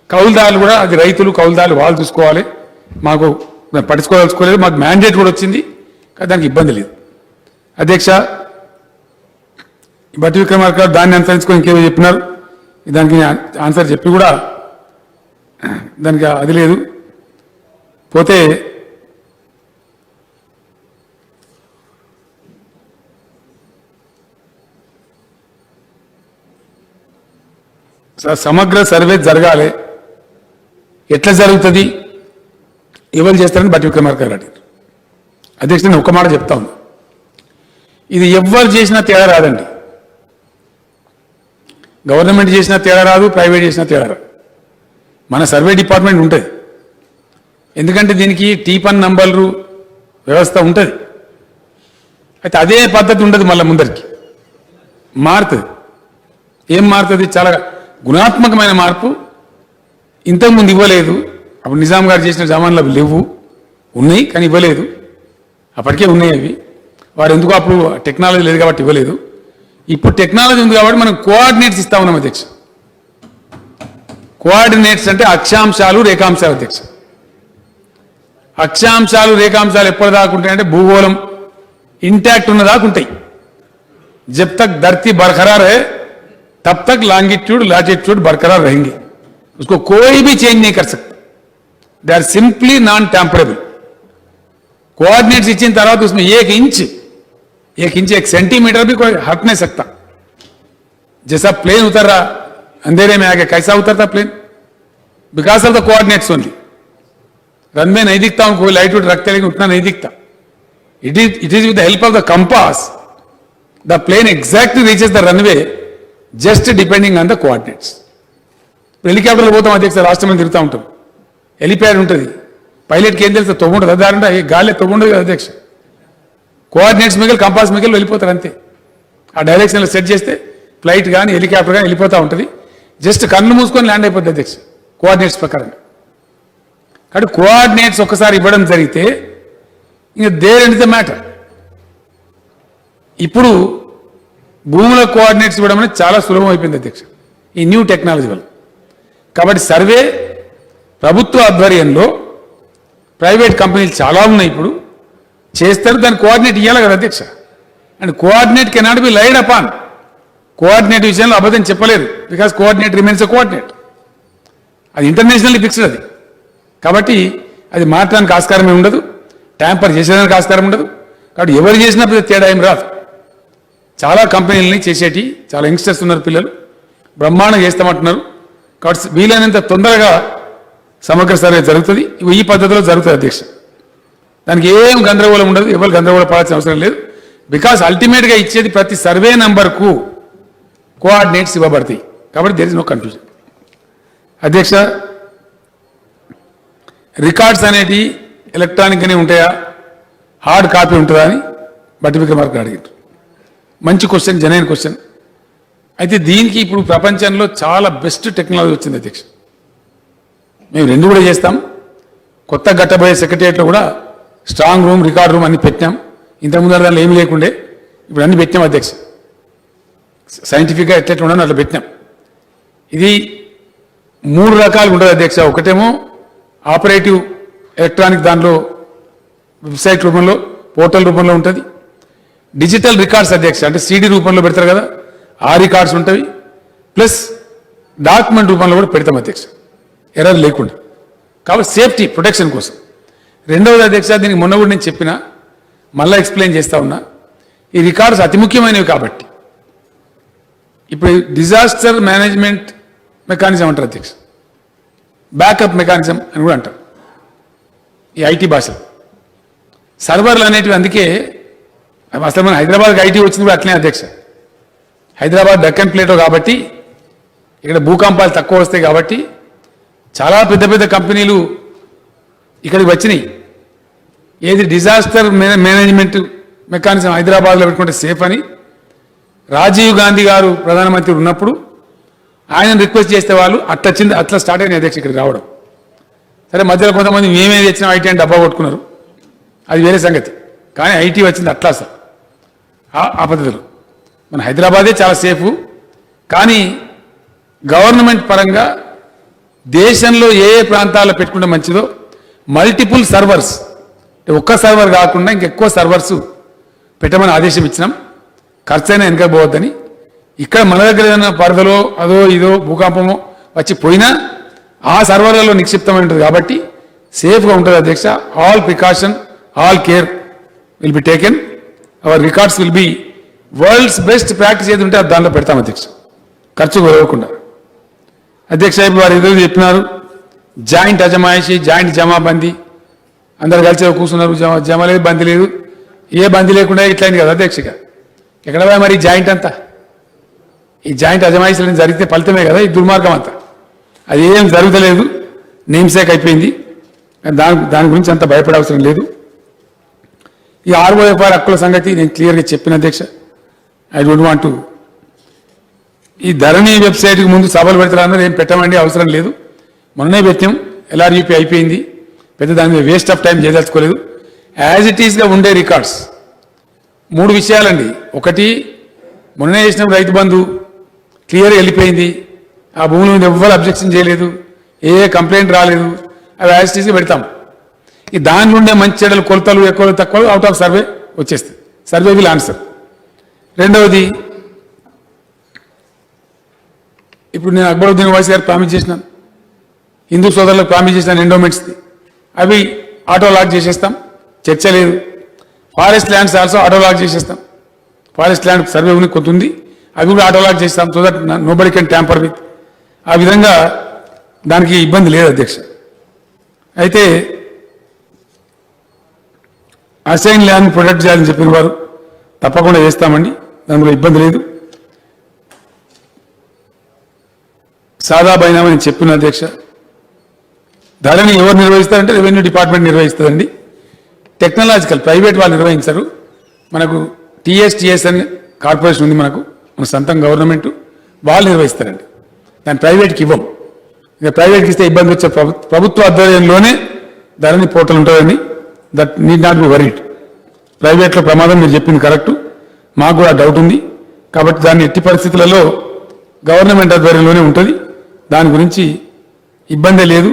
కౌలుదారులు కూడా అది రైతులు కౌలుదారులు వాళ్ళు చూసుకోవాలి, మాకు పట్టించుకోదలుచుకోలేదు. మాకు మ్యాండేట్ కూడా వచ్చింది, కానీ దానికి ఇబ్బంది లేదు అధ్యక్ష. బట్టి విక్రమార్క గారు దాన్ని అనుసరించుకొని ఇంకేమో చెప్పినారు, దానికి ఆన్సర్ చెప్పి కూడా దానికి అది లేదు. పోతే సమగ్ర సర్వే జరగాలి, ఎట్లా జరుగుతుంది, ఎవరు చేస్తారని బట్టి విక్రమార్క గారు అడిగారు అధ్యక్ష. నేను ఒక మాట చెప్తా ఉన్నా, ఇది ఎవరు చేసినా తేడా రాదండి. గవర్నమెంట్ చేసినా తేడా రాదు, ప్రైవేట్ చేసినా తేడా రాదు. మన సర్వే డిపార్ట్మెంట్ ఉంటుంది, ఎందుకంటే దీనికి టీపన్ నంబర్లు వ్యవస్థ ఉంటుంది. అయితే అదే పద్ధతి ఉండదు, మళ్ళీ ముందరికి మారుతుంది. ఏం మారుతుంది? చాలా గుణాత్మకమైన మార్పు. ఇంతకుముందు ఇవ్వలేదు, అప్పుడు నిజాం గారు చేసిన జమాన్లు అవి లేవు, ఉన్నాయి కానీ ఇవ్వలేదు. అప్పటికే ఉన్నాయి అవి, వారు ఎందుకు అప్పుడు టెక్నాలజీ లేదు కాబట్టి ఇవ్వలేదు. ఇప్పుడు టెక్నాలజీ ఉంది కాబట్టి మనం కోఆర్డినేట్స్ ఇస్తా ఉన్నాం అధ్యక్ష. కోఆర్డినేట్స్ అంటే అక్షాంశాలు రేఖాంశాలు అధ్యక్ష. అక్షాంశాలు రేఖాంశాలు ఎప్పుడు దాకా ఉంటాయంటే భూగోళం ఇంటాక్ట్ ఉన్న దాకా ఉంటాయి. जब तक धरती बरकरार है तब तक लॉन्गिट्यूड लैटिट्यूड बरकरार रहेंगे, उसको कोई भी चेंज नहीं कर सकता. They are simply non tamperable. Coordinates इच्छिन तरह उसमें एक इंच 1 सेंटीमीटर भी कोई हट नहीं सकता. जैसा प्लेन उतर रहा अंधेरे में आके, कैसा उतरता plane? Because of the coordinates only. Runway नहीं दिखता हूं, कोई लाइट रखते लेकिन उतना नहीं दिखता. It is with the help of the compass the plane exactly reaches the runway just depending on the coordinates. హెలికాప్టర్లో పోతాం అధ్యక్ష, రాష్ట్రంలో తిరుగుతూ ఉంటాం, హెలిప్యాడ్ ఉంటుంది, పైలట్కి ఏం తెలుస్తుంది? తొవ్వు ఉంటుంది, దాంట్లో గాలి తొవ్వు ఉండదు కదా అధ్యక్ష. కోఆర్డినేట్స్ మిగిలి కంపాస్ మిగిలి వెళ్ళిపోతారు అంతే. ఆ డైరెక్షన్లో సెట్ చేస్తే ఫ్లైట్ కానీ హెలికాప్టర్ కానీ వెళ్ళిపోతూ ఉంటుంది. జస్ట్ కన్ను మూసుకొని ల్యాండ్ అయిపోతుంది అధ్యక్ష కోఆర్డినేట్స్ ప్రకారం. కాబట్టి కోఆర్డినేట్స్ ఒక్కసారి ఇవ్వడం జరిగితే ఇంకా దేర్ ఎండ్ ద మ్యాటర్. ఇప్పుడు భూముల కోఆర్డినేట్స్ ఇవ్వడం అనేది చాలా సులభం అయిపోయింది అధ్యక్ష ఈ న్యూ టెక్నాలజీ వల్ల. కాబట్టి సర్వే ప్రభుత్వ ఆధ్వర్యంలో ప్రైవేట్ కంపెనీలు చాలా ఉన్నాయి, ఇప్పుడు చేస్తారు. దాని కోఆర్డినేట్ ఇవ్వాలి కదా అధ్యక్ష. And coordinate cannot be lied upon. Coordinate విషయంలో అబద్ధం చెప్పలేరు, because coordinate remains a coordinate. అది ఇంటర్నేషనల్లీ ఫిక్స్డ్ అది. కాబట్టి అది మార్చడానికి ఆస్కారమే ఉండదు, ట్యాంపర్ చేసేదానికి ఆస్కారం ఉండదు. కాబట్టి ఎవరు చేసినా తేడా ఏం రాదు. చాలా కంపెనీలని చేసేటి చాలా యంగ్స్టర్స్ ఉన్నారు, పిల్లలు బ్రహ్మాండంగా చేస్తామంటున్నారు. కాబట్టి వీలైనంత తొందరగా సమగ్ర సర్వే జరుగుతుంది. ఈ పద్ధతిలో జరుగుతుంది అధ్యక్ష. దానికి ఏం గందరగోళం ఉండదు, ఎవరు గందరగోళం పడాల్సిన అవసరం లేదు. బికాస్ అల్టిమేట్గా ఇచ్చేది ప్రతి సర్వే నంబర్కు కోఆర్డినేట్స్ ఇవ్వబడతాయి. కాబట్టి దేర్ ఇస్ నో కన్ఫ్యూజన్ అధ్యక్ష. రికార్డ్స్ అనేవి ఎలక్ట్రానిక్గానే ఉంటాయా, హార్డ్ కాపీ ఉంటుందా అని బట్టి విక్రమార్క అడిగారు. మంచి క్వశ్చన్, జనైన క్వశ్చన్. అయితే దీనికి ఇప్పుడు ప్రపంచంలో చాలా బెస్ట్ టెక్నాలజీ వచ్చింది అధ్యక్ష. మేము రెండు కూడా చేస్తాం. కొత్త గట్టబోయే సెక్రటరియట్లో కూడా స్ట్రాంగ్ రూమ్, రికార్డ్ రూమ్ అన్ని పెట్టినాం. ఇంతకుముందు దాంట్లో ఏమీ లేకుండే, ఇప్పుడు అన్ని పెట్టినాం అధ్యక్ష. సైంటిఫిక్గా ఎట్లెట్లా ఉండని అట్లా పెట్టినాం. ఇది 3 రకాలుగా ఉంటుంది అధ్యక్ష. ఒకటేమో ఆపరేటివ్ ఎలక్ట్రానిక్, దాంట్లో వెబ్సైట్ రూపంలో, పోర్టల్ రూపంలో ఉంటుంది. డిజిటల్ రికార్డ్స్ అధ్యక్ష, అంటే సీడీ రూపంలో పెడతారు కదా, ఆ రికార్డ్స్ ఉంటాయి. ప్లస్ డాక్యుమెంట్ రూపంలో కూడా పెడతాం అధ్యక్ష, ఎర్రర్ లేకుండా. కాబట్టి సేఫ్టీ ప్రొటెక్షన్ కోసం. రెండవది అధ్యక్ష, దీనికి మొన్న కూడా నేను చెప్పిన, మళ్ళీ ఎక్స్ప్లెయిన్ చేస్తా ఉన్నా. ఈ రికార్డ్స్ అతి ముఖ్యమైనవి కాబట్టి ఇప్పుడు డిజాస్టర్ మేనేజ్మెంట్ మెకానిజం అంటారు అధ్యక్ష, బ్యాకప్ మెకానిజం అని కూడా అంటారు ఈ ఐటీ భాషలో. సర్వర్లు అనేటివి అందుకే అసలు మన హైదరాబాద్కి ఐటీ వచ్చింది కూడా అట్లనే అధ్యక్ష. హైదరాబాద్ డక్కన్ ప్లేటో కాబట్టి ఇక్కడ భూకంపాలు తక్కువ వస్తాయి కాబట్టి చాలా పెద్ద పెద్ద కంపెనీలు ఇక్కడికి వచ్చినాయి. ఏది డిజాస్టర్ మేనేజ్మెంట్ మెకానిజం హైదరాబాద్లో పెట్టుకుంటే సేఫ్ అని రాజీవ్ గాంధీ గారు ప్రధానమంత్రి ఉన్నప్పుడు ఆయన రిక్వెస్ట్ చేస్తే వాళ్ళు అట్లా స్టార్ట్ అయిన అధ్యక్ష ఇక్కడికి రావడం. సరే, మధ్యలో కొంతమంది మేమేది తెచ్చినాం ఐటీ అని డబ్బా కొట్టుకున్నారు, అది వేరే సంగతి. కానీ ఐటీ వచ్చింది అట్లా సార్ ఆ పద్ధతిలో. మన హైదరాబాదే చాలా సేఫ్. కానీ గవర్నమెంట్ పరంగా దేశంలో ఏ ప్రాంతాల్లో పెట్టుకుంటే మంచిదో మల్టిపుల్ సర్వర్స్, ఒక్క సర్వర్ కాకుండా ఇంకెక్కువ సర్వర్స్ పెట్టమని ఆదేశం ఇచ్చినాం. ఖర్చైనా వెనకపోవద్దని. ఇక్కడ మన దగ్గర ఏదైనా పరదలో అదో ఇదో భూకంపమో వచ్చి పోయినా ఆ సర్వర్లలో నిక్షిప్తమై ఉంటుంది కాబట్టి సేఫ్గా ఉంటుంది అధ్యక్ష. All precaution, all care will be taken. Our records will be world's best practice ఏది ఉంటే అది దాంట్లో పెడతాం అధ్యక్ష, ఖర్చు కొరవకుండా. అధ్యక్ష, ఇప్పుడు వారు ఎదురు చెప్పినారు జాయింట్ అజమాయిషి, జాయింట్ జమాబందీ, అందరు కలిసి కూర్చున్నారు, జమ లేదు, బందీ లేదు. ఏ బందీ లేకుండా ఇట్లయింది కదా అధ్యక్షగా. ఎక్కడ మరి జాయింట్ అంతా, ఈ జాయింట్ అజమాయిషీలు జరిగితే ఫలితమే కదా ఈ దుర్మార్గం అంతా. అది ఏం జరుగుతలేదు, నేమ్సేక్ అయిపోయింది. దాని గురించి అంత భయపడే అవసరం లేదు. ఈ ROFR హక్కుల సంగతి నేను క్లియర్గా చెప్పిన అధ్యక్ష. ఐ డోంట్ వాంట్ టు ఈ ధరణి వెబ్సైట్కి ముందు సభలు పెడతారన్నారు, ఏం పెట్టమండి, అవసరం లేదు. మొన్నే పెట్టాం, LRUP అయిపోయింది, పెద్ద దాని మీద వేస్ట్ ఆఫ్ టైం చేయదలుచుకోలేదు. యాజ్ ఇట్ ఈస్గా ఉండే రికార్డ్స్ 3 విషయాలండి. ఒకటి, మొన్నే చేసిన రైతు బంధు క్లియర్గా వెళ్ళిపోయింది, ఆ భూముల మీద ఎవ్వరు అబ్జెక్షన్ చేయలేదు, ఏ కంప్లైంట్ రాలేదు, అవి యాజిటీస్గా పెడతాం. ఈ దాని నుండే మంచి చెడ్డలు కొలతలు ఎక్కువ తక్కువ అవుట్ ఆఫ్ సర్వే వచ్చేస్తుంది. Survey will answer. రెండవది, ఇప్పుడు నేను అక్బరుద్దీన్ ఓవైసీ గారు ప్రామిస్ చేసినాను, హిందూ సోదరులకు ప్రామిస్ చేసినాను ఎండోమెంట్స్ది, అవి ఆటో లాక్ చేసేస్తాం, చర్చ లేదు. Forest lands also auto lock చేసేస్తాం. ఫారెస్ట్ ల్యాండ్ సర్వే ఉంది కొంత ఉంది, అవి కూడా ఆటో లాక్ చేస్తాం, so that nobody can tamper with. ఆ విధంగా దానికి ఇబ్బంది లేదు అధ్యక్ష. అయితే అసైన్ ల్యాండ్ ప్రొటెక్ట్ చేయాలని చెప్పిన వారు తప్పకుండా చేస్తామండి, దానిలో ఇబ్బంది లేదు. సాదా బైనామని చెప్పిన అధ్యక్ష, ధరని ఎవరు నిర్వహిస్తారంటే రెవెన్యూ డిపార్ట్మెంట్ నిర్వహిస్తుందండి. టెక్నాలజికల్ ప్రైవేట్ వాళ్ళు నిర్వహించరు. మనకు టీఎస్ అని కార్పొరేషన్ ఉంది, మన సొంతం గవర్నమెంట్, వాళ్ళు నిర్వహిస్తారండి. దాన్ని ప్రైవేట్కి ఇవ్వం. ఇక ప్రైవేట్కి ఇస్తే ఇబ్బంది వచ్చే ప్రభుత్వ ఆధ్వర్యంలోనే ధరని పోర్టల్ ఉంటుందండి. That need not be worried. ప్రైవేట్లో ప్రమాదం మీరు చెప్పింది కరెక్టు, మాకు కూడా డౌట్ ఉంది. కాబట్టి దాన్ని ఎట్టి పరిస్థితులలో గవర్నమెంట్ ఆధ్వర్యంలోనే ఉంటుంది, దాని గురించి ఇబ్బందే లేదు.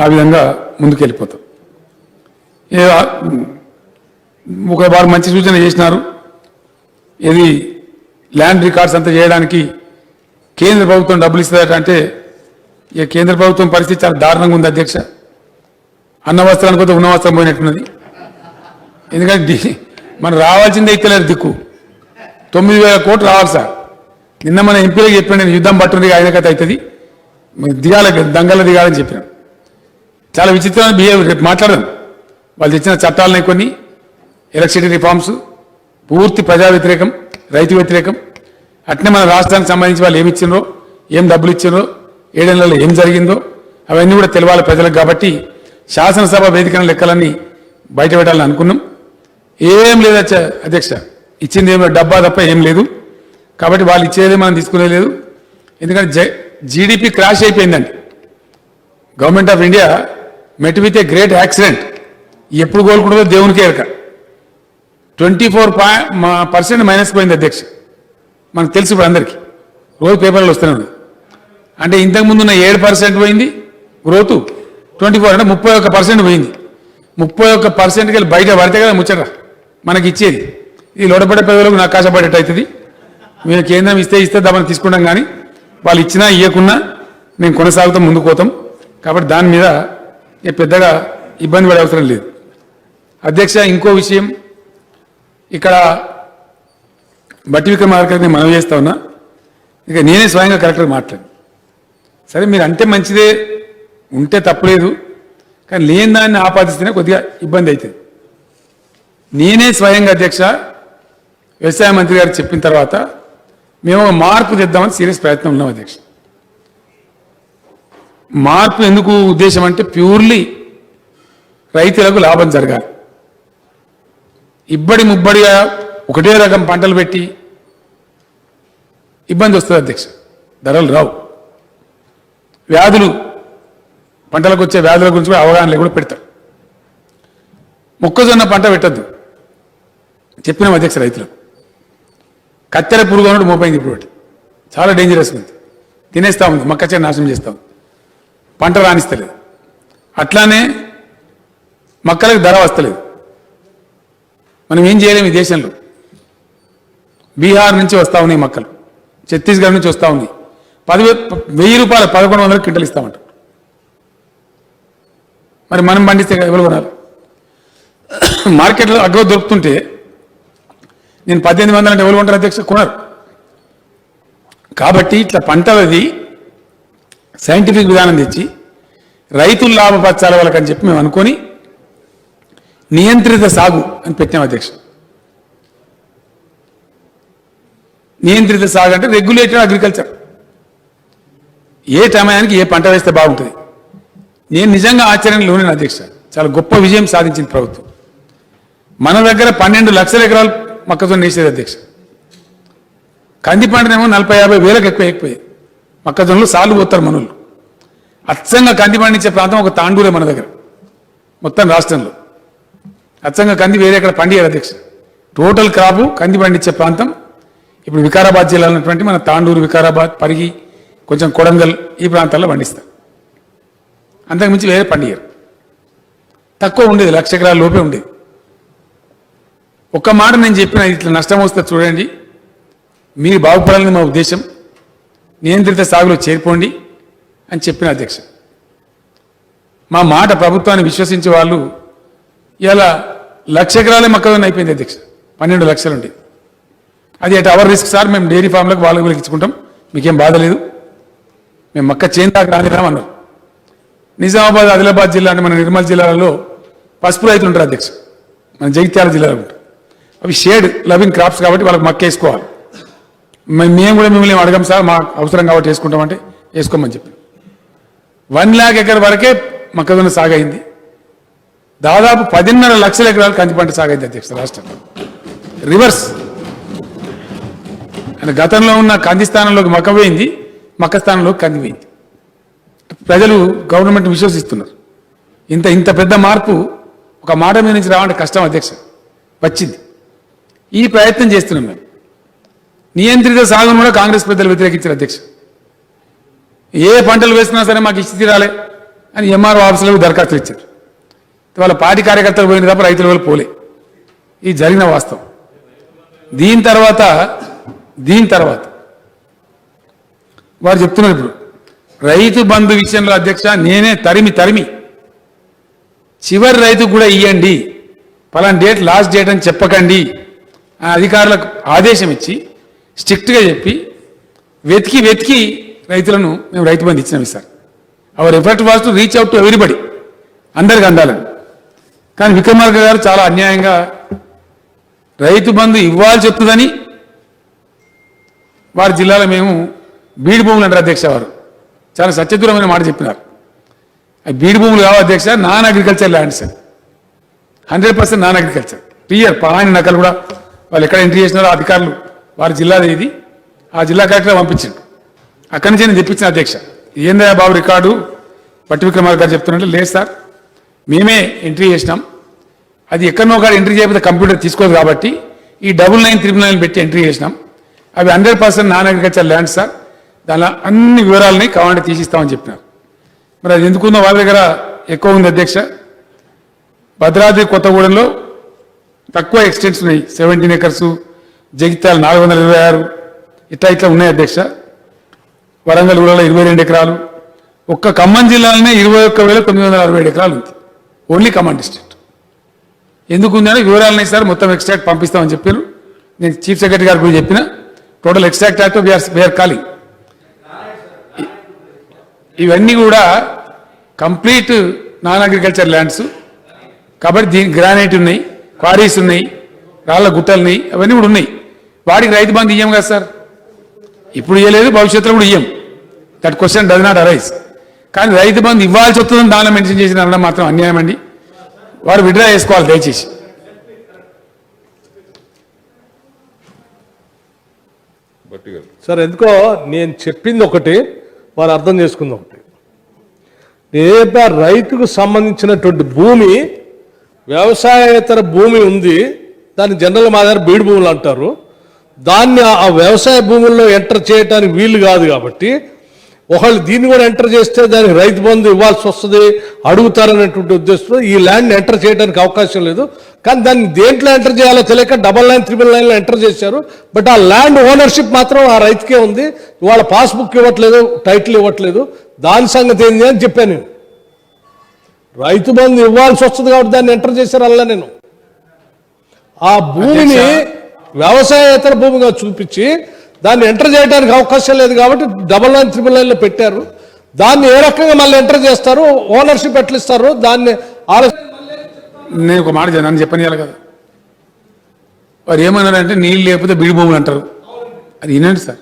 ఆ విధంగా ముందుకెళ్ళిపోతాం. ఒక వారు మంచి సూచన చేసినారు, ఇది ల్యాండ్ రికార్డ్స్ అంతా చేయడానికి కేంద్ర ప్రభుత్వం డబ్బులు ఇస్తుందట. అంటే ఇక కేంద్ర ప్రభుత్వం పరిస్థితి చాలా దారుణంగా ఉంది అధ్యక్ష. అన్న వస్త్రానికి పోతే ఉన్న వస్త్రం పోయినట్టున్నది. ఎందుకంటే మనం రావాల్సిందే ఇస్తలేరు దిక్కు. 9,000 కోట్లు రావాలి సార్. నిన్న మన ఎంపీలకు చెప్పిన యుద్ధం పట్టుంది, ఆయన కథ అవుతుంది, దిగాల దంగల దిగాలని చెప్పినాం. చాలా విచిత్రమైన బిహేవియర్. రేపు మాట్లాడదాం. వాళ్ళు తెచ్చిన చట్టాలని కొన్ని ఎలక్ట్రిసిటీ రిఫార్మ్స్ పూర్తి ప్రజా వ్యతిరేకం, రైతు వ్యతిరేకం. అట్నే మన రాష్ట్రానికి సంబంధించి వాళ్ళు ఏమి ఇచ్చినరో, ఏం డబ్బులు ఇచ్చినరో, 7 నెలల్లో ఏం జరిగిందో అవన్నీ కూడా తెలవాలి ప్రజలకు. కాబట్టి శాసనసభ వేదికల లెక్కలన్నీ బయట పెట్టాలని అనుకున్నాం. ఏం లేదు అధ్యక్ష, ఇచ్చింది ఏం డబ్బా తప్ప ఏం లేదు. కాబట్టి వాళ్ళు ఇచ్చేది మనం తీసుకునే లేదు. ఎందుకంటే జీడిపి క్రాష్ అయిపోయిందండి. Government of India met with a great accident. ఎప్పుడు కోలుకుంటుందో దేవునికి ఎరక. 24% మైనస్ పోయింది అధ్యక్ష. మనకు తెలుసు ఇప్పుడు అందరికీ, రోజు పేపర్లు వస్తూనే ఉంది. అంటే ఇంతకుముందు ఉన్న 7% పోయింది గ్రోత్, 24 అంటే 31% పోయింది. 31%కి వెళ్ళి బయట పడితే కదా ముచ్చట మనకి ఇచ్చేది. ఈ లోటపడే ప్రజలకు నాకు కాశపడేట్టు అవుతుంది. మీరు కేంద్రం ఇస్తే దాన్ని తీసుకుంటాం, కానీ వాళ్ళు ఇచ్చినా ఇవ్వకున్నా మేము కొనసాగుతాం, ముందుకు పోతాం. కాబట్టి దాని మీద పెద్దగా ఇబ్బంది పడే అవసరం లేదు అధ్యక్ష. ఇంకో విషయం, ఇక్కడ బట్టి విక్రమార్కని మనం చేస్తా ఉన్నా, ఇక నేనే స్వయంగా కలెక్టర్ మాట్లాడు. సరే మీరు అంటే మంచిదే, ఉంటే తప్పలేదు, కానీ లేని దాన్ని ఆపాదిస్తేనే కొద్దిగా ఇబ్బంది అవుతుంది. నేనే స్వయంగా అధ్యక్ష వ్యవసాయ మంత్రి గారు చెప్పిన తర్వాత మేము మార్పు తెద్దామని సీరియస్ ప్రయత్నం ఉన్నాం అధ్యక్ష. మార్పు ఎందుకు ఉద్దేశం అంటే ప్యూర్లీ రైతులకు లాభం జరగాలి. ఇబ్బడి ముబ్బడిగా ఒకటే రకం పంటలు పెట్టి ఇబ్బంది వస్తుంది అధ్యక్ష, ధరలు రావు. వ్యాధులు, పంటలకు వచ్చే వ్యాధుల గురించి కూడా అవగాహన కూడా పెడతారు. మొక్కజొన్న పంట పెట్టద్దు చెప్పినాం అధ్యక్ష రైతులకు. కత్తెర పురుగు అన్నట్టు మోపైంది ఇప్పుడు, చాలా డేంజరస్ ఉంది, తినేస్తూ ఉంది, మొక్కచ్చే నాశనం చేస్తూ ఉంది, పంట రాణిస్తలేదు. అట్లానే మొక్కలకు ధర వస్తలేదు. మనం ఏం చేయలేము ఈ దేశంలో. బీహార్ నుంచి వస్తూ ఉన్నాయి మొక్కలు, ఛత్తీస్గఢ్ నుంచి వస్తూ ఉన్నాయి. 10,000 రూపాయలు 1,100 క్వింటలు ఇస్తామంట. మరి మనం పండిస్తే ఎవరు కొనాలి? మార్కెట్లో అగ్రో దొరుకుతుంటే నేను 1,800 అంటే ఎవరు కొంటారు అధ్యక్ష? కొనరు. కాబట్టి ఇట్లా పంటలది సైంటిఫిక్ విధానం తెచ్చి రైతులు లాభపరచాలి వాళ్ళకని చెప్పి మేము అనుకొని నియంత్రిత సాగు అని పెట్టాం అధ్యక్ష. నియంత్రిత సాగు అంటే రెగ్యులేటెడ్ అగ్రికల్చర్. ఏ సమయానికి ఏ పంట వేస్తే బాగుంటుంది. నేను నిజంగా ఆశ్చర్యంలోనే అధ్యక్ష, చాలా గొప్ప విజయం సాధించింది ప్రభుత్వం. మన దగ్గర 12 లక్షల ఎకరాలు మొక్కజొన్న వేసేది అధ్యక్ష. కంది పంటనేమో 40-50 వేలకు ఎక్కువైపోయాయి. మొక్కజొన్నలు సార్లు పోతారు మనోళ్ళు. అచ్చంగా కంది పండించే ప్రాంతం ఒక తాండూరే మన దగ్గర మొత్తం రాష్ట్రంలో. అచ్చంగా కంది వేరే ఎక్కడ పండియారు అధ్యక్ష. టోటల్ క్రాపు కంది పండించే ప్రాంతం ఇప్పుడు వికారాబాద్ జిల్లాలో ఉన్నటువంటి మన తాండూరు, వికారాబాద్, పరిగి, కొంచెం కొడంగల్ ఈ ప్రాంతాల్లో పండిస్తారు. అంతకుమించి వేరే పండియరు. తక్కువ ఉండేది, 1,00,000 ఎకరాల లోపే ఉండేది. ఒక్క మాట నేను చెప్పిన, ఇట్లా నష్టం వస్తే చూడండి, మీరు బాగుపడాలని మా ఉద్దేశం, నియంత్రిత సాగులో చేరిపోండి అని చెప్పిన అధ్యక్ష. మా మాట ప్రభుత్వాన్ని విశ్వసించే వాళ్ళు ఇలా 1,00,000 ఎకరాలే మొక్కజొన్న అయిపోయింది అధ్యక్ష. 12 లక్షలు ఉండేది. అది అట్ అవర్ రిస్క్ సార్, మేము డైరీ ఫామ్లకు వాళ్ళకి కూడా ఇచ్చుకుంటాం, మీకేం బాధ లేదు, మేము మక్క చేందాక రానిరామన్నారు. నిజామాబాద్, ఆదిలాబాద్ జిల్లా అంటే మన నిర్మల్ జిల్లాలలో పసుపు రైతులు ఉంటారు అధ్యక్ష, మన జగిత్యాల జిల్లాలో ఉంటారు. అవి షేడ్ లవింగ్ క్రాప్స్ కాబట్టి వాళ్ళకి మక్క వేసుకోవాలి. మేము కూడా మిమ్మల్ని అడగం సార్, మాకు అవసరం కాబట్టి వేసుకుంటామంటే వేసుకోమని చెప్పి 1 lakh ఎకర్ వరకే మొక్కజొన్న సాగైంది. దాదాపు 10.5 లక్షల ఎకరాలు కంది పంట సాగైంది అధ్యక్ష రాష్ట్రంలో. రివర్స్ అంటే గతంలో ఉన్న కంది స్థానంలోకి మక్క పోయింది, మక్క స్థానంలోకి కంది పోయింది. ప్రజలు గవర్నమెంట్ విశ్వసిస్తున్నారు. ఇంత పెద్ద మార్పు ఒక మాట మీద నుంచి రావాలంటే కష్టం అధ్యక్ష, వచ్చింది. ఈ ప్రయత్నం చేస్తున్నాం మేము. నియంత్రిత సాగును కూడా కాంగ్రెస్ పెద్దలు వ్యతిరేకించారు అధ్యక్ష. ఏ పంటలు వేస్తున్నా సరే మాకు ఇచ్చి తీరాలి అని ఎంఆర్ఓ ఆఫీసులకు దరఖాస్తులు ఇచ్చారు. వాళ్ళ పార్టీ కార్యకర్తలు పోయిన తప్ప రైతుల వాళ్ళు పోలే. ఇది జరిగిన వాస్తవం. దీని తర్వాత వారు చెప్తున్నారు ఇప్పుడు రైతు బంధు విషయంలో అధ్యక్ష నేనే తరిమి చివరి రైతుకు కూడా ఇవ్వండి, పలానా డేట్ లాస్ట్ డేట్ అని చెప్పకండి అధికారులకు ఆదేశం ఇచ్చి స్ట్రిక్ట్గా చెప్పి వెతికి రైతులను మేము రైతు బంధు ఇచ్చినాం sir. Hour effort was to reach out to everybody, అందరికి అందాలని. కానీ విక్రమార్క గారు చాలా అన్యాయంగా రైతు బంధు ఇవ్వాల్సి వస్తుందని వారి జిల్లాలో మేము బీడు భూములు అంటారు అధ్యక్ష. వారు చాలా సత్యదూరమైన మాట చెప్పినారు. అవి బీడు భూములు కావు అధ్యక్ష, non agriculture lands, 100% non agriculture. Clear పాని నకలు కూడా వాళ్ళు ఎక్కడ ఎంట్రీ చేసినారో అధికారులు వారి జిల్లాది ఇది, ఆ జిల్లా కలెక్టర్ పంపించిండు. అక్కడి నుంచి నేను తెప్పించిన అధ్యక్ష. ఏందా బాబు రికార్డు పట్టి విక్రమార్క గారు చెప్తున్నట్టు, లేదు సార్ మేమే ఎంట్రీ చేసినాం, అది ఎక్కడనో కాడ ఎంట్రీ చేయకపోతే కంప్యూటర్ తీసుకోదు కాబట్టి ఈ 9999 పెట్టి ఎంట్రీ చేసినాం. అవి 100% నాన్ అగ్రికల్చర్ ల్యాండ్స్ సార్, దానిలో అన్ని వివరాలని కావాలంటే తీసిస్తామని చెప్పినారు. మరి అది ఎందుకుందో వాళ్ళ దగ్గర ఎక్కువ ఉంది అధ్యక్ష. భద్రాద్రి కొత్తగూడెంలో తక్కువ ఎక్స్టెంట్స్ ఉన్నాయి, 17 acres, జగిత్యాల 426, ఇట్లా ఉన్నాయి అధ్యక్ష. వరంగల్ ఊళ్ళలో 22 ఎకరాలు, ఒక్క ఖమ్మం జిల్లాలోనే 21,967 ఎకరాలు ఉంది, ఓన్లీ ఖమ్మం డిస్ట్రిక్ట్. ఎందుకు ఉందని వివరాలని సార్ మొత్తం ఎక్స్ట్రాక్ట్ పంపిస్తామని చెప్పారు. నేను చీఫ్ సెక్రటరీ గారు కూడా చెప్పిన total extract act we are calling. ఇవన్నీ కూడా కంప్లీట్ నాన్ అగ్రికల్చర్ ల్యాండ్స్ కాబట్టి దీనికి గ్రానైట్ ఉన్నాయి, క్వారీస్ ఉన్నాయి, రాళ్ళ గుట్టలు ఉన్నాయి, అవన్నీ కూడా ఉన్నాయి. వాడికి రైతు బంధు ఇయ్యం కదా సార్, ఇప్పుడు ఇవ్వలేదు, భవిష్యత్తులో కూడా ఇయ్యం. That question does not arise. కానీ రైతు బంధు ఇవ్వాల్సి వస్తుందని దానిలో మెన్షన్ చేసిన అనడం మాత్రం అన్యాయం అండి. వారు విడ్రా చేసుకోవాలి దయచేసి. సార్ ఎందుకో నేను చెప్పింది ఒకటి, వారు అర్థం చేసుకుంది ఒకటి. ఏదైతే రైతుకు సంబంధించినటువంటి భూమి, వ్యవసాయేతర భూమి ఉంది, దాన్ని జనరల్ మా దగ్గర బీడు భూములు అంటారు. దాన్ని ఆ వ్యవసాయ భూముల్లో ఎంటర్ చేయడానికి వీలు కాదు కాబట్టి ఒకళ్ళు దీన్ని కూడా ఎంటర్ చేస్తే దానికి రైతు బంధు ఇవ్వాల్సి వస్తుంది, అడుగుతారనేటువంటి ఉద్దేశంతో ఈ ల్యాండ్ ఎంటర్ చేయడానికి అవకాశం లేదు. కానీ దాన్ని దేంట్లో ఎంటర్ చేయాలో తెలియక 99, 999లో ఎంటర్ చేశారు. బట్ ఆ ల్యాండ్ ఓనర్షిప్ మాత్రం ఆ రైతుకే ఉంది. ఇవాళ పాస్బుక్ ఇవ్వట్లేదు, టైటిల్ ఇవ్వట్లేదు. దాని సంగతి ఏంది అని చెప్పాను నేను. రైతు బంధు ఇవ్వాల్సి వస్తుంది కాబట్టి దాన్ని ఎంటర్ చేశారు అలా నేను. ఆ భూమిని వ్యవసాయేతర భూమిగా చూపించి దాన్ని ఎంటర్ చేయడానికి అవకాశం లేదు కాబట్టి 99, 999లో పెట్టారు. దాన్ని ఏ రకంగా మళ్ళీ ఎంటర్ చేస్తారు, ఓనర్షిప్ ఎట్లా ఇస్తారు, దాన్ని నేను ఒక మాట నన్ను చెప్పనియాలి కదా. వారు ఏమన్నారంటే నీళ్ళు లేకపోతే బీడు భూములు అంటారు. అది వినండి సార్,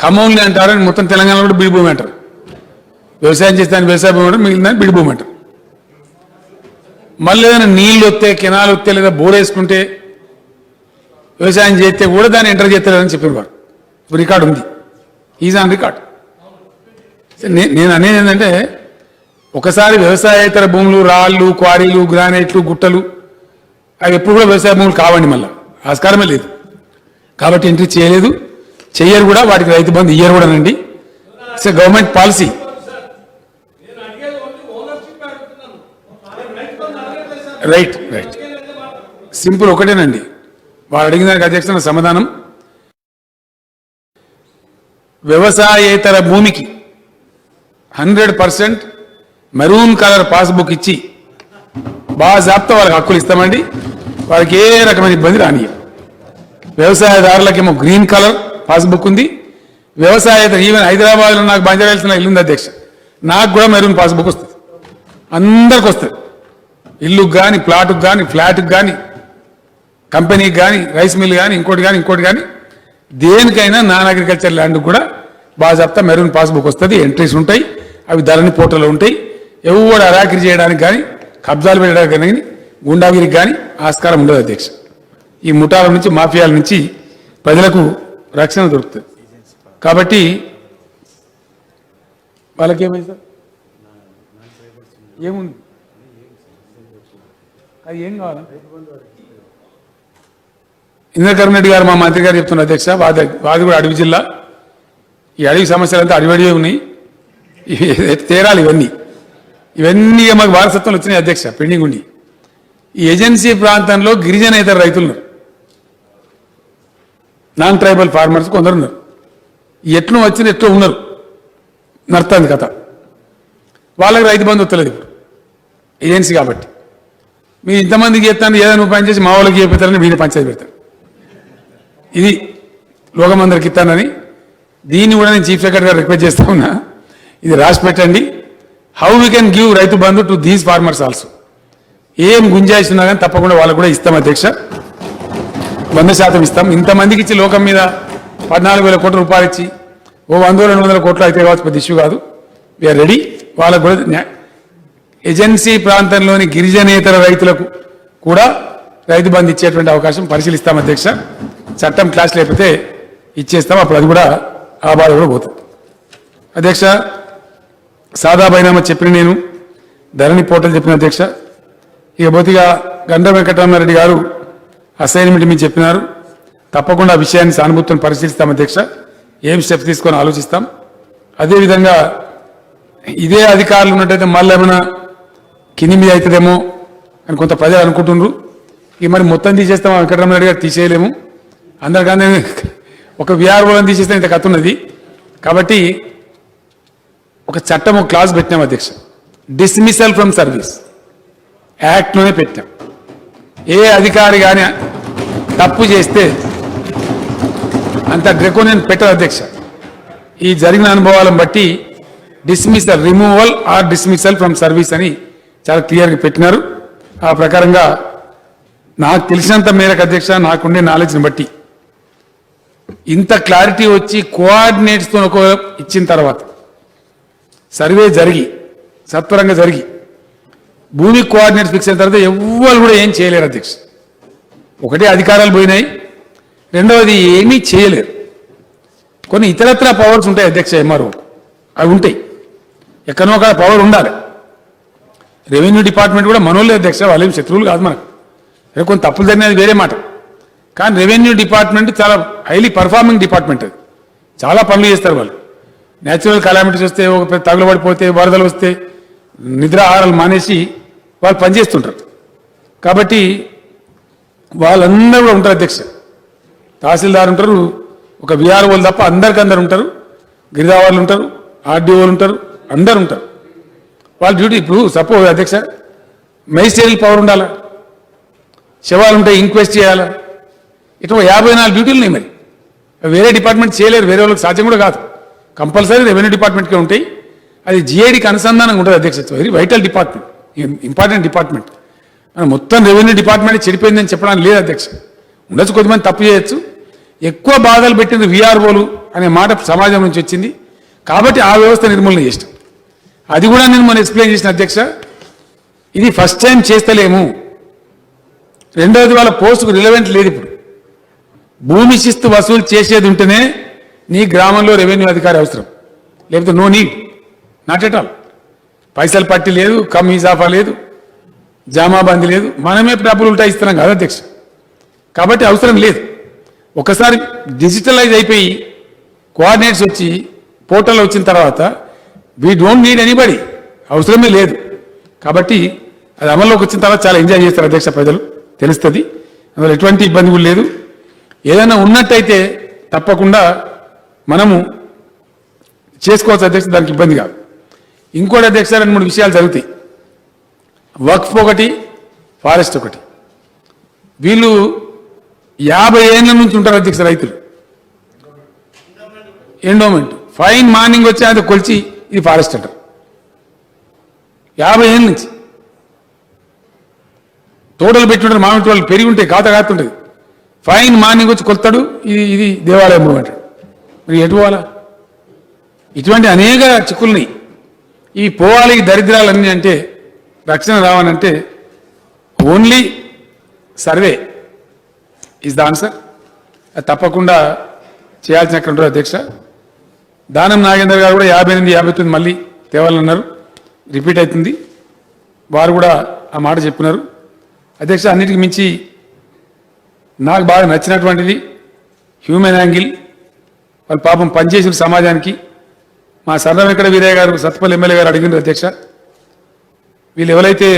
ఖమ్మంలో అంటారు, మొత్తం తెలంగాణలో కూడా బీడు భూమి అంటారు. వ్యవసాయం చేస్తే వ్యవసాయ భూమి అంటారు, మిగిలిన బీడు భూమి అంటారు. మళ్ళీ ఏదైనా నీళ్ళు వస్తే, కెనాలు వస్తే, లేదా బోర్ వేసుకుంటే వ్యవసాయం చేస్తే కూడా దాన్ని ఎంటర్ చేస్తలేదని చెప్పిన వారు రికార్డు ఉంది, ఈజ్ ఆన్ రికార్డ్. నేను అనేది ఏంటంటే ఒకసారి వ్యవసాయేతర భూములు, రాళ్ళు, క్వారీలు, గ్రానైట్లు, గుట్టలు అవి ఎప్పుడు కూడా వ్యవసాయ భూములు కావండి, మళ్ళీ ఆస్కారమే లేదు. కాబట్టి ఎంట్రీ చేయలేదు, చెయ్యరు కూడా, వాటికి రైతు బంధు ఇయ్యరు కూడానండి. It's a government policy. Right right, simple ఒకటేనండి. వాళ్ళు అడిగిన దానికి అధ్యక్ష నా సమాధానం, వ్యవసాయేతర భూమికి 100% మెరూన్ కలర్ పాస్బుక్ ఇచ్చి బాజాబ్తా వాళ్ళకి హక్కులు ఇస్తామండి. వాళ్ళకి ఏ రకమైన ఇబ్బంది రాని. వ్యవసాయదారులకేమో గ్రీన్ కలర్ పాస్బుక్ ఉంది. వ్యవసాయేతర ఈవెన్ హైదరాబాద్లో నాకు బంజారాల్సిన ఇల్లు ఉంది అధ్యక్ష, నాకు కూడా మెరూన్ పాస్బుక్ వస్తుంది. అందరికి వస్తుంది. ఇల్లుకు కానీ, ప్లాటుకు కానీ, ఫ్లాట్కి కానీ, కంపెనీకి కానీ, రైస్ మిల్ కానీ, ఇంకోటి కానీ దేనికైనా నాన్ అగ్రికల్చర్ ల్యాండ్కి కూడా బాజాబ్తా మెరూన్ పాస్బుక్ వస్తుంది. ఎంట్రీస్ ఉంటాయి, అవి ధరణి పోర్టల్లో ఉంటాయి. ఎవరు అరాకిరి చేయడానికి కానీ, కబ్జాలు పెట్టడానికి కానీ, గుండాగిరికి కానీ ఆస్కారం ఉండదు అధ్యక్ష. ఈ ముఠాల నుంచి, మాఫియాల నుంచి ప్రజలకు రక్షణ దొరుకుతుంది. కాబట్టి వాళ్ళకేమైంది సార్, ఏముంది, అది ఏం కావాలా? ఇంద్రకరణ్ రెడ్డి గారు మా మంత్రి గారు చెప్తున్నారు అధ్యక్ష, వాది కూడా అడవి జిల్లా. ఈ అడవి సమస్యలంతా అడివడివే ఉన్నాయి, తేరాలి ఇవన్నీ మాకు వారసత్వంలో వచ్చినాయి అధ్యక్ష, పెండింగ్ ఉండి. ఈ ఏజెన్సీ ప్రాంతంలో గిరిజనేతర రైతులు, నాన్ ట్రైబల్ ఫార్మర్స్ కొందరు ఉన్నారు. ఎట్లు వచ్చిన ఎట్లు ఉన్నారు, నడుతుంది కథ. వాళ్ళకి రైతు బంధు వస్తలేదు ఇప్పుడు ఏజెన్సీ కాబట్టి. మీరు ఇంతమందికి చెప్తాను ఏదైనా ఉపాయం చేసి మా వాళ్ళకి చెప్తారని వీళ్ళని పంచాయతీ పెడతారు. ఇది లోకమందరికి ఇస్తానని. దీన్ని కూడా నేను చీఫ్ సెక్రటరీ గారు రిక్వెస్ట్ చేస్తా ఉన్నా, ఇది రాసి పెట్టండి. How we can give Rythu Bandhu to these farmers also. ఏం గుంజాయిష్ ఉన్నా కానీ తప్పకుండా వాళ్ళకు కూడా ఇస్తాం అధ్యక్ష, 100% ఇస్తాం. ఇంతమందికి ఇచ్చి లోకం మీద 14,000 కోట్ల రూపాయలు ఇచ్చి ఓ 100-200 కోట్లు అయితే కావచ్చు, పెద్ద ఇష్యూ కాదు. We are ready. వాళ్ళకు కూడా ఏజెన్సీ ప్రాంతంలోని గిరిజనేతర రైతులకు కూడా రైతు బంధు ఇచ్చేటువంటి అవకాశం పరిశీలిస్తాం అధ్యక్ష. చట్టం క్లాస్ లేకపోతే ఇచ్చేస్తాం, అప్పుడు అది కూడా ఆ బాధ కూడా పోతుంది అధ్యక్ష. సాదా బైనామా చెప్పిన నేను, ధరణి పోర్టల్ చెప్పిన అధ్యక్ష. ఇక బొత్తిగా గండ్ర వెంకటరామారెడ్డి గారు అసైన్మెంట్ మీరు చెప్పినారు, తప్పకుండా ఆ విషయాన్ని సానుభూతిని పరిశీలిస్తాం అధ్యక్ష. ఏం స్టెప్స్ తీసుకొని ఆలోచిస్తాం. అదేవిధంగా ఇదే అధికారులు ఉన్నట్టయితే మళ్ళీ ఏమైనా కింది మీద అవుతుందేమో అని కొంత ప్రజలు అనుకుంటున్నారు. ఇక మరి మొత్తం తీసేస్తాం, వెంకటరామారెడ్డి గారు తీసేయలేము. అందరికన్నా ఒక విఆర్ఓలను తీసేస్తే ఇంత కథ ఉన్నది. కాబట్టి ఒక చట్టం, ఒక క్లాస్ పెట్టినాం అధ్యక్ష, డిస్మిసల్ ఫ్రమ్ సర్వీస్ యాక్ట్లోనే పెట్టాం. ఏ అధికారి కానీ తప్పు చేస్తే అంత డ్రెకోనియన్ పెట్టదు అధ్యక్ష. ఈ జరిగిన అనుభవాలను బట్టి dismissal, removal or dismissal from service అని చాలా క్లియర్గా పెట్టినారు. ఆ ప్రకారంగా నాకు తెలిసినంత మేరకు అధ్యక్ష, నాకుండే నాలెడ్జ్ని బట్టి ఇంత క్లారిటీ వచ్చి కోఆర్డినేట్స్తో ఒక ఇచ్చిన తర్వాత సర్వే జరిగి సత్వరంగా జరిగి భూమి కోఆర్డినేట్స్ ఫిక్స్ అయిన తర్వాత ఎవ్వరు కూడా ఏం చేయలేరు అధ్యక్ష. ఒకటే అధికారాలు పోయినాయి, రెండవది ఏమీ చేయలేరు. కొన్ని ఇతరత్ర పవర్స్ ఉంటాయి అధ్యక్ష, ఎంఆర్ఓ అవి ఉంటాయి, ఎక్కడో ఒక పవర్ ఉండాలి. రెవెన్యూ డిపార్ట్మెంట్ కూడా మనోళ్ళే అధ్యక్ష, వాళ్ళేం శత్రువులు కాదు మనకు. కొన్ని తప్పులు జరిగినది వేరే మాట, కానీ రెవెన్యూ డిపార్ట్మెంట్ చాలా హైలీ పర్ఫార్మింగ్ డిపార్ట్మెంట్. అది చాలా పనులు చేస్తారు వాళ్ళు. న్యాచురల్ కలామిటీస్ వస్తే, ఒక తగులబడిపోతే, వరదలు వస్తే నిద్రాహారాలు మానేసి వాళ్ళు పనిచేస్తుంటారు. కాబట్టి వాళ్ళందరూ కూడా ఉంటారు అధ్యక్ష. తహసీల్దార్ ఉంటారు, ఒక విఆర్ఓలు తప్ప అందరు ఉంటారు, గిరిదావాళ్ళు ఉంటారు, ఆర్డీఓలు ఉంటారు, అందరు ఉంటారు. వాళ్ళ డ్యూటీ ఇప్పుడు సపోజ్ అధ్యక్ష మెజిస్ట్రేరియల్ పవర్ ఉండాలా, శవాలు ఉంటాయి, ఇంక్వెస్ట్ చేయాలా, ఇట్లా 54 డ్యూటీలు ఉన్నాయి. మరి వేరే డిపార్ట్మెంట్ చేయలేరు, వేరే వాళ్ళకి సాధ్యం కూడా కాదు. కంపల్సరీ రెవెన్యూ డిపార్ట్మెంట్కే ఉంటాయి. అది జిఐడికి అనుసంధానంగా ఉంటుంది అధ్యక్ష. Very vital department, important department. మొత్తం రెవెన్యూ డిపార్ట్మెంట్ చెడిపోయిందని చెప్పడానికి లేదు అధ్యక్ష. ఉండొచ్చు, కొద్దిమంది తప్పు చేయొచ్చు. ఎక్కువ బాధలు పెట్టింది విఆర్ఓలు అనే మాట సమాజం నుంచి వచ్చింది. కాబట్టి ఆ వ్యవస్థ నిర్మూలన చేస్తాం. అది కూడా నేను మనం ఎక్స్ప్లెయిన్ చేసిన అధ్యక్ష. ఇది ఫస్ట్ టైం చేస్తలేము. రెండవది, వాళ్ళ పోస్టుకు రిలవెంట్ లేదు. ఇప్పుడు భూమి శిస్తు వసూలు చేసేది ఉంటేనే నీ గ్రామంలో రెవెన్యూ అధికారి అవసరం, లేకపోతే no need, not at all. పైసలు పట్టి లేదు, కమ్ ఇజాఫా లేదు, జామాబందీ లేదు, మనమే డబ్బులు ఉంటా ఇస్తున్నాం కదా అధ్యక్ష. కాబట్టి అవసరం లేదు. ఒకసారి డిజిటలైజ్ అయిపోయి కోఆర్డినేట్స్ వచ్చి పోర్టల్ వచ్చిన తర్వాత వీ డోంట్ నీడ్ ఎనీబడి, అవసరమే లేదు. కాబట్టి అది అమల్లోకి వచ్చిన తర్వాత చాలా ఎంజాయ్ చేస్తారు అధ్యక్ష, ప్రజలు తెలుస్తుంది, అందులో ఎటువంటి ఇబ్బంది కూడా లేదు. ఏదైనా ఉన్నట్టయితే తప్పకుండా మనము చేసుకోవచ్చు అధ్యక్ష, దానికి ఇబ్బంది కాదు. ఇంకోటి అధ్యక్ష, 2-3 విషయాలు జరుగుతాయి. వక్ఫ్ ఒకటి, ఫారెస్ట్ ఒకటి. వీళ్ళు 50 ఏళ్ళ నుంచి ఉంటారు అధ్యక్ష రైతులు. ఎండోమెంట్ ఫైన్ మార్నింగ్ వచ్చి అది కొలిచి ఇది ఫారెస్ట్ అంటారు. 50 ఏళ్ళ నుంచి తోటలు పెట్టుకుంటారు, మామిడి తోటలు పెరిగి ఉంటాయి, కాతుంటుంది. ఫైన్ మార్నింగ్ వచ్చి కొలుతాడు, ఇది దేవాలయం అంటాడు. మరి ఎటు పోవాలా? ఇటువంటి అనేక చిక్కుల్ని ఈ పోవాలి, ఈ దరిద్రాలన్నీ అంటే రక్షణ రావాలంటే only survey is the answer. అది తప్పకుండా చేయాల్సిన ఉంటుంది అధ్యక్ష. దానం నాగేందర్ గారు కూడా 58-59 మళ్ళీ తేవాలన్నారు, రిపీట్ అవుతుంది. వారు కూడా ఆ మాట చెప్పినారు అధ్యక్ష. అన్నిటికి మించి నాకు బాగా నచ్చినటువంటిది హ్యూమన్ యాంగిల్. వాళ్ళు పాపం పనిచేసిన సమాజానికి. మా సర్ర వెంకట వీరయ్య గారు, సత్పల్లి ఎమ్మెల్యే గారు అడిగినారు అధ్యక్ష, వీళ్ళు ఎవరైతే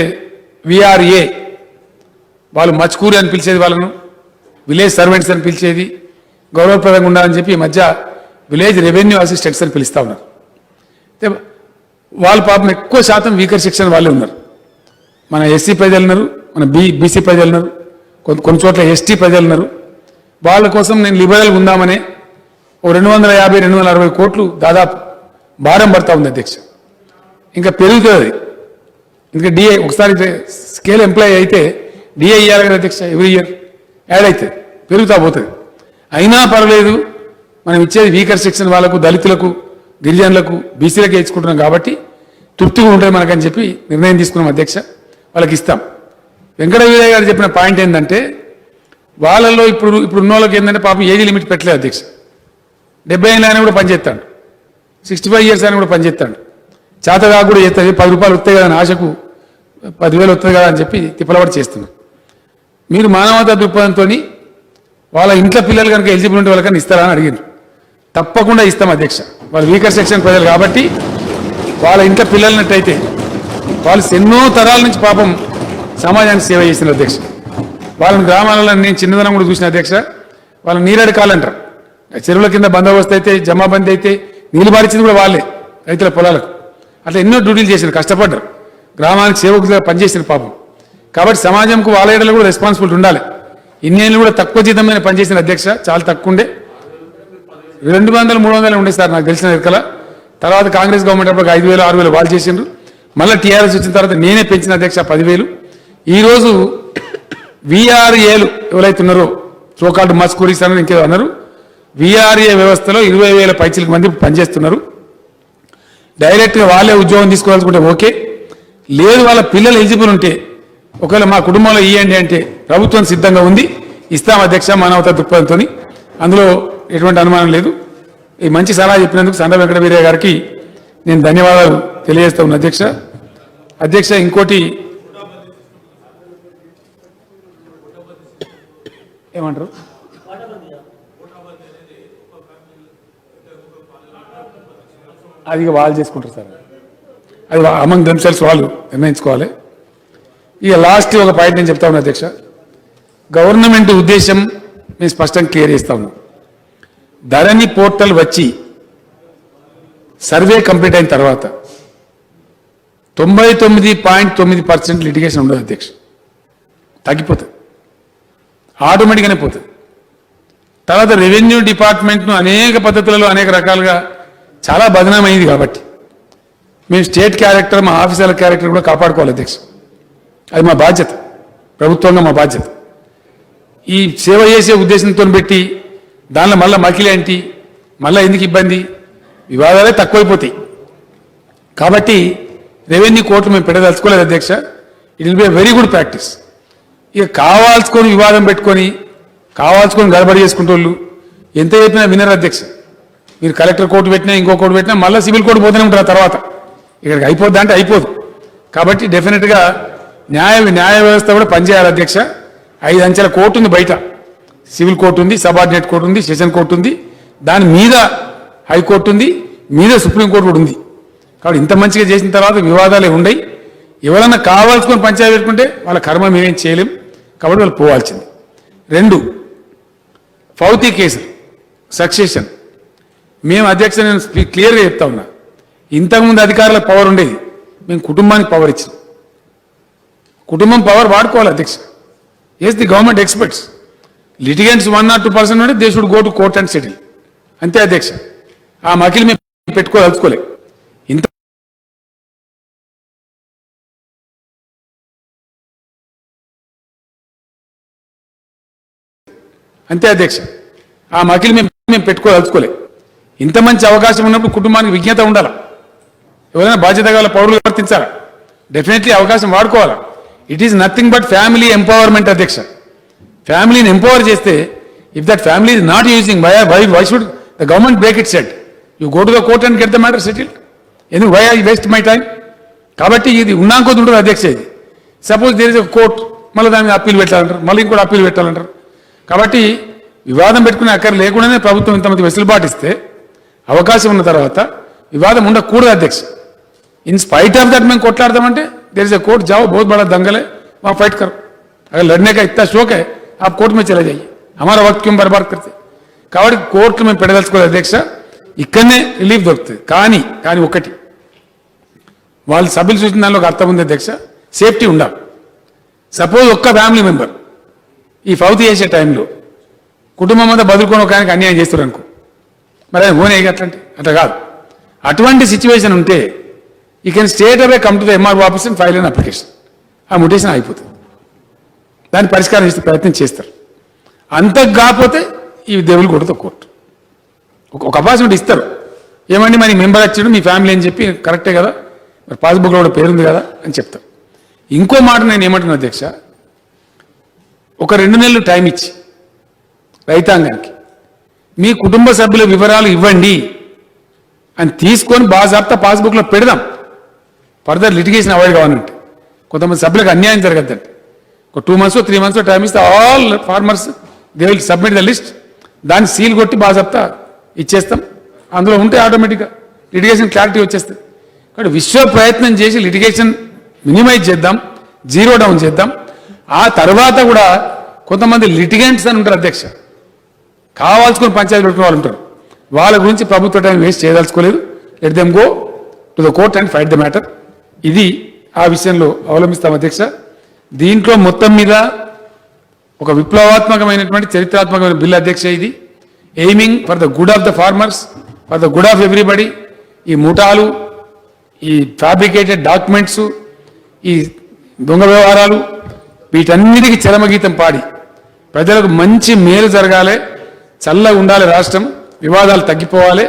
విఆర్ఏ, వాళ్ళు మచ్కూరి అని పిలిచేది, వాళ్ళను విలేజ్ సర్వెంట్స్ అని పిలిచేది, గౌరవప్రదంగా ఉండాలని చెప్పి ఈ మధ్య విలేజ్ రెవెన్యూ అసిస్టెంట్స్ అని పిలుస్తూ ఉన్నారు. వాళ్ళు పాపం ఎక్కువ శాతం వీకర్ సెక్షన్ వాళ్ళే ఉన్నారు. మన ఎస్సీ ప్రజలు ఉన్నారు, మన బీసీ ప్రజలు ఉన్నారు, కొన్ని చోట్ల ఎస్టీ ప్రజలు ఉన్నారు. వాళ్ళ కోసం నేను లిబరల్గా ఉందామనే ఓ 250-260 కోట్లు దాదాపు భారం పడతా ఉంది అధ్యక్ష. ఇంకా పెరుగుతుంది. ఇంకా డిఏ ఒకసారి స్కేల్ ఎంప్లాయీ అయితే డిఏ ఇవ్వాలి కదా అధ్యక్ష, ఎవ్రీ ఇయర్ యాడ్ అవుతుంది, పెరుగుతా పోతుంది. అయినా పర్వాలేదు, మనం ఇచ్చేది వీకర్ సెక్షన్ వాళ్ళకు, దళితులకు, గిరిజనులకు, బీసీలకు ఇచ్చుకుంటున్నాం కాబట్టి తృప్తిగా ఉంటుంది మనకని చెప్పి నిర్ణయం తీసుకున్నాం అధ్యక్ష. వాళ్ళకి ఇస్తాం. వెంకట వీరయ్య గారు చెప్పిన పాయింట్ ఏంటంటే, వాళ్ళల్లో ఇప్పుడు ఉన్న వాళ్ళకి ఏంటంటే పాపం ఏజ్ లిమిట్ పెట్టలేదు అధ్యక్ష. 70 ఏళ్ళు ఆయన కూడా పనిచేస్తాడు, 65 ఇయర్స్ ఆయన కూడా పనిచేస్తాడు. చేతగా కూడా చేస్తుంది, 10 రూపాయలు వస్తాయి కదా అని ఆశకు 10,000 వస్తుంది కదా అని చెప్పి తిప్పలబడి చేస్తున్నాం. మీరు మానవతా దృక్పథంతో వాళ్ళ ఇంట్లో పిల్లలు కనుక ఎలిజిబుల్ ఉంటే వాళ్ళకన్నా ఇస్తారా అని అడిగారు. తప్పకుండా ఇస్తాం అధ్యక్ష. వాళ్ళు వీకర్ సెక్షన్ ప్రజలు కాబట్టి వాళ్ళ ఇంట్లో పిల్లలనట్టయితే వాళ్ళు ఎన్నో తరాల నుంచి పాపం సమాజానికి సేవ చేసిన అధ్యక్ష. వాళ్ళని గ్రామాలలో నేను చిన్నదనం కూడా చూసిన అధ్యక్ష. వాళ్ళ నీరడకాలంటారు, చెరువుల కింద బందోబస్తు అయితే, జమాబందీ అయితే నీళ్ళు పారించింది కూడా వాళ్ళే రైతుల పొలాలకు. అట్లా ఎన్నో డ్యూటీలు చేశారు, కష్టపడ్డారు, గ్రామానికి సేవకులుగా పనిచేసిన పాపం. కాబట్టి సమాజంకు వాళ్ళ ఏడలో కూడా రెస్పాన్సిబిలిటీ ఉండాలి. ఇన్నేళ్ళు కూడా తక్కువ జీతమైన పనిచేసిన అధ్యక్ష, చాలా తక్కువ ఉండే, 200-300 ఉండే సార్ నాకు తెలిసిన ఎక్కల. తర్వాత కాంగ్రెస్ గవర్నమెంట్ అప్పుడు 5,000-6,000 వాళ్ళు చేసిండ్రు. మళ్ళీ టీఆర్ఎస్ వచ్చిన తర్వాత నేనే పెంచిన అధ్యక్ష 10,000. ఈరోజు విఆర్ఏలు ఎవరైతే ఉన్నారో, సోకాల్డ్ మస్కూరీస్ అన్నారు, ఇంకేదో అన్నారు, విఆర్ఏ వ్యవస్థలో 20,000 పైచిలకు మంది పనిచేస్తున్నారు. డైరెక్ట్గా వాళ్ళే ఉద్యోగం తీసుకోవాలనుకుంటే ఓకే, లేదు వాళ్ళ పిల్లలు ఎలిజిబుల్ ఉంటే ఒకవేళ మా కుటుంబంలో ఇవ్వండి అంటే ప్రభుత్వం సిద్ధంగా ఉంది, ఇస్తాం అధ్యక్ష మానవతా దృక్పథంతో. అందులో ఎటువంటి అనుమానం లేదు. ఈ మంచి సలహా చెప్పినందుకు సండ వెంకట వీరయ్య గారికి నేను ధన్యవాదాలు తెలియజేస్తా ఉన్నా అధ్యక్ష. అధ్యక్ష ఇంకోటి ఏమంటారు, అది వాళ్ళు చేసుకుంటారు సార్, అది అమంగ్ దెమ్సెల్స్ వాళ్ళు నిర్ణయించుకోవాలి. ఇక లాస్ట్ ఒక పాయింట్ నేను చెప్తా ఉన్నా అధ్యక్ష. గవర్నమెంట్ ఉద్దేశం మేము స్పష్టంగా క్లియర్ చేస్తా ఉన్నాం. ధరణి పోర్టల్ వచ్చి సర్వే కంప్లీట్ అయిన తర్వాత 99.9% లిటిగేషన్ ఉండదు అధ్యక్ష, తగ్గిపోతుంది, ఆటోమేటిక్గానే పోతుంది. తర్వాత రెవెన్యూ డిపార్ట్మెంట్ను అనేక పద్ధతులలో అనేక రకాలుగా చాలా బదనామైంది కాబట్టి మేము స్టేట్ క్యారెక్టర్, మా ఆఫీసర్ల క్యారెక్టర్ కూడా కాపాడుకోవాలి అధ్యక్ష. అది మా బాధ్యత, ప్రభుత్వంగా మా బాధ్యత. ఈ సేవ చేసే ఉద్దేశంతో పెట్టి దానిలో మళ్ళీ మకిలేంటి, మళ్ళీ ఎందుకు ఇబ్బంది, వివాదాలే తక్కువైపోతాయి. కాబట్టి రెవెన్యూ కోర్టు మేము పెట్టదలుచుకోలేదు అధ్యక్ష. It will be a very good practice. ఇక కావాల్సుకొని వివాదం పెట్టుకొని కావాల్సుకొని గడబడి చేసుకుంటోళ్ళు ఎంత చెప్పినా వినరు అధ్యక్ష. మీరు కలెక్టర్ కోర్టు పెట్టినా ఇంకో కోర్టు పెట్టినా మళ్ళీ సివిల్ కోర్టు పోతూనే ఉంటారు. తర్వాత ఇక్కడికి అయిపోద్ది అంటే అయిపోదు. కాబట్టి డెఫినెట్గా న్యాయ వ్యవస్థ కూడా పనిచేయాలి అధ్యక్ష. 5 అంచెల కోర్టు ఉంది బయట, సివిల్ కోర్టు ఉంది, సబార్డినేట్ కోర్టు ఉంది, సెషన్ కోర్టు ఉంది, దాని మీద హైకోర్టు ఉంది, మీద సుప్రీంకోర్టు కూడా ఉంది. కాబట్టి ఇంత మంచిగా చేసిన తర్వాత వివాదాలే ఉండయి. ఎవరన్నా కావాల్సుకొని పంచాయతీ పెట్టుకుంటే వాళ్ళ కర్మ మేమేం చేయలేం, కాబట్టి వాళ్ళు పోవాల్సింది. 2 ఫౌతీ కేసులు సక్సెషన్. మేము అధ్యక్ష నేను క్లియర్గా చెప్తా ఉన్నా, ఇంతకుముందు అధికారుల పవర్ ఉండేది, మేము కుటుంబానికి పవర్ ఇచ్చినాం. కుటుంబం పవర్ వాడుకోవాలి అధ్యక్ష. Yes the government experts, litigants 1 or 2% ఉంటే they should go to court and settle, అంతే అధ్యక్ష. ఆ మకిలి మేము పెట్టుకోదలుచుకోలే. ఇంత అంతే అధ్యక్ష. ఆ మకిలి మేము పెట్టుకోదలుచుకోలే. ఇంత మంచి అవకాశం ఉన్నప్పుడు కుటుంబానికి విజ్ఞత ఉండాలా, ఎవరైనా బాధ్యత గల పౌరులు ప్రవర్తించాలా, డెఫినెట్లీ అవకాశం వాడుకోవాలా. It is nothing but family empowerment అధ్యక్ష. ఫ్యామిలీని ఎంపవర్ చేస్తే, if that family is not using why should the government break it set, you go to the court and get the matter settled. ఎందుకు why I waste my time? కాబట్టి ఇది ఉన్నాకొద్దు ఉంటుంది అధ్యక్ష. ఇది suppose there is a court, మళ్ళీ దాని మీద అప్పీల్ పెట్టాలంటారు, మళ్ళీ ఇంకోటి అప్పీల్ పెట్టాలంటారు. కాబట్టి వివాదం పెట్టుకునే అక్కర లేకుండానే ప్రభుత్వం ఇంతమంది వెసులుబాటు ఇస్తే, అవకాశం ఉన్న తర్వాత వివాదం ఉండకూడదు అధ్యక్ష. इन स्पाइट ऑफ दैट मैं कोटलाड़ते देर इज ए कोर्ट, जाओ बहुत बड़ा दंगल है, वहां फाइट करो. अगर लड़ने का इतना शौक है आप कोर्ट में चले जाइए, हमारा वक्त क्यों बर्बाद करते. కాబట్టి కోర్టు మేము పెడదలుచుకోలేదు అధ్యక్ష, ఇక్కడనే రిలీఫ్ దొరుకుతుంది. కానీ ఒకటి వాళ్ళు సభ్యులు చూసిన దానిలో ఒక అర్థం ఉంది అధ్యక్ష, సేఫ్టీ ఉండాలి. సపోజ్ ఒక్క ఫ్యామిలీ మెంబర్ ఈ ఫౌతీ చేసే టైంలో కుటుంబం అంతా బదులుకొని ఒక ఆయనకి అన్యాయం చేస్తారు అనుకో, మరి ఆయన ఓనే అట్లా కాదు. అటువంటి సిచ్యువేషన్ ఉంటే you can state away come to the MRO office and file an application, ఆ ముటేషన్ అయిపోతుంది. దాన్ని పరిష్కారం చేసే ప్రయత్నం చేస్తారు. అంతకు కాకపోతే ఈ దేవులు కొడుతూ కోర్టు ఒక అపార్చునిటీ ఇస్తారు. ఏమండి మరి మెంబర్ వచ్చాడు మీ ఫ్యామిలీ అని చెప్పి, కరెక్టే కదా, మరి పాస్బుక్లో కూడా పేరుంది కదా అని చెప్తారు. ఇంకో మాట నేను ఏమంటున్నా అధ్యక్ష, ఒక 2 నెలలు టైం ఇచ్చి రైతాంగానికి మీ కుటుంబ సభ్యుల వివరాలు ఇవ్వండి అని తీసుకొని బాజాబ్తా పాస్బుక్లో పెడదాం. ఫర్దర్ లిటిగేషన్ అవాయిడ్ కావాలంటే, కొంతమంది సభ్యులకు అన్యాయం జరగద్దంటే ఒక 2 months 3 months టైం ఇస్తే all farmers they will submit the list, దాన్ని సీల్ కొట్టి బాజాబ్తా ఇచ్చేస్తాం. అందులో ఉంటే ఆటోమేటిక్గా లిటిగేషన్ క్లారిటీ వచ్చేస్తుంది. కాబట్టి విశ్వ ప్రయత్నం చేసి లిటిగేషన్ మినిమైజ్ చేద్దాం, జీరో డౌన్ చేద్దాం. ఆ తర్వాత కూడా కొంతమంది లిటిగెంట్స్ అని ఉంటారు అధ్యక్ష, కావాల్సుకుని పంచాయతీ పెట్టుకునే వాళ్ళు ఉంటారు. వాళ్ళ గురించి ప్రభుత్వ టైం వేస్ట్ చేయదలుచుకోలేదు. Let them go to the court and fight the matter. ఇది ఆ విషయంలో అవలంబిస్తాం అధ్యక్ష. దీంట్లో మొత్తం మీద ఒక విప్లవాత్మకమైనటువంటి చరిత్రాత్మకమైన బిల్ అధ్యక్ష. ఇది aiming for the good of the farmers, for the good of everybody. ఈ ముఠాలు, ఈ ఫ్యాబ్రికేటెడ్ డాక్యుమెంట్స్, ఈ దొంగ వ్యవహారాలు, వీటన్నిటికీ చరమగీతం పాడి ప్రజలకు మంచి మేలు జరగాలి, చల్లగా ఉండాలి రాష్ట్రం, వివాదాలు తగ్గిపోవాలి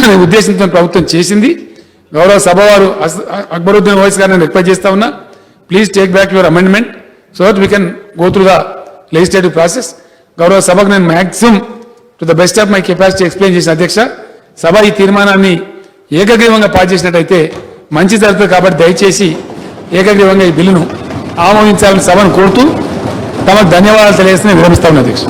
అనే ఉద్దేశంతో ప్రభుత్వం చేసింది. గౌరవ సభ వారు అక్బరుద్దీన్ ఓవైసీ గారిని రిక్వెస్ట్ చేస్తా ఉన్నా, please take back your amendment so that we can go through the legislative process. గౌరవ సభకు నేను maximum to the best of my capacity explain చేసిన అధ్యక్ష. సభ ఈ తీర్మానాన్ని ఏకగ్రీవంగా పాస్ చేసినట్టయితే మంచి జరుగుతుంది. కాబట్టి దయచేసి ఏకగ్రీవంగా ఈ బిల్లును ఆమోదించాలని సభను కోరుతూ తమకు ధన్యవాదాలు తెలియజేస్తూ విరమిస్తా ఉన్నా అధ్యక్ష.